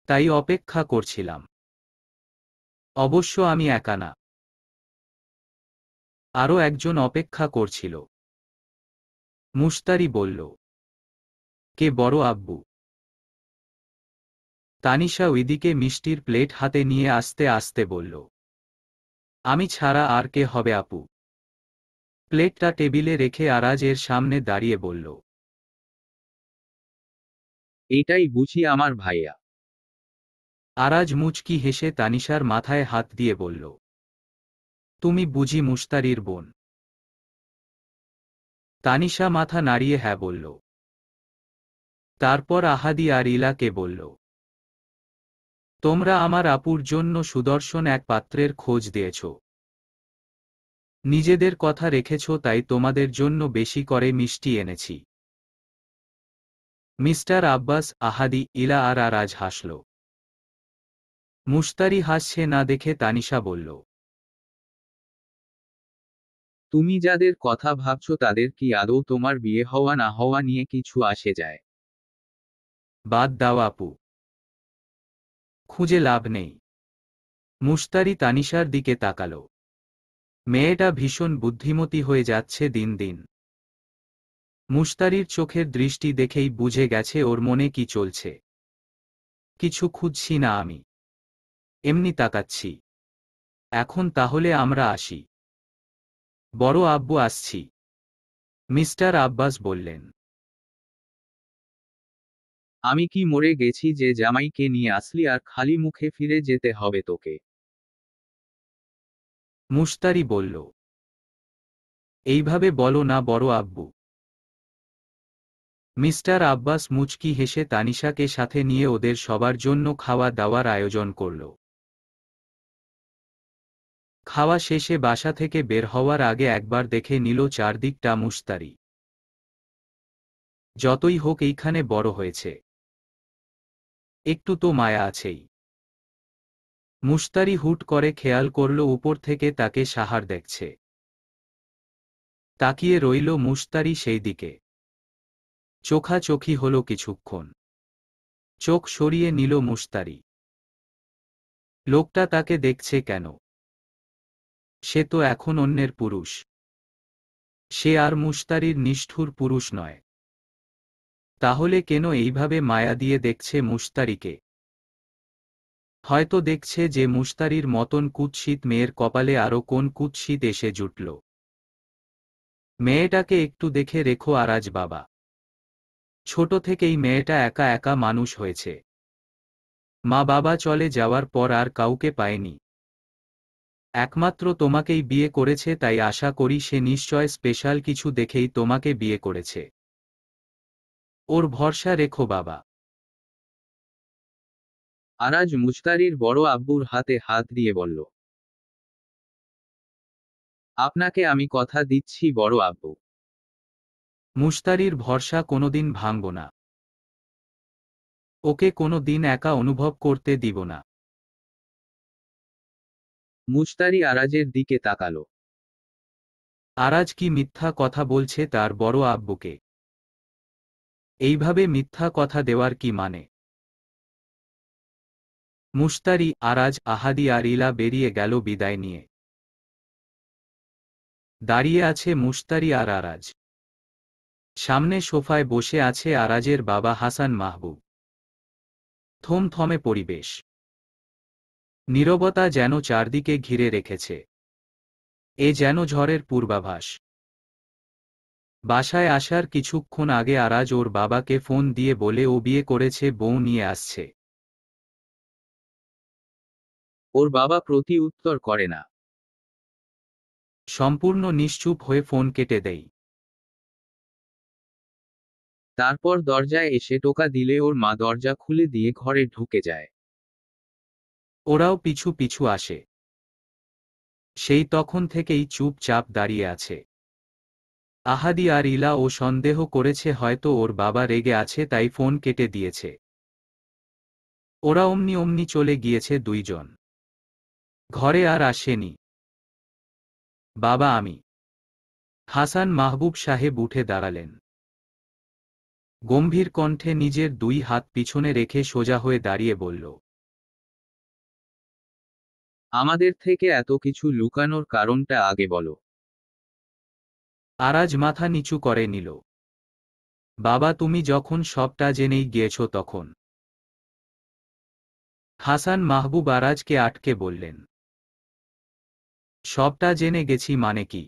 তাই অপেক্ষা করছিলাম। অবশ্য আমি একা না, আরও একজন অপেক্ষা করছিল। মুশতারি বলল, কে বড় আব্বু? তানিশা ওইদিকে মিষ্টির প্লেট হাতে নিয়ে আস্তে আস্তে বলল, আমি ছাড়া আর কে হবে আপু? প্লেটটা টেবিলে রেখে আরাজ এর সামনে দাঁড়িয়ে বলল, এটাই বুঝি আমার ভাইয়া। আরাজ মুচকি হেসে তানিশার মাথায় হাত দিয়ে বলল, তুমি বুঝি মুশতারির বোন? তানিশা মাথা নাড়িয়ে হ্যাঁ বলল। তারপর আহাদি আর ইলাকে বলল, তোমরা আমার আপুর জন্য সুদর্শন এক পাত্রের খোঁজ দিয়েছ। নিজেদের কথা রেখেছ, তাই তোমাদের জন্য বেশি করে মিষ্টি এনেছি। মিস্টার আব্বাস, আহাদি, ইলা আর আরাজ হাসল। মুশতারি হাসছে না দেখে তানিশা বলল, তুমি যাদের কথা ভাবছো তাদের কি আদৌ তোমার বিয়ে হওয়া না হওয়া নিয়ে কিছু আসে যায়? বাদ দাও আপু, খুঁজে লাভ নেই। মুশতারি তানিশার দিকে তাকালো। মেয়েটা ভীষণ বুদ্ধিমতী হয়ে যাচ্ছে দিন দিন। মুশতারির চোখের দৃষ্টি দেখেই বুঝে গেছে ওর মনে কি চলছে। কিছু খুঁজছি না আমি, এমনি তাকাচ্ছি। এখন তাহলে আমরা আসি। বড় আব্বু আসছি, মিস্টার আব্বাস বললেন। আমি কি মরে গেছি যে জামাইকে নিয়ে আসলি আর খালি মুখে ফিরে যেতে হবে তোকে? মুশতারি বলল। এইভাবে বলো না বড় আব্বু। মিস্টার আব্বাস মুচকি হেসে তানিশাকে সাথে নিয়ে ওদের সবার জন্য খাওয়া দাওয়ার আয়োজন করল। খাওয়া শেষে বাসা থেকে বের হওয়ার আগে একবার দেখে নিল চারদিকটা মুশতারি। যতই হোক এইখানে বড় হয়েছে, একটু তো মায়া আছেই। মুশতারি হুট করে খেয়াল করল উপর থেকে তাকে সাহার দেখছে। তাকিয়ে রইল মুশতারি সেই দিকে। চোখাচোখি হল কিছুক্ষণ। চোখ সরিয়ে নিল মুশতারি। লোকটা তাকে দেখছে কেন? সে তো এখন অন্যের পুরুষ। সে আর মুশতারির নিষ্ঠুর পুরুষ নয়। তাহলে কেন এইভাবে মায়া দিয়ে দেখছে মুশতারিকে? হয়তো দেখছে যে মুশতারির মতন কুৎসিত মেয়ের কপালে আরো কোন কুৎসিত এসে জুটল। মেয়েটাকে একটু দেখে রেখো আরাজ বাবা। ছোট থেকেই মেয়েটা একা একা মানুষ হয়েছে। মা বাবা চলে যাওয়ার পর আর কাউকে পায়নি। একমাত্র তোমাকেই বিয়ে করেছে, তাই আশা করি সে নিশ্চয় স্পেশাল কিছু দেখেই তোমাকে বিয়ে করেছে। ওর ভরসা রেখো বাবা। আরাজ মুশতারির বড় আব্বুর হাতে হাত দিয়ে বলল, আপনাকে আমি কথা দিচ্ছি বড় আব্বু। মুশতারির ভরসা কোনোদিন ভাঙব না। ওকে কোনো দিন একা অনুভব করতে দিব না। মুশতারি আরাজের দিকে তাকালো। আরাজ কি মিথ্যা কথা বলছে তার বড় আব্বুকে? এইভাবে মিথ্যা কথা দেওয়ার কি মানে? মুশতারি, আরাজ, আহাদি আর ইলা বেরিয়ে গেল বিদায় নিয়ে। দাঁড়িয়ে আছে মুশতারি আর আরাজ। সামনে সোফায় বসে আছে আরাজের বাবা হাসান মাহবুব। থমথমে পরিবেশ। নীরবতা যেন চারদিকে ঘিরে রেখেছে। এ যেন ঝড়ের পূর্বাভাস। বাসায় আসার কিছুক্ষণ আগে আরাজ ওর বাবাকে ফোন দিয়ে বলে ও বিয়ে করেছে, বউ নিয়ে আসছে। ওর বাবা প্রতি উত্তর করে না। সম্পূর্ণ নিশ্চুপ হয়ে ফোন কেটে দেই। তারপর দরজায় এসে টোকা দিলে ওর মা দরজা খুলে দিয়ে ঘরে ঢুকে যায়। ওরাও পিছু পিছু আসে। সেই তখন থেকেই চুপচাপ দাঁড়িয়ে আছে। আহাদি আর ইলা ও সন্দেহ করেছে হয়তো ওর বাবা রেগে আছে তাই ফোন কেটে দিয়েছে। ওরা অমনি অমনি চলে গিয়েছে দুইজন। ঘরে আর আসেনি। বাবা আমি। হাসান মাহবুব সাহেব উঠে দাঁড়ালেন। গম্ভীর কণ্ঠে নিজের দুই হাত পিছনে রেখে সোজা হয়ে দাঁড়িয়ে বলল, আমাদের থেকে এত কিছু লুকানোর কারণটা আগে বলো। আরাজ মাথা নিচু করে নিল। বাবা তুমি যখন সবটা জেনেই গিয়েছ তখন। হাসান মাহবুব আরাজকে আটকে বললেন, সবটা জেনে গেছি মানে কি?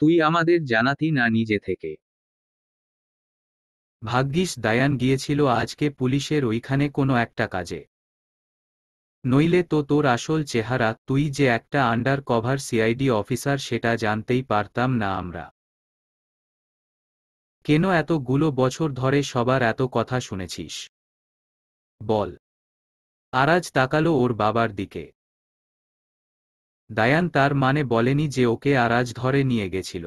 তুই আমাদের জানাতি না নিজে থেকে? ভাগ্যিস দায়ান গিয়েছিল আজকে পুলিশের ওইখানে কোনো একটা কাজে। নইলে তো তোর আসল চেহারা, তুই যে একটা আন্ডার কভার সিআইডি অফিসার, সেটা জানতেই পারতাম না আমরা। কেন এতগুলো বছর ধরে সবার এত কথা শুনেছিস? বল। আরাজ তাকালো ওর বাবার দিকে। দায়ান তার মানে বলেনি যে ওকে আরাজ ধরে নিয়ে গেছিল।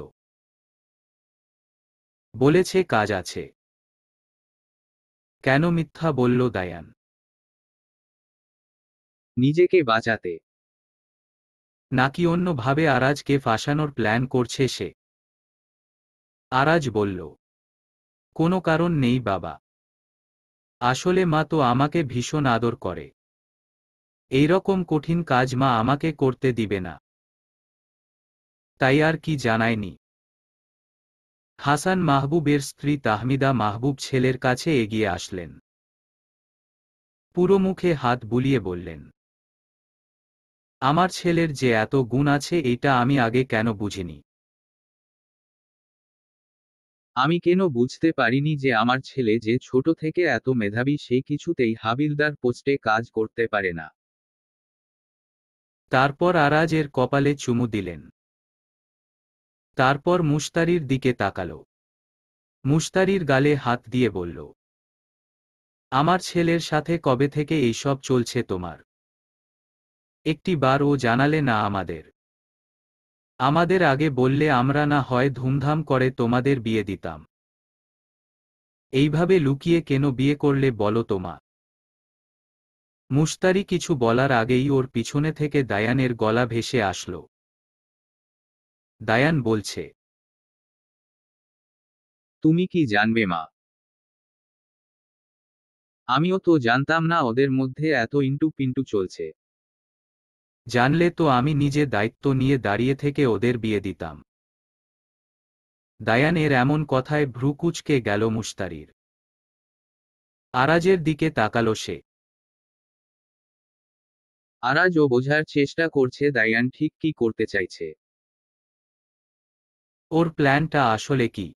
বলেছে কাজ আছে। কেন মিথ্যা বলল দায়ান? নিজেকে বাঁচাতে। নাকি অন্যভাবে আরাজকে ফাঁসানোর প্ল্যান করছে সে? আরাজ বলল, কোনো কারণ নেই বাবা। আসলে মা তো আমাকে ভীষণ আদর করে। এইরকম কঠিন কাজ মা আমাকে করতে দিবে না। তাই আর কি জানায়নি। হাসান মাহবুবের স্ত্রী তাহমিদা মাহবুব ছেলের কাছে এগিয়ে আসলেন। পুরো মুখে হাত বুলিয়ে বললেন, আমার ছেলের যে এত গুণ আছে এটা আমি আগে কেন বুঝিনি। আমি কেন বুঝতে পারিনি যে আমার ছেলে যে ছোট থেকে এত মেধাবী সে কিছুতেই হাবিলদার পোস্টে কাজ করতে পারে না। তারপর আরাজের কপালে চুমু দিলেন। তারপর মুশতারির দিকে তাকাল। মুশতারির গালে হাত দিয়ে বলল, আমার ছেলের সাথে কবে থেকে এইসব চলছে তোমার? একটি বার ও জানালে না আমাদের? আমাদের আগে বললে আমরা না হয় ধুমধাম করে তোমাদের বিয়ে দিতাম। এইভাবে লুকিয়ে কেন বিয়ে করলে বলো তোমা? মুশতারি কিছু বলার আগেই ওর পিছনে থেকে দায়ানের গলা ভেসে আসলো। দায়ান বলছে, তুমি কি জানবে মা? আমিও তো জানতাম না ওদের মধ্যে এত ইন্টু পিন্টু চলছে। জানলে তো আমি নিজে দায়িত্ব নিয়ে দাঁড়িয়ে থেকে ওদের বিয়ে দিতাম। দায়ানের এমন কথায় ভ্রু কুঁচকে গেল মুশতারির। আরাজের দিকে তাকালো সে। আরাজও বোঝার চেষ্টা করছে দায়ান ঠিক কি করতে চাইছে। ওর প্ল্যানটা আসলে কি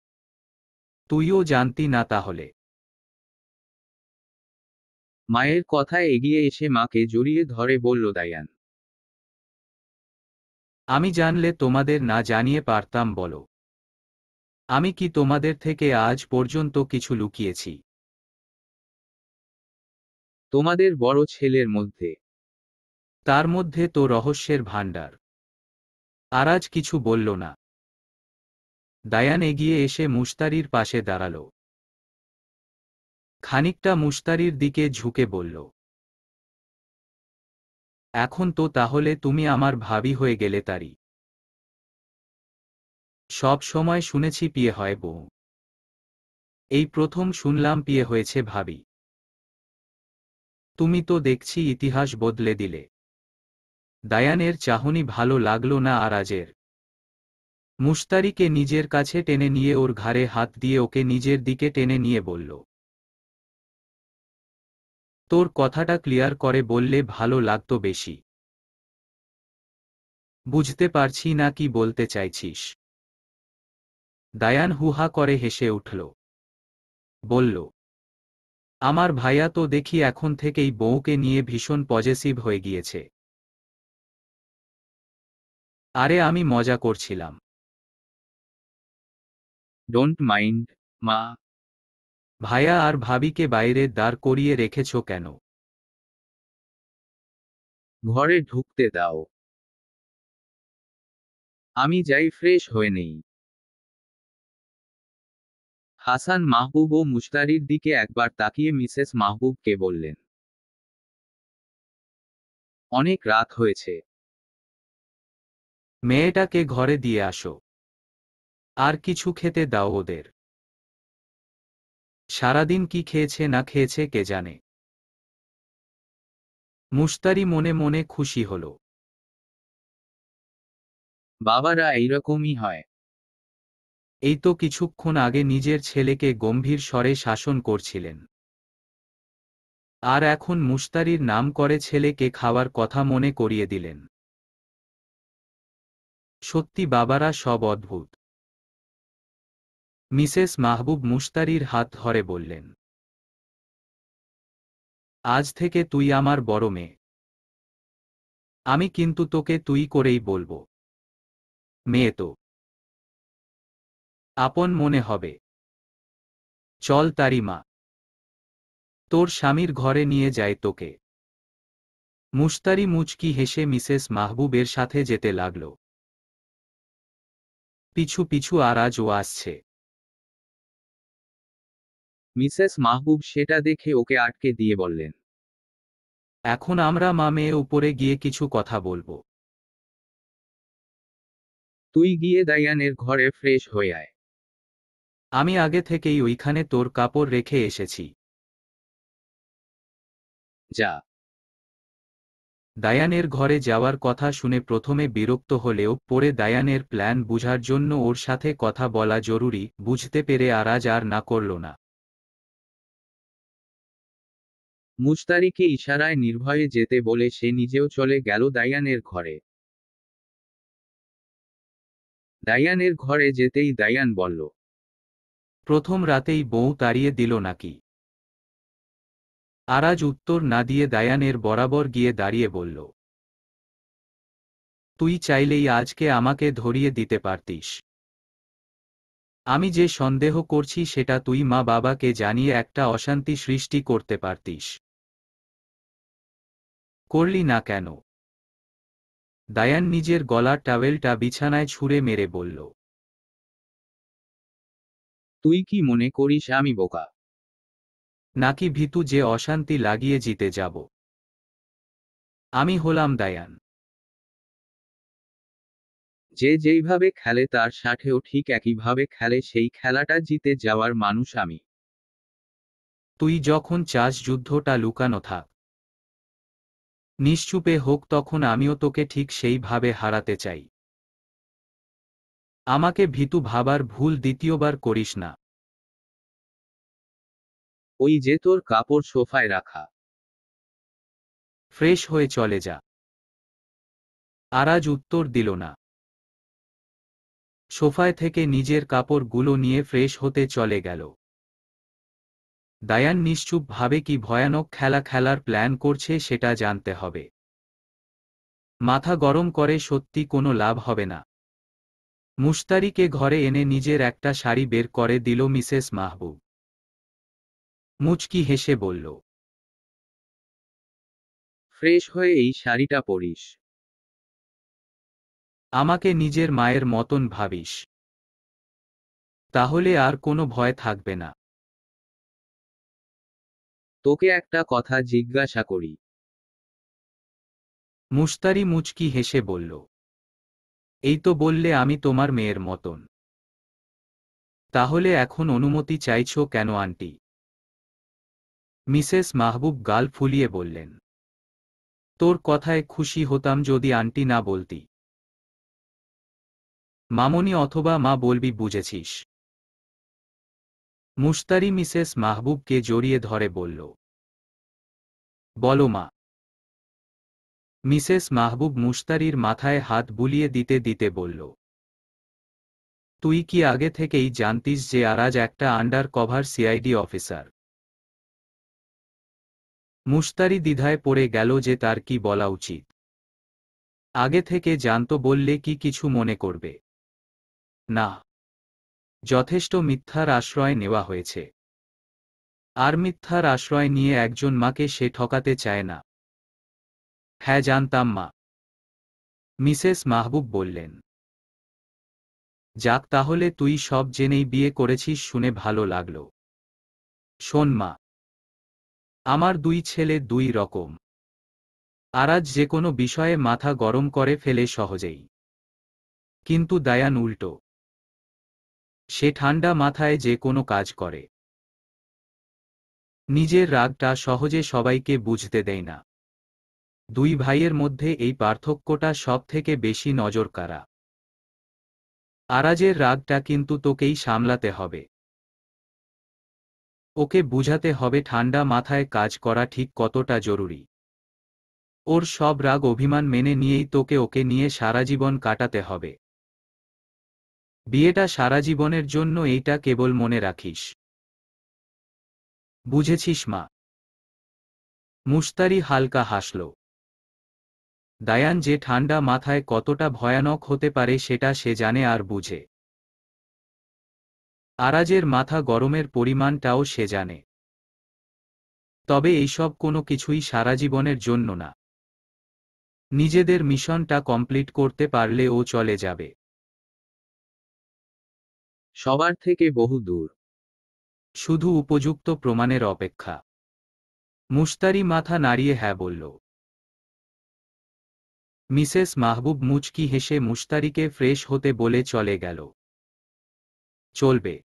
তুইও জানতি না তাহলে? মায়ের কথায় এগিয়ে এসে মাকে জড়িয়ে ধরে বলল দায়ান। আমি জানলে তোমাদের না জানিয়ে পারতাম বলো? আমি কি তোমাদের থেকে আজ পর্যন্ত কিছু লুকিয়েছি? তোমাদের বড় ছেলের মধ্যে। তার মধ্যে তো রহস্যের ভাণ্ডার। আরাজ কিছু বলল না। দায়ান এগিয়ে এসে মুশতারির পাশে দাঁড়াল। খানিকটা মুশতারির দিকে ঝুঁকে বলল, এখন তো তাহলে তুমি আমার ভাবি হয়ে গেলে তারি। সব সময় শুনেছি বিয়ে হয় বউ, এই প্রথম শুনলাম বিয়ে হয়েছে ভাবি। তুমি তো দেখছি ইতিহাস বদলে দিলে। দায়ানের চাহনি ভালো লাগলো না আরাজের। মুশতারিকে নিজের কাছে টেনে নিয়ে ওর ঘাড়ে হাত দিয়ে ওকে নিজের দিকে টেনে নিয়ে বলল, তোর কথাটা ক্লিয়ার করে বললে ভালো লাগতো বেশি। বুঝতে পারছি না কি বলতে চাইছিস। দায়ান হুহা করে হেসে উঠল। বলল, আমার ভাইয়া তো দেখি এখন থেকেই বউকে নিয়ে ভীষণ পজেসিভ হয়ে গিয়েছে। আরে আমি মজা করছিলাম। ডোন্ট মাইন্ড, মা। ভাইয়া আর ভাবিকে বাইরে দাঁড় করিয়ে রেখেছ কেন? ঘরে ঢুকতে দাও। আমি যাই ফ্রেশ হয়ে নেই। হাসান মাহবুব ও মুশতারির দিকে একবার তাকিয়ে মিসেস মাহবুবকে বললেন, অনেক রাত হয়েছে। মেয়েটাকে ঘরে দিয়ে আসো। আর কিছু খেতে দাও ওদের। সারাদিন কি খেয়েছে না খেয়েছে কে জানে। মুশতারি মনে মনে খুশি হল। বাবারা এইরকমই হয়। এই তো কিছুক্ষণ আগে নিজের ছেলেকে গম্ভীর স্বরে শাসন করছিলেন, আর এখন মুশতারির নাম করে ছেলেকে খাওয়ার কথা মনে করিয়ে দিলেন। সত্যি বাবারা সব অদ্ভুত। মিসেস মাহবুব মুশতারির হাত ধরে বললেন, আজ থেকে তুই আমার বড় মেয়ে। আমি কিন্তু তোকে তুই করেই বলবো। মেয়ে তো আপন মনে হবে। চল তারি মা, তোর স্বামীর ঘরে নিয়ে যায় তোকে। মুশতারি মুচকি হেসে মিসেস মাহবুবের সাথে যেতে লাগল। পিছু পিছু আরাজও আসছে। মিসেস মাহবুব সেটা দেখে ওকে আটকে দিয়ে বললেন, এখন আমরা মা মেয়ে উপরে গিয়ে কিছু কথা বলবো। তুই গিয়ে দায়ানের ঘরে ফ্রেশ হয়ে আয়। আমি আগে থেকেই ওইখানে তোর কাপড় রেখে এসেছি। যা। দায়ানের ঘরে যাওয়ার কথা শুনে প্রথমে বিরক্ত হলেও পরে দায়ানের প্ল্যান বুঝার জন্য ওর সাথে কথা বলা জরুরি বুঝতে পেরে আরাজ আর না করল না। মুশতারিকে ইশারায় নির্ভয়ে যেতে বলে সে নিজেও চলে গেল দায়ানের ঘরে। দায়ানের ঘরে যেতেই দায়ান বলল, প্রথম রাতেই বউ তাড়িয়ে দিল নাকি? আরাজ উত্তর না দিয়ে দায়ানের বরাবর গিয়ে দাঁড়িয়ে বলল, তুই চাইলেই আজকে আমাকে ধরিয়ে দিতে পারতিস। আমি যে সন্দেহ করছি সেটা তুই মা বাবাকে জানিয়ে একটা অশান্তি সৃষ্টি করতে পারতিস। করলি না কেন? দায়ান নিজের গলার টাওয়েলটা বিছানায় ছুঁড়ে মেরে বলল, তুই কি মনে করিস আমি বোকা নাকি ভীতু যে অশান্তি লাগিয়ে জিতে যাব? আমি হলাম দায়ান। যে যেইভাবে খেলে তার সাথেও ঠিক একইভাবে খেলে, সেই খেলাটা জিতে যাওয়ার মানুষ আমি। তুই যখন চাস যুদ্ধটা লুকানো থাক, নিশ্চুপে হোক, তখন আমিও তোকে ঠিক সেইভাবে হারাতে চাই। আমাকে ভীতু ভাবার ভুল দ্বিতীয়বার করিস না। ওই যে তোর কাপড় সোফায় রাখা। ফ্রেশ হয়ে চলে যা। আরাজ উত্তর দিল না। সোফায় থেকে নিজের কাপড়গুলো নিয়ে ফ্রেশ হতে চলে গেল। দায়ান নিশ্চুপ ভাবে কি ভয়ানক খেলা খেলার প্ল্যান করছে সেটা জানতে হবে। মাথা গরম করে সত্যি কোনো লাভ হবে না। মুশতারিকে ঘরে এনে নিজের একটা শাড়ি বের করে দিল মিসেস মাহবুব। মুচকি হেসে বলল, ফ্রেশ হয়ে এই শাড়িটা পরিস। আমাকে নিজের মায়ের মতন ভাবিস, তাহলে আর কোনো ভয় থাকবে না। তোকে একটা কথা জিজ্ঞাসা করি। মুশতারি মুচকি হেসে বলল, এই তো বললে আমি তোমার মেয়ের মতন। তাহলে এখন অনুমতি চাইছো কেন আন্টি? মিসেস মাহবুব গাল ফুলিয়ে বললেন, তোর কথায় খুশি হতাম যদি আন্টি না বলতি। মামনি অথবা মা বলবি, বুঝেছিস? মুশতারি মিসেস মাহবুবকে জড়িয়ে ধরে বলল, বলো মা। মিসেস মাহবুব মুশতারির মাথায় হাত বুলিয়ে দিতে দিতে বলল, তুই কি আগে থেকেই জানতিস যে আরাজ একটা under cover CID officer? Mushtari দ্বিধায় পড়ে গেল যে তার কি বলা উচিত। আগে থেকে জানতো বললে কি কিছু মনে করবে? না, যথেষ্ট মিথ্যার আশ্রয় নেওয়া হয়েছে। আর মিথ্যার আশ্রয় নিয়ে একজন মাকে সে ঠকাতে চায় না। হ্যাঁ জানতাম মা, মিসেস মাহবুব বললেন। যাক, তাহলে তুই সব জেনেই বিয়ে করেছিস শুনে ভালো লাগলো। শোন মা, আমার দুই ছেলে দুই রকম। আরাজ যে কোনো বিষয়ে মাথা গরম করে ফেলে সহজেই, কিন্তু দায়ান উল্টো। সে ঠান্ডা মাথায় যে কোনো কাজ করে। নিজের রাগটা সহজে সবাইকে বুঝতে দেয় না। দুই ভাইয়ের মধ্যে এই পার্থক্যটা সব থেকে বেশি নজর কাড়া। আরাজের রাগটা কিন্তু তোকেই সামলাতে হবে। ওকে বুঝাতে হবে ঠান্ডা মাথায় কাজ করা ঠিক কতটা জরুরি। ওর সব রাগ অভিমান মেনে নিয়েই তোকে ওকে নিয়ে সারা জীবন কাটাতে হবে। বিয়েটা সারা জীবনের জন্য, এইটা কেবল মনে রাখিস। বুঝেছিস মা? মুশতারি হালকা হাসল। দায়ান যে ঠান্ডা মাথায় কতটা ভয়ানক হতে পারে সেটা সে জানে আর বুঝে। আরাজের মাথা গরমের পরিমাণটাও সে জানে। তবে এইসব কোনো কিছুই সারা জীবনের জন্য না। নিজেদের মিশনটা কমপ্লিট করতে পারলে ও চলে যাবে সবার থেকে বহু দূর। শুধু উপযুক্ত প্রমাণের অপেক্ষা। মুশতারি মাথা নাড়িয়ে হ্যাঁ বলল। মিসেস মাহবুব মুচকি হেসে মুশতারিকে ফ্রেশ হতে বলে চলে গেল। চলবে।